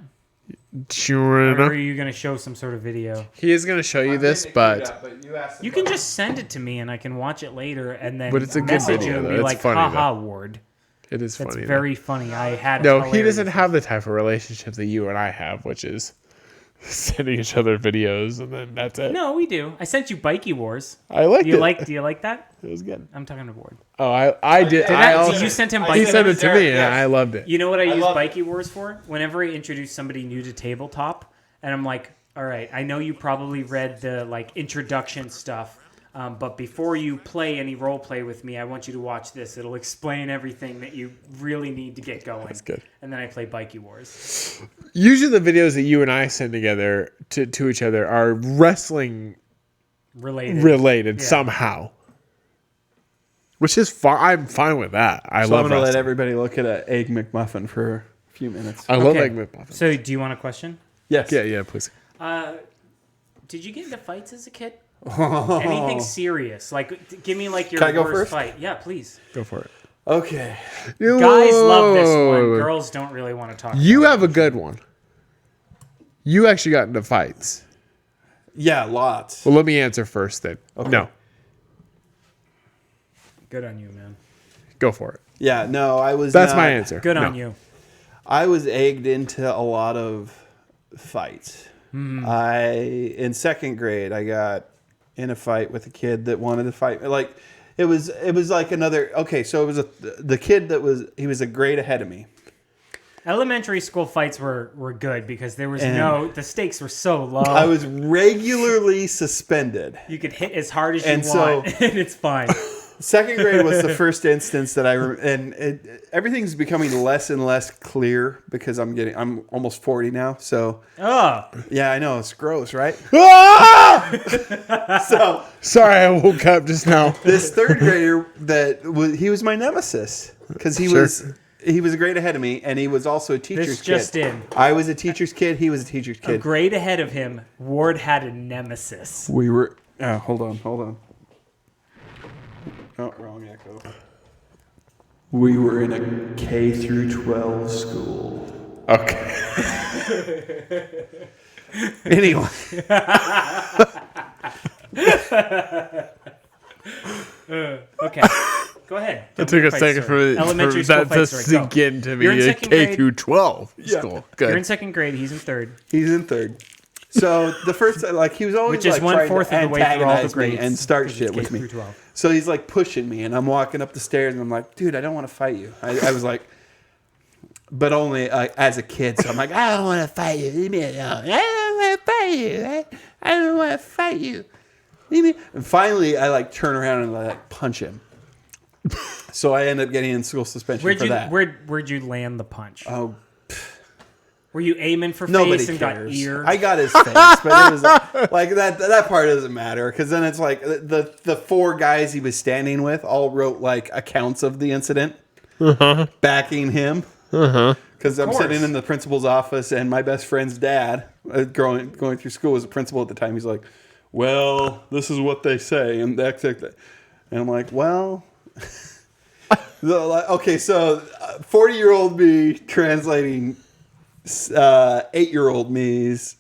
Sure Or are enough. you going to show some sort of video? He is gonna show you this, but You can just send it to me and I can watch it later and then But it's a good message video, you and though. be It's like, funny, haha, Ward. it is That's funny. very funny. I had No, it he doesn't hilarious. have the type of relationship that you and I have, which is sending each other videos and then that's it. No, we do. I sent you Bikey Wars. I liked Do you it. do you like that? It was good. I'm talking to Ward. Oh, I did. Did I that, also, you sent him he Bikey sent Wars? it to me, and I loved it. You know what I use love Bikey Wars for? Whenever I introduce somebody new to tabletop, and I'm like, all right, I know you probably read the like introduction stuff, but before you play any role play with me, I want you to watch this. It'll explain everything that you really need to get going. That's good. And then I play Bikey Wars. Usually, the videos that you and I send together to each other are wrestling related Yeah. somehow, which is fine. I'm fine with that. I So love I'm gonna let wrestling. everybody look at an egg McMuffin for a few minutes. I love Okay. Egg McMuffin. So, do you want a question? Yes. Yeah, please. Did you get into fights as a kid? Anything serious? Like, give me like your Can I go worst first? fight. Yeah, please. Go for it. Okay. Guys love this one. Whoa. Girls don't really want to talk. You about have a good one. You actually got into fights. Yeah, lots. Well, let me answer first then. Okay. No, it. Good on you, man. go for it. Yeah, no, I was. That's not- my answer. Good No. on you. I was egged into a lot of fights. In second grade, I got in a fight with a kid that wanted to fight. Like it was like another. Okay, so it was the kid he was a grade ahead of me, Elementary school fights were good because there was the stakes were so low. I was regularly suspended. You could hit as hard as you want, and it's fine. Second grade was the first instance that everything's becoming less and less clear because I'm almost 40 now. So, yeah, I know it's gross, right? So, sorry, I woke up just now. This third grader he was my nemesis because he was a grade ahead of me, and he was also a teacher's kid. Just in. I was a teacher's kid. He was a teacher's kid. A grade ahead of him, Ward had a nemesis. We were. Hold on. Oh, wrong echo. We were in a K through 12 school. Okay. Anyway. Okay. Go ahead. It took a second for that to sink into me. You're in K through 12 school. Good. You're in second grade. He's in third. He's in third. So the first, he was always Which is trying 1/4 to of the way through all the antagonize me grades. and start shit with me. So he's pushing me, and I'm walking up the stairs, and I'm like, dude, I don't want to fight you. I was like, but only as a kid. So I'm like, I don't want to fight you. Leave me alone. I don't want to fight you. I don't want to fight you. Leave me. And finally, I turn around and I punch him. So I end up getting in school suspension for that. Where'd you land the punch? Oh. Were you aiming for Nobody face and cares. got ear? I got his face, but it was that part doesn't matter because then it's the four guys he was standing with all wrote accounts of the incident, backing him. Because I'm sitting in the principal's office and my best friend's dad, going through school, was a principal at the time. He's like, "Well, this is what they say," and that's and I'm like, "Well." Okay, so 40-year-old me translating 8-year-old me's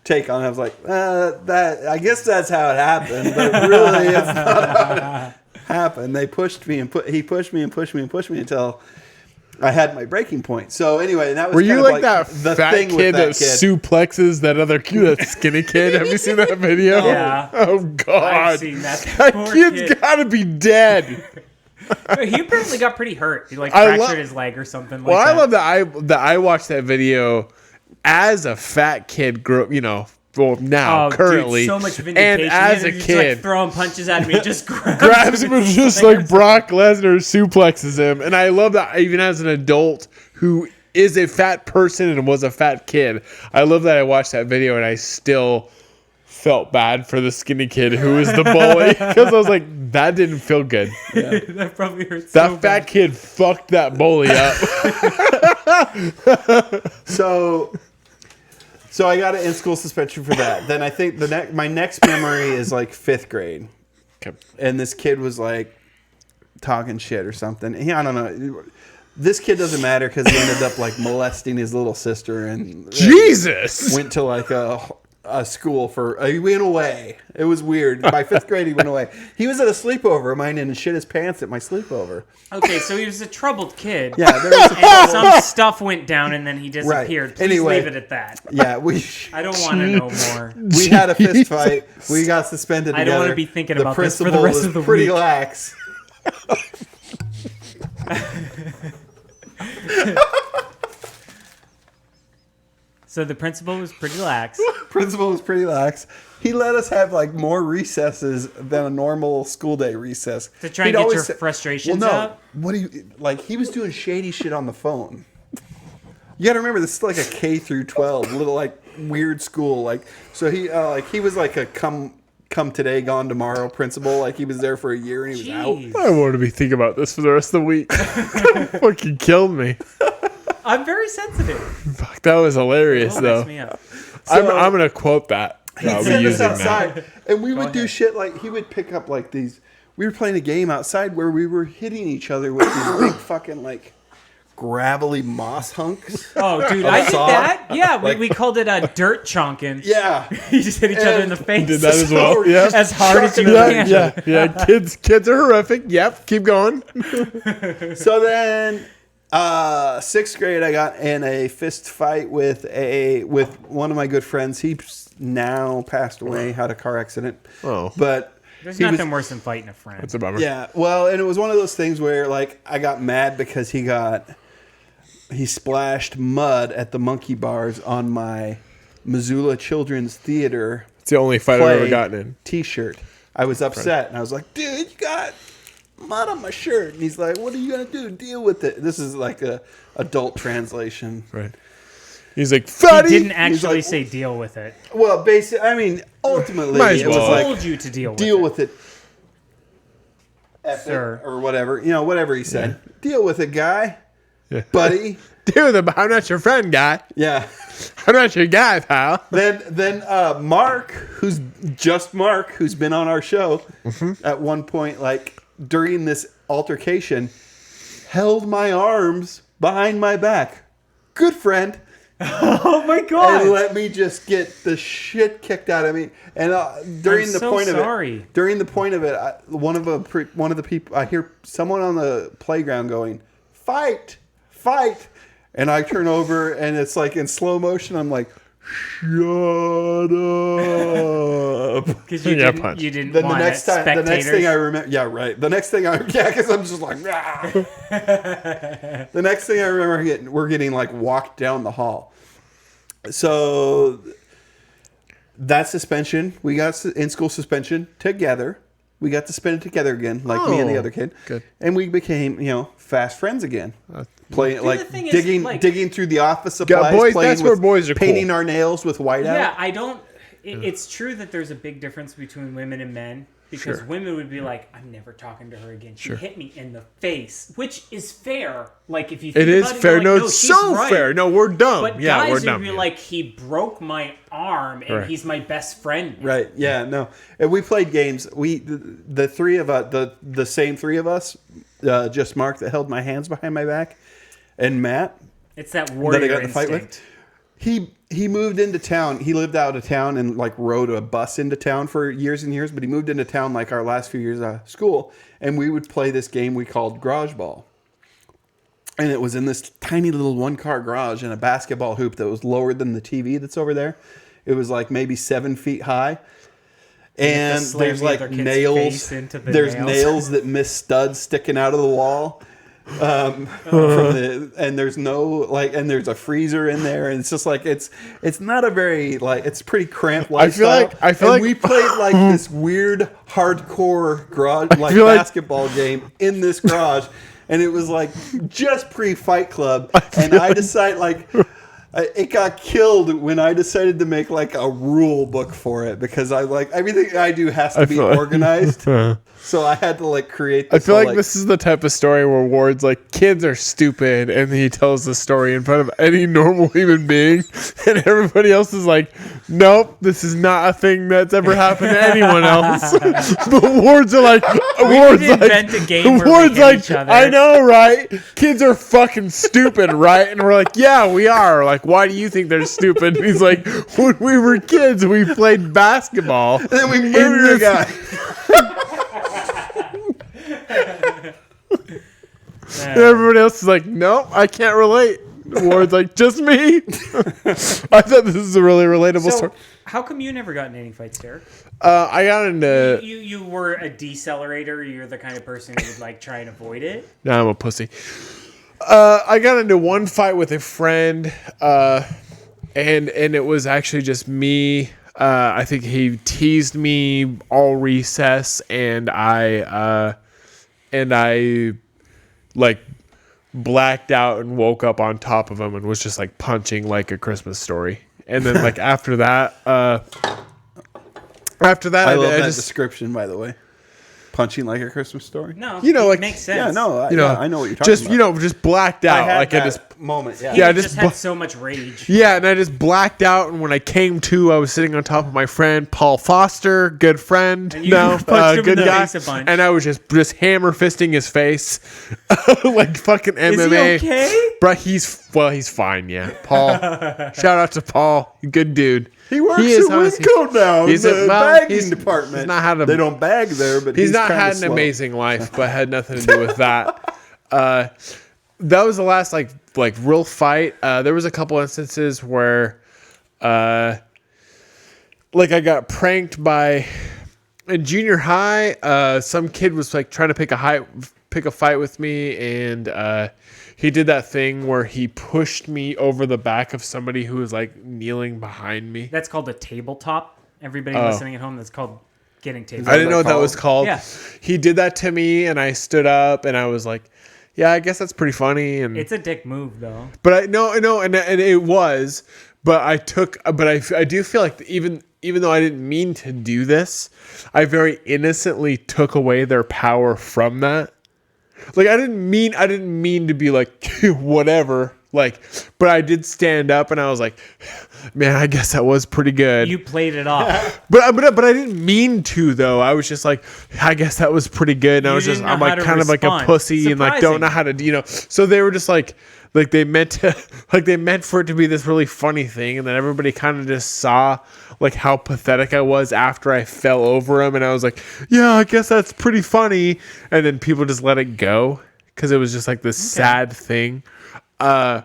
take on it. I was like, that I guess that's how it happened, but really it's not how it happened. They pushed me and he pushed me and pushed me and pushed me until I had my breaking point. So anyway, that was Were you kind that of the fat thing kid that suplexes that other that skinny kid? Have you seen that video? Yeah. Oh God, I've seen that. That kid's gotta be dead. He apparently got pretty hurt. He fractured his leg or something. Well, I love that I watched that video as a fat kid. Currently, dude, so much vindication. And as a just, kid, throwing punches at me, just grabs him and just Brock Lesnar suplexes him. And I love that even as an adult who is a fat person and was a fat kid. I love that I watched that video and I still felt bad for the skinny kid who was the bully because I was like, that didn't feel good. Yeah. That probably hurts. That fat kid fucked that bully up. So I got an in-school suspension for that. Then I think my next memory is 5th grade, and this kid was talking shit or something. I don't know. This kid doesn't matter because he ended up molesting his little sister and Jesus went to a school he went away. It was weird. By 5th grade, he went away. He was at a sleepover of mine and shit his pants at my sleepover. Okay, so he was a troubled kid. Yeah, there was some stuff went down and then he disappeared. Right. Please Anyway, leave it at that. Yeah, I don't want to know more. We had a fist fight. We got suspended together. I don't want to be thinking about this for the principal rest of the was pretty week. lax. So the principal was pretty lax. Principal was pretty lax. He let us have more recesses than a normal school day recess. To try and get your frustrations out? What do you he was doing shady shit on the phone. You got to remember this is a K through 12 little weird school. So he was a come today, gone tomorrow principal. He was there for a year and he was out. I want to be thinking about this for the rest of the week. Fucking killed me. I'm very sensitive. Fuck, that was hilarious though. Me up. I'm gonna quote that. I'll be using outside, that. and we would do shit he would pick up these. We were playing a game outside where we were hitting each other with these big fucking gravelly moss hunks. Oh, dude, I did that. Yeah, we called it a dirt chonking. Yeah, you just hit each other in the face. Did that as well? Yeah, as hard as you can. Yeah. Kids are horrific. Yep, keep going. So then. 6th grade, I got in a fist fight with one of my good friends. He's now passed away, had a car accident. Oh, but there's nothing worse than fighting a friend. That's a bummer. Yeah, well, and it was one of those things where I got mad because he got he splashed mud at the monkey bars on my Missoula Children's Theater It's the only fight I've ever play gotten in. T-shirt. I was upset, and I was like, dude, you got mud on my shirt. And he's like, what are you going to do? Deal with it. This is like a adult translation. Right. He's like, fatty. He didn't actually like- say deal with it. Well, basically, I mean, ultimately, Might as it was well. like, Told you to deal with deal it. with it. Epic, Sir. or whatever. You know, whatever he said. Deal with it, guy. Yeah. Buddy. Deal with it, but I'm not your friend, guy. Yeah. I'm not your guy, pal. Then Mark, who's been on our show at one point, like during this altercation, held my arms behind my back. Good friend. Oh my god! And let me just get the shit kicked out of me. And during I'm the so point sorry. of it, during the point of it, one of the people, I hear someone on the playground going, "Fight, fight!" And I turn over, and it's like in slow motion. I'm like, "Shut up!" Because you, Yeah, didn't, punch. you didn't Then the want next time, the next spectators. thing I remember, yeah, right. The next thing because I'm just like, "Ah." The next thing I remember, we're getting like walked down the hall. So that suspension, we got in school suspension together. We got to spend it together again, like me and the Oh, other kid. good. And we became, fast friends again. Playing the like thing is, digging like- digging through the office supplies. boys, playing that's where with- boys are cool. painting our nails with whiteout. Yeah, I don't. It's true that there's a big difference between women and men because Sure. women would be like, "I'm never talking to her again. She hit me in the face," which is fair. Like if you think It is about it, fair. you're No, like, it's she's so right. fair. No, we're dumb. But Yeah, guys we're would dumb. be yeah. like, "He broke my arm, and Right. he's my best friend." now." Right. Yeah. No. And we played games. The three of us, the same three of us, just Mark that held my hands behind my back, and Matt It's that that warrior I got in the instinct. fight with. He moved into town. He lived out of town and like rode a bus into town for years and years. But he moved into town like our last few years of school, and we would play this game we called Garage Ball. And it was in this tiny little one-car garage and a basketball hoop that was lower than the TV that's over there. It was like maybe 7 feet high. And slam there's the like other kid's nails. face into the There's nails. nails that miss studs sticking out of the wall. And there's no and there's a freezer in there, and it's just like it's not a very it's pretty cramped lifestyle. I feel like we played like this weird hardcore garage feel like- basketball game in this garage, and it was like just pre-Fight Club, and I decided it got killed when I decided to make like a rule book for it because I everything I do has to be feel like- organized. So I had to create I this feel whole, like this is the type of story where Ward's like, kids are stupid, and he tells the story in front of any normal human being, and everybody else is like, nope, this is not a thing that's ever happened to anyone else. But Ward's are like, Ward's could invent a game where we Ward's hit like, each other. I know, right? Kids are fucking stupid, right? And we're like, yeah, we are. Like, why do you think they're stupid? And he's like, when we were kids, we played basketball. and then we murdered a guy. And everybody else is like, no, I can't relate. Ward's like, just me. I thought this is a really relatable So, story. how come you never got in any fights, Derek? I got into. You were a decelerator. You're the kind of person who would try and avoid it. Nah, I'm a pussy. I got into one fight with a friend, and it was actually just me. I think he teased me all recess, and I blacked out and woke up on top of him and was just punching like a Christmas story. And then after that, I love that just description, by the way. Punching like a Christmas story. No, You know, it makes sense. Yeah, no, I know what you're talking just about. just blacked I out. had I that just moment. Yeah, He Yeah, just just had bla- so much rage. Yeah, and I just blacked out, and when I came to, I was sitting on top of my friend Paul Foster, good friend, And you punched him in good the guy, face a bunch. and I was just hammer fisting his face, like fucking MMA. Is he okay? Bro, he's fine. Yeah, Paul. Shout out to Paul, good dude. he works is at honestly- Winco now in he's the a- well, bagging he's- department. he's not had a- they don't bag there, but He's not kinda had an slow. amazing life, but had nothing to do with that. That was the last real fight. There was a couple instances where, I got pranked by in junior high. Some kid was trying to pick a fight with me, and he did that thing where he pushed me over the back of somebody who was like kneeling behind me. That's called a tabletop. Everybody listening at home, that's called getting tabletop. I didn't know what that was called. Yeah. He did that to me, and I stood up, and I was like, "Yeah, I guess that's pretty funny." And It's a dick move, though. but I no, and it was, but I do feel like even though I didn't mean to do this, I very innocently took away their power from that. Like I didn't mean to be like whatever. Like, but I did stand up and I was like, man, I guess that was pretty good. You played it off. But I didn't mean to though. I was just like, I guess that was pretty good. And I'm like kind of like a pussy and like don't know how to, So they were just like they meant for it to be this really funny thing, and then everybody kind of just saw like how pathetic I was after I fell over him, and I was like, yeah, I guess that's pretty funny, and then people just let it go because it was just like this sad thing. I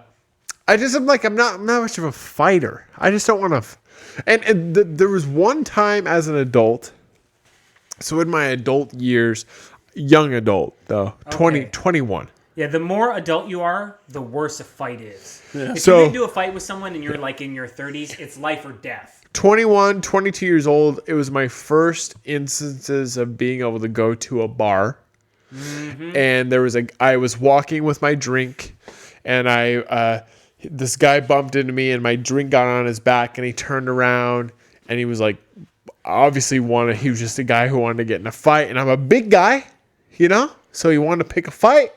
just am like I'm not much of a fighter. I just don't want to. There was one time as an adult, so in my adult years, young adult though, 21. Yeah, the more adult you are, the worse a fight is. Yeah. If So- you get into a fight with someone and you're like in your 30s, it's life or death. 21, 22 years old. It was my first instances of being able to go to a bar. Mm-hmm. And I was walking with my drink, and this guy bumped into me, and my drink got on his back, and he turned around, and he was like, obviously he was just a guy who wanted to get in a fight, and I'm a big guy, so he wanted to pick a fight.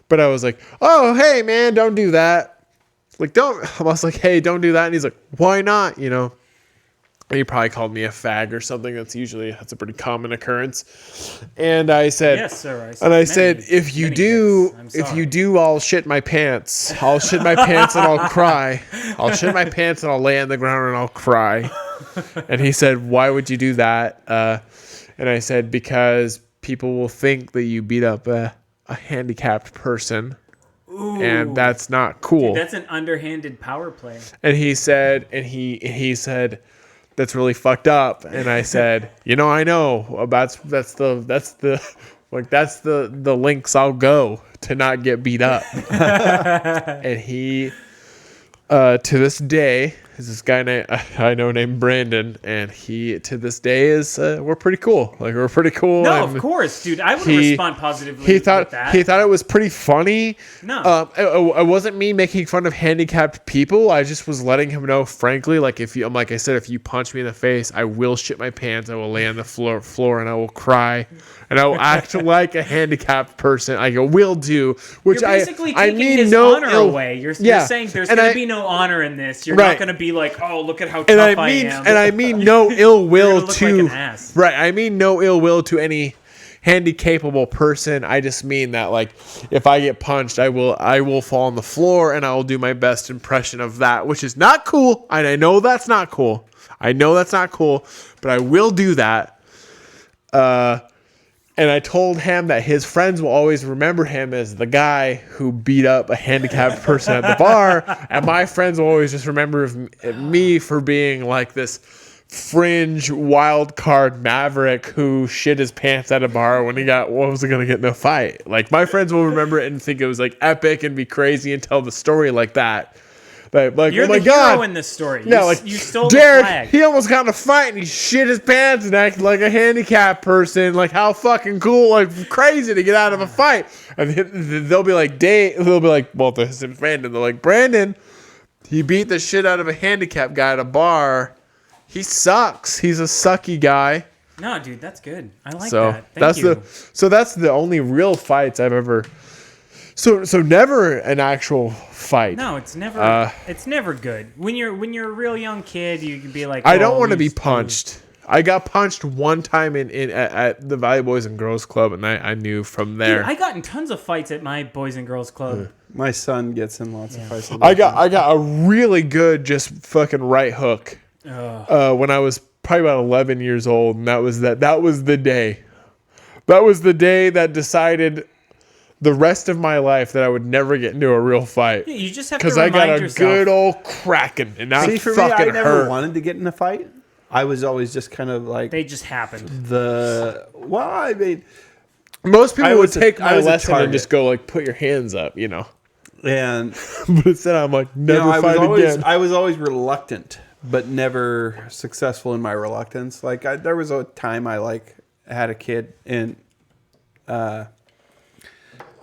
But I was like, oh, hey, man, don't do that. I was like, hey, don't do that. And he's like, why not? And he probably called me a fag or something. That's a pretty common occurrence. And I said, yes, sir. I said, if you do, I'll shit my pants. I'll shit my pants and I'll cry. I'll shit my pants and I'll lay on the ground and I'll cry. And he said, why would you do that? And I said, because people will think that you beat up a handicapped person. Ooh. And that's not cool. Dude, that's an underhanded power play. And he said, he said, that's really fucked up. And I said, I know that's the links I'll go to not get beat up. And he, to this day, is this guy I know named Brandon, and he to this day is we're pretty cool. Like we're pretty cool. No, of course, dude. I would respond positively. He thought it was pretty funny. No, it wasn't me making fun of handicapped people. I just was letting him know, frankly, like if you punch me in the face, I will shit my pants. I will lay on the floor and I will cry. And I will act like a handicapped person. I will do, which you're basically I taking mean his no honor ill, away. You're yeah. saying there's going to be no honor in this. You're right. not going to be like, oh, look at how tough I am. And I mean no ill will look to like an ass. Right. I mean no ill will to any handy-capable person. I just mean that like if I get punched, I will fall on the floor and I will do my best impression of that, which is not cool. And I know that's not cool. But I will do that. And I told him that his friends will always remember him as the guy who beat up a handicapped person at the bar. And my friends will always just remember me for being like this fringe wild card maverick who shit his pants at a bar when he wasn't going to get in a fight. Like my friends will remember it and think it was like epic and be crazy and tell the story like that. Like, you're oh my the God. hero in this story. Yeah, you stole Derek, the flag. he almost got in a fight and he shit his pants and acted like a handicapped person. Like how fucking cool, like crazy to get out of a fight. And they'll be like, well, this is Brandon. They're like, Brandon, he beat the shit out of a handicapped guy at a bar. He sucks. He's a sucky guy. No, dude, that's good. I like that. So that's the only real fights I've ever. So never an actual fight. No, it's never good. When you're a real young kid, you can be like, I don't want to be punched. I got punched one time at the Valley Boys and Girls Club, and I knew from there. Dude, I got in tons of fights at my Boys and Girls Club. My son gets in lots of fights. I got a really good just fucking right hook when I was probably about 11 years old, and that was the day. That was the day that decided the rest of my life that I would never get into a real fight. Yeah, you just have to remind yourself. Because I got a good old cracking, and that for fucking me, I never hurt. wanted to get in a fight. I was always just kind of like they just happened. Most people would take my lesson and target. just go like, put your hands up, And But instead, I'm like, never fight again. I was always reluctant, but never successful in my reluctance. Like there was a time I had a kid, and I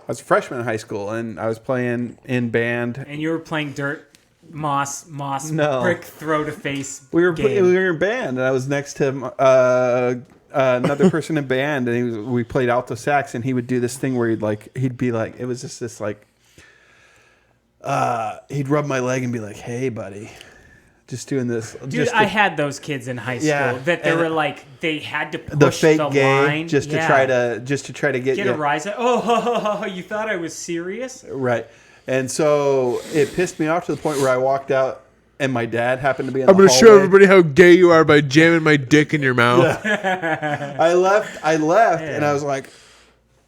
was a freshman in high school, and I was playing in band. And you were playing dirt, moss, No. brick, throw to face. We were game. in band, and I was next to another person in band, and we played alto sax, and he would do this thing where he'd be like, it was just this he'd rub my leg and be like, "Hey, buddy," just doing this. Dude, I had those kids in high school that they were like, they had to push the fake gay line just to try to get a rise. Oh, you thought I was serious? Right. And so it pissed me off to the point where I walked out, and my dad happened to be in the I'm going to show hallway. everybody how gay you are by jamming my dick in your mouth. I left, and I was like,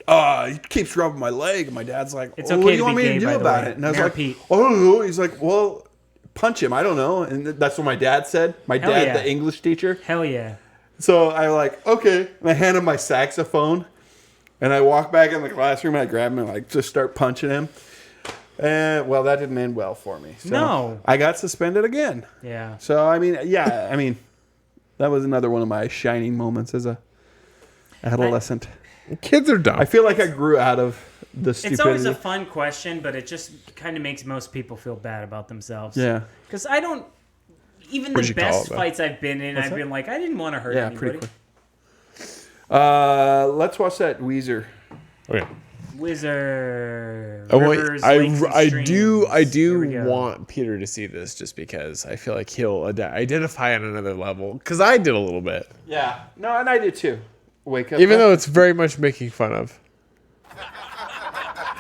he keeps rubbing my leg. And my dad's like, It's well, okay what do you to want be me gay, to by do the about way. it? And I was Mayor like, Pete. oh, he's like, well, punch him. I don't know. And that's what my dad said. My Hell dad, yeah. the English teacher. Hell yeah. So I like, okay. And I hand him my saxophone, and I walk back in the classroom, and I grab him and just start punching him. And well, that didn't end well for me. So No. I got suspended again. Yeah. So I mean, that was another one of my shining moments as a adolescent. Kids are dumb. I feel like I grew out of the stupidity. It's always a fun question, but it just kind of makes most people feel bad about themselves. Yeah. Because I don't. Even What'd the you call best it, though? fights I've been in, I've been like, I didn't want to hurt anybody. pretty quick. Let's watch that Weezer. Okay. Wizard. I Rivers, lakes, and streams. Here we go. want Peter to see this just because I feel like he'll identify on another level. Because I did a little bit. Yeah. No, and I did too. Wake up. Even though it's very much making fun of.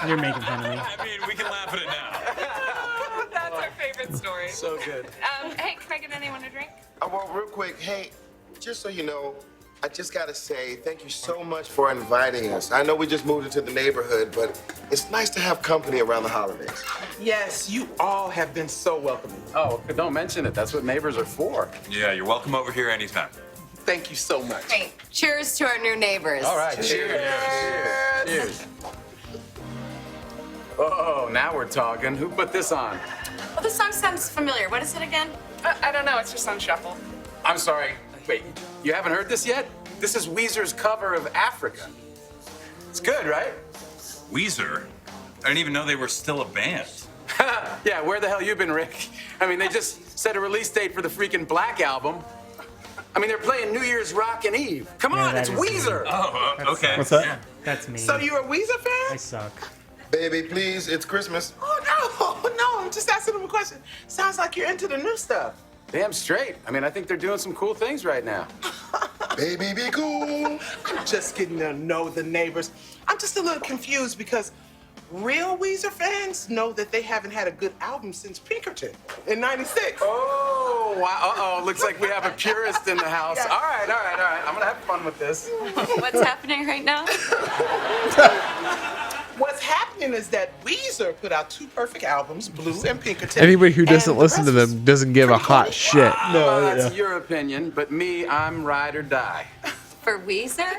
You're making fun of me. I mean, we can laugh at it now. That's our favorite story. So good. Hey, can I get anyone a drink? Well, real quick, hey, just so you know, I just gotta say thank you so much for inviting us. I know we just moved into the neighborhood, but it's nice to have company around the holidays. Yes, you all have been so welcoming. Oh, don't mention it. That's what neighbors are for. Yeah, you're welcome over here anytime. Thank you so much. Hey, cheers to our new neighbors. All right, cheers. Cheers. Oh, now we're talking. Who put this on? Well, this song sounds familiar. What is it again? I don't know. It's just on shuffle. I'm sorry. Wait, you haven't heard this yet? This is Weezer's cover of Africa. It's good, right? Weezer? I didn't even know they were still a band. Yeah, where the hell you been, Rick? I mean, they just set a release date for the freaking Black album. I mean, they're playing New Year's Rockin' Eve. Come on, that it's is Weezer. Oh, okay. What's that? Yeah. That's me. So you a Weezer I fan? suck. Baby, please, it's Christmas. Oh, no, I'm just asking them a question. Sounds like you're into the new stuff. Damn straight. I mean, I think they're doing some cool things right now. Baby, be cool. I'm just getting to know the neighbors. I'm just a little confused because real Weezer fans know that they haven't had a good album since Pinkerton in '96. Oh, wow. Uh-oh, looks like we have a purist in the house. Yeah. All right. I'm gonna have fun with this. What's happening right now? What's happening is that Weezer put out 2 perfect albums, Blue and Pinkerton. Anybody who doesn't and the listen to rest them was doesn't give a pretty hot cool. shit. Well, that's your opinion, but me, I'm ride or die. For Weezer?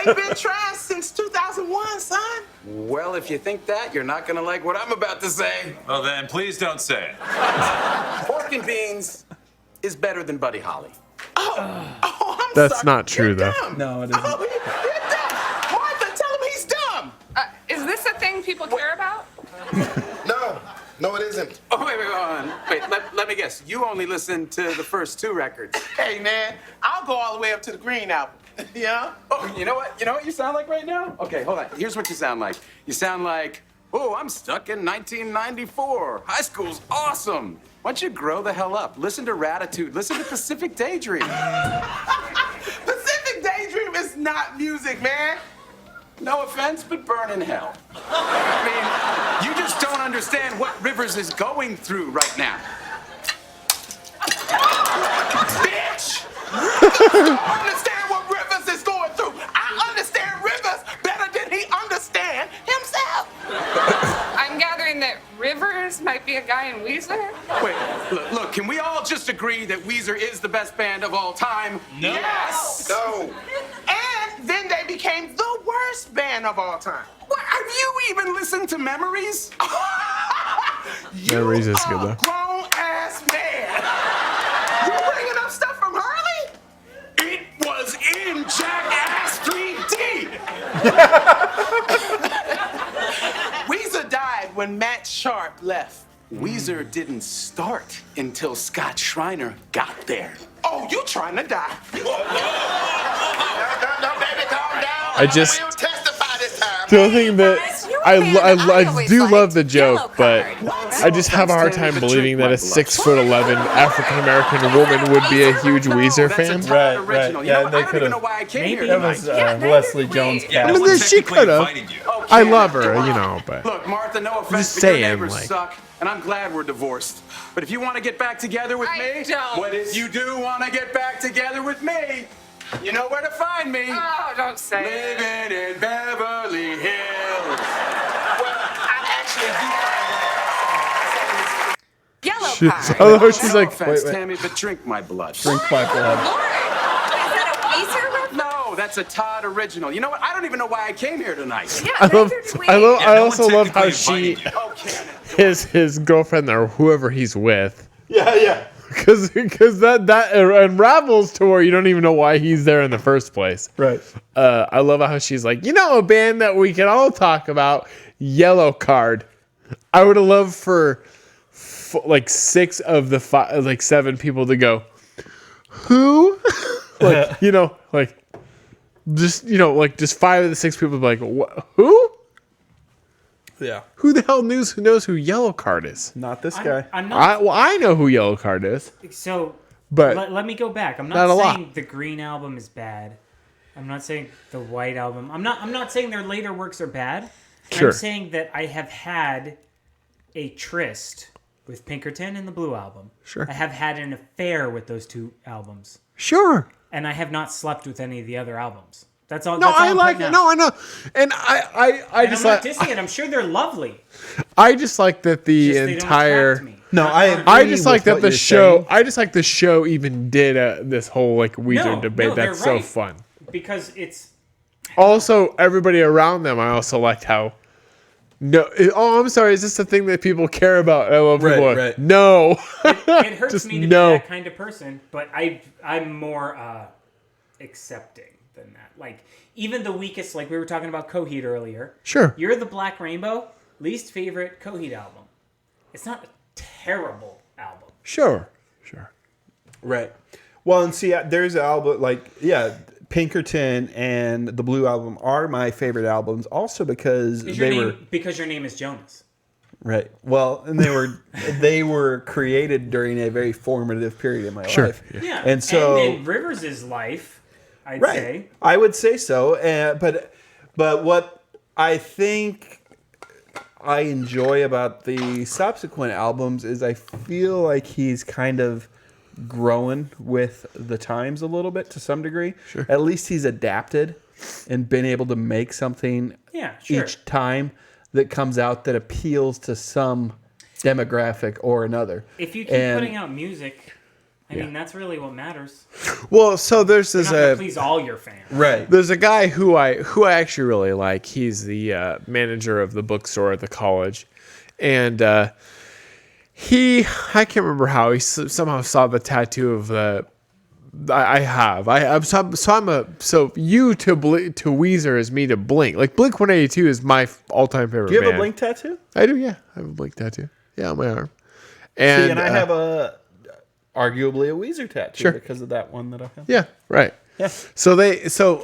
They've been trash since 2001, son. Well, if you think that, you're not gonna like what I'm about to say. Well, then, please don't say it. Pork and beans is better than Buddy Holly. Oh, I'm That's sorry. not true, You're though. dumb. No, it isn't. Oh, you're dumb. Martha, tell him he's dumb. Is this a thing people care about? No, it isn't. Oh, wait, hold on. Wait, let me guess. You only listened to the first 2 records. Hey, man, I'll go all the way up to the Green album. Yeah? Oh, you know what? You know what you sound like right now? Okay, hold on. Here's what you sound like. You sound like, oh, I'm stuck in 1994. High school's awesome. Why don't you grow the hell up? Listen to Ratitude. Listen to Pacific Daydream. Pacific Daydream is not music, man. No offense, but burn in hell. I mean, you just don't understand what Rivers is going through right now. Bitch! I understand what Rivers is going through. I understand Rivers better than he understands himself. I'm gathering that Rivers might be a guy in Weezer. Wait, look, can we all just agree that Weezer is the best band of all time? No. No. And then they became the worst band of all time. What, are you even listen to Memories? Memories is good, a though. grown-ass man. You bringing up stuff from Hurley? It was in Jackass 3D. Weezer died when Matt Sharp left. Weezer didn't start until Scott Schreiner got there. Oh, you trying to die. No, baby, calm down. I just- We don't testify this time. The only thing that I do love the joke, but I just have a hard time believing that a 6'11" African American woman would be a huge Weezer fan. Right, Original. right. You know Yeah, what? they I don't could've- even know why I came Maybe. here That tonight. was Leslie Jones' Yeah, I no mean, one cast. she technically could've. invited you. I love her, you know, but Look, Martha, no offense, just but your saying, neighbors like- suck, and I'm glad we're divorced. But if you want to get back together with I me, don't. what if you do want to get back together with me? You know where to find me. Oh, don't say it. Living in Beverly Hills. Well, I actually do. Yellow card. I love how she's No like, offense, wait. Tammy, but drink my blood. Drink my blood. Lauren, is that a Weezer reference? No, that's a Todd original. You know what? I don't even know why I came here tonight. Yeah, I love, neither do we. I love, Yeah, I no one also love how technically she, invited Okay. his girlfriend or whoever he's with, Yeah. because that unravels to where you don't even know why he's there in the first place. Right. I love how she's like, you know, a band that we can all talk about, Yellow Card. I would have loved for like 6 of the 5, like 7 people to go, who? Like, you know, like just, you know, like just 5 of the 6 people would be like, what? Who? Yeah. Who the hell knows who Yellow Card is? Not this guy. I'm not. I know who Yellow Card is, So, but let me go back. I'm not not a lot. saying the Green album is bad. I'm not saying the White album. I'm not saying their later works are bad. Sure. I'm saying that I have had a tryst with Pinkerton and the Blue album. Sure. I have had an affair with those 2 albums, sure. and I have not slept with any of the other albums. That's all. No, that's all I I'm like putting it. out. No, I know, and I And just I'm not like dissing it. I'm sure they're lovely. I just like that the Just they don't entire. attract me. No, Not- I not- agree. I just like with that what the you're show. saying. I just like the show even did this whole like Weezer No, debate. no, they're That's so right. fun. because it's Also, everybody around them. I also liked how. No, oh, I'm sorry. Is this the thing that people care about? I love people. Right, are, right. No, it hurts Just me to no. be that kind of person, but I'm more accepting than that. Like even the weakest, like we were talking about Coheed earlier. Sure. You're the Black Rainbow, least favorite Coheed album. It's not a terrible album. sure. Right. Well, and see, there's an album like Pinkerton and the Blue album are my favorite albums, also because Because your name is Jonas. right. Well, and they were created during a very formative period in my Sure. life. Yeah. And so in Rivers' life, I'd right, say. I would say so. But what I think I enjoy about the subsequent albums is I feel like he's kind of growing with the times a little bit to some degree. Sure. At least he's adapted and been able to make something Yeah, sure. each time that comes out that appeals to some demographic or another. If you keep putting out music, I mean that's really what matters. Well, so there's You're this not gonna please all your fans. Right. there's a guy who I actually really like. He's the manager of the bookstore at the college, and I can't remember how he somehow saw the tattoo of the. So you to Weezer is me to Blink. Like Blink 182 is my all-time favorite. Do you have band. a Blink tattoo? I do. Yeah, I have a Blink tattoo. Yeah, on my arm. And, See, and I have arguably a Weezer tattoo Sure. because of that one that I have. Yeah, right. Yeah. So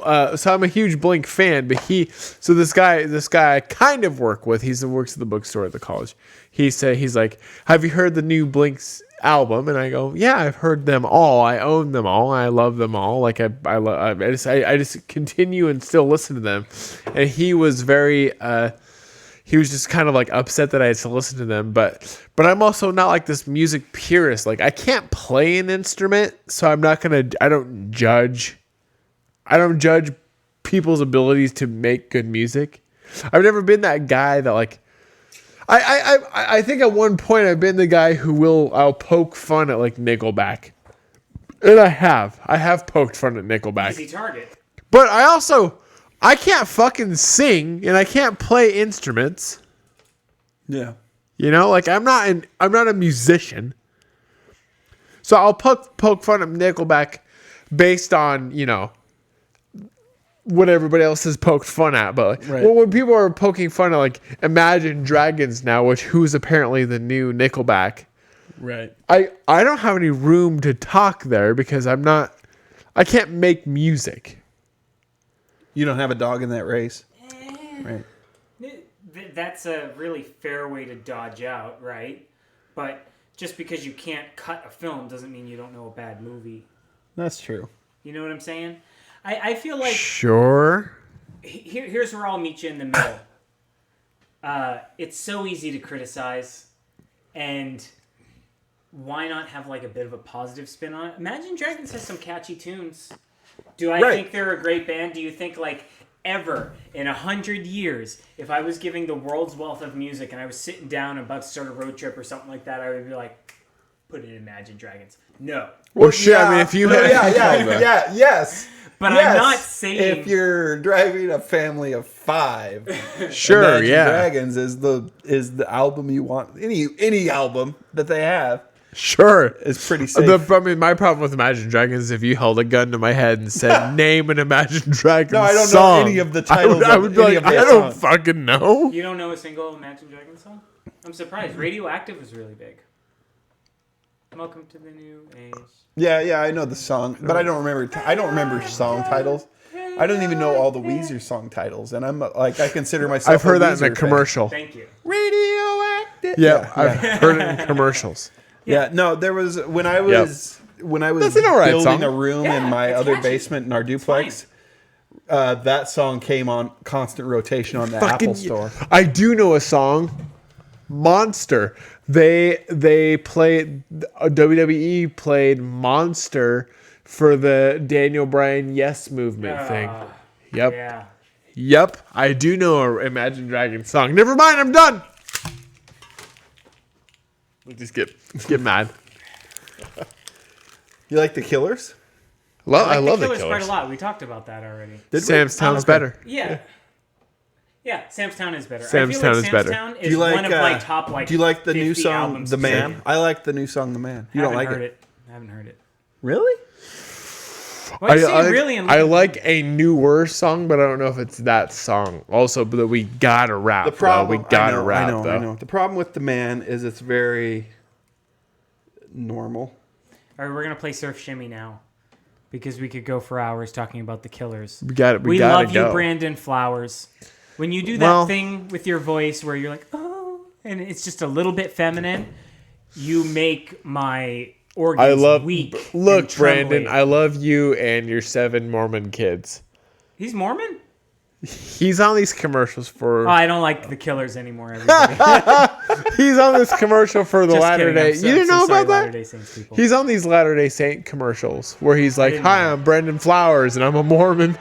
I'm a huge Blink fan, but this guy I kind of work with, works at the bookstore at the college. He's like, "Have you heard the new Blink's album?" And I go, "Yeah, I've heard them all. I own them all. I love them all. Like I just continue and still listen to them." And he was very he was just kind of like upset that I had to listen to them, but I'm also not like this music purist. Like I can't play an instrument, so I don't judge people's abilities to make good music. I've never been that guy that like I think at one point I've been the guy I'll poke fun at like Nickelback. And I have poked fun at Nickelback. Easy target. But I also I can't fucking sing and I can't play instruments. Yeah. You know, like I'm not a musician. So I'll poke fun at Nickelback based on, you know, what everybody else has poked fun at. But like, when people are poking fun at like Imagine Dragons now, who's apparently the new Nickelback. Right. I don't have any room to talk there because I can't make music. You don't have a dog in that race. Right. That's a really fair way to dodge out, right? But just because you can't cut a film doesn't mean you don't know a bad movie. That's true. You know what I'm saying? I feel like... Sure. Here's where I'll meet you in the middle. It's so easy to criticize, and why not have like a bit of a positive spin on it? Imagine Dragons has some catchy tunes. Do I think they're a great band? Do you think like ever in 100 years, if I was giving the world's wealth of music and I was sitting down and about to start a road trip or something like that, I would be like, put in Imagine Dragons? No. Well, shit. I mean, if you yes. But I'm not saying if you're driving a family of 5. Sure, Imagine yeah. Dragons is the album you want. Any album that they have. Sure. It's pretty safe. I mean, my problem with Imagine Dragons is if you held a gun to my head and said, name an Imagine Dragons song. No, I don't know any of the titles I would be like, I don't fucking know. You don't know a single Imagine Dragons song? I'm surprised. Radioactive was really big. Welcome to the new age. Yeah, I know the song, but I don't remember. I don't remember song titles. I don't even know all the Weezer song titles, and I'm like, I consider myself. I've heard that in a the commercial. Thank you. Radioactive. Yeah, I've heard it in commercials. Yeah, no, there was when I was That's an alright building song. a room in my other basement in our duplex. That song came on constant rotation on the Apple Store. I do know a song, Monster. They played WWE played Monster for the Daniel Bryan Yes movement thing. Yep. Yeah. Yep. I do know a Imagine Dragons song. Never mind, I'm done. Let's get mad. You like the Killers? I love the Killers Killers. quite a lot. We talked about that already. Sam's Town's better. Yeah. Yeah, Sam's Town is better. Sam's Town is better. Town is one of my top like. Do you like the new 50 song, albums The to Man? sing. I like the new song, The Man. You don't like it? I haven't heard it. Really? Why are you saying really? I like a newer song, but I don't know if it's that song. Also, but we gotta rap. The problem, we gotta rap. I know. The problem with The Man is it's very normal. All right, we're gonna play Surf Shimmy now, because we could go for hours talking about the Killers. We gotta love go. you, Brandon Flowers. When you do that thing with your voice where you're like, oh, and it's just a little bit feminine, you make my organs weak. Look, and trembly. Brandon, I love you and your 7 Mormon kids. He's Mormon? He's on these commercials for. Oh, I don't like the Killers anymore. Everybody. He's on this commercial for the Just Latter kidding. Day. You didn't know about that? Latter-day Saints people. He's on these Latter Day Saint commercials where he's like, didn't "Hi, know. I'm Brendan Flowers, and I'm a Mormon."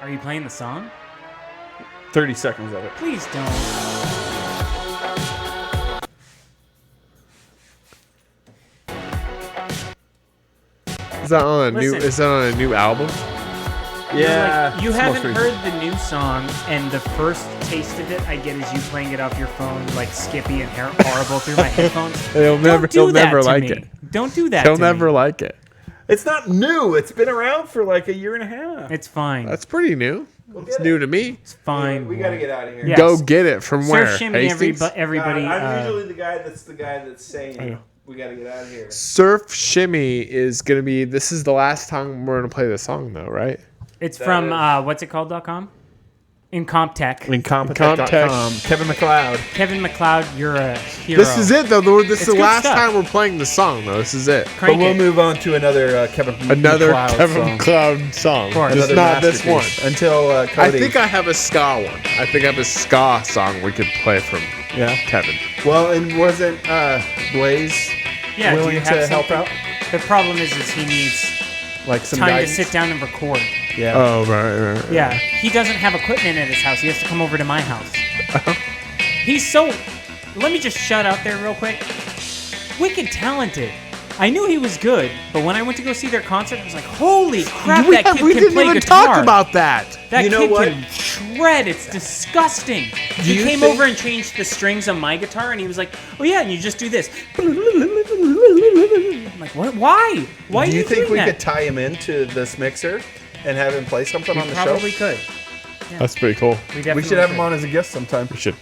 Are you playing the song? 30 seconds of it. Please don't. Is that on a new? Listen. Is that on a new album? Yeah. Like, you it's haven't most heard recent. the new song, and the first taste of it I get is you playing it off your phone like Skippy and horrible through my headphones. He'll never like me. it. Don't do that. He'll to never me. like it. It's not new. It's been around for like a year and a half. It's fine. That's pretty new. It's new to me. It's fine. We got to get out of here. Yes. Go get it from where? Surf Shimmy, Hastings? everybody. I'm usually the guy that's saying know. we got to get out of here. Surf Shimmy is gonna be. This is the last time we're gonna play the song, though, right? It's from what's it called.com? Incomptech. Incompetech.com. Kevin McLeod. Kevin McLeod, you're a hero. This is it, though. This is It's the good last stuff. time we're playing the song, though. This is it. Crank But we'll it. move on to another Kevin McLeod Kevin song. McLeod song. course. Just Another not this one. masterpiece. Until I Cody. think I have a ska one. I think I have a ska song we could play from Yeah. Kevin. Well, and wasn't Blaze Yeah, do willing you to have help something? out? The problem is he needs Like some time guidance? to sit down and record. Yeah. Oh, right. Yeah, he doesn't have equipment at his house. He has to come over to my house. He's so... Let me just shut out there real quick. Wicked talented. I knew he was good, but when I went to go see their concert, I was like, holy crap, we that kid we can didn't play even guitar. talk about that. That You know kid what? can shred. It's disgusting. He you came think- over and changed the strings on my guitar, and he was like, "Oh yeah, and you just do this." I'm like, what? Why? Why Do are you think doing we that? could tie him into this mixer and have him play something We on the show? probably could. That's pretty cool. We We should have him on as a guest sometime. We should.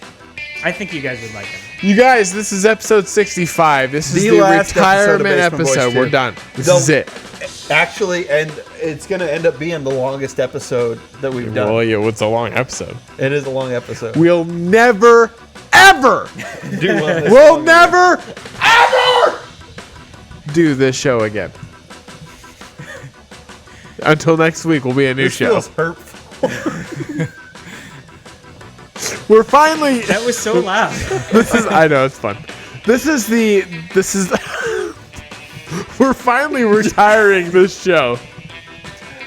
I think you guys would like him. You guys, this is episode 65. This is The the last retirement episode of Basement Boyz episode. 2. We're done. This The- is it. Actually, and it's going to end up being the longest episode that we've done. Well, yeah, it's a long episode. It is a long episode. We'll never, ever, Do one this we'll long. never, ever do this show again. Until next week, will be a new This show. feels hurtful. We're finally. That was so loud. This is. I know it's fun. This is. We're finally retiring this show.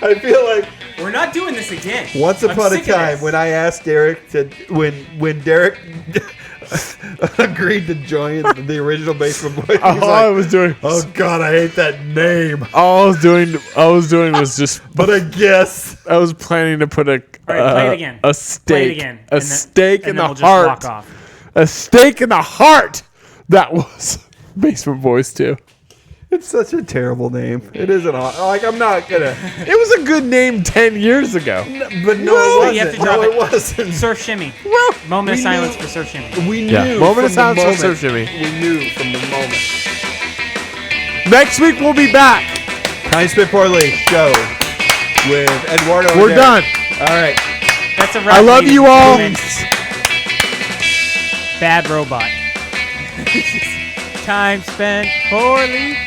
I feel like We're not doing this again. once I'm upon a sick of time this. when I asked Derek to when Derek agreed to join the original Basement Boyz, he was All I like, was doing. "Oh God, I hate that name." All I was doing was just. But I guess I was planning to put All right, play it again. a Play it stake, again. a and then- stake and in then the we'll just heart, walk off. a stake in the heart. That was Basement Boyz 2. it's such a terrible name. It isn't like I'm not gonna. It was a good name 10 years ago. But no, No, it you have wasn't. to drop No, it. it wasn't. Surf shimmy. Well, Moment of we silence knew- for surf shimmy. We Yeah, knew moment of from silence the for moment. Surf Jimmy. We knew from the moment. next week we'll be back. Kind Spit Poorly show with Edwardo. and We're Derek. done. All right. That's a wrap. I love ladies you and all. gentlemen. Bad robot. Time spent poorly.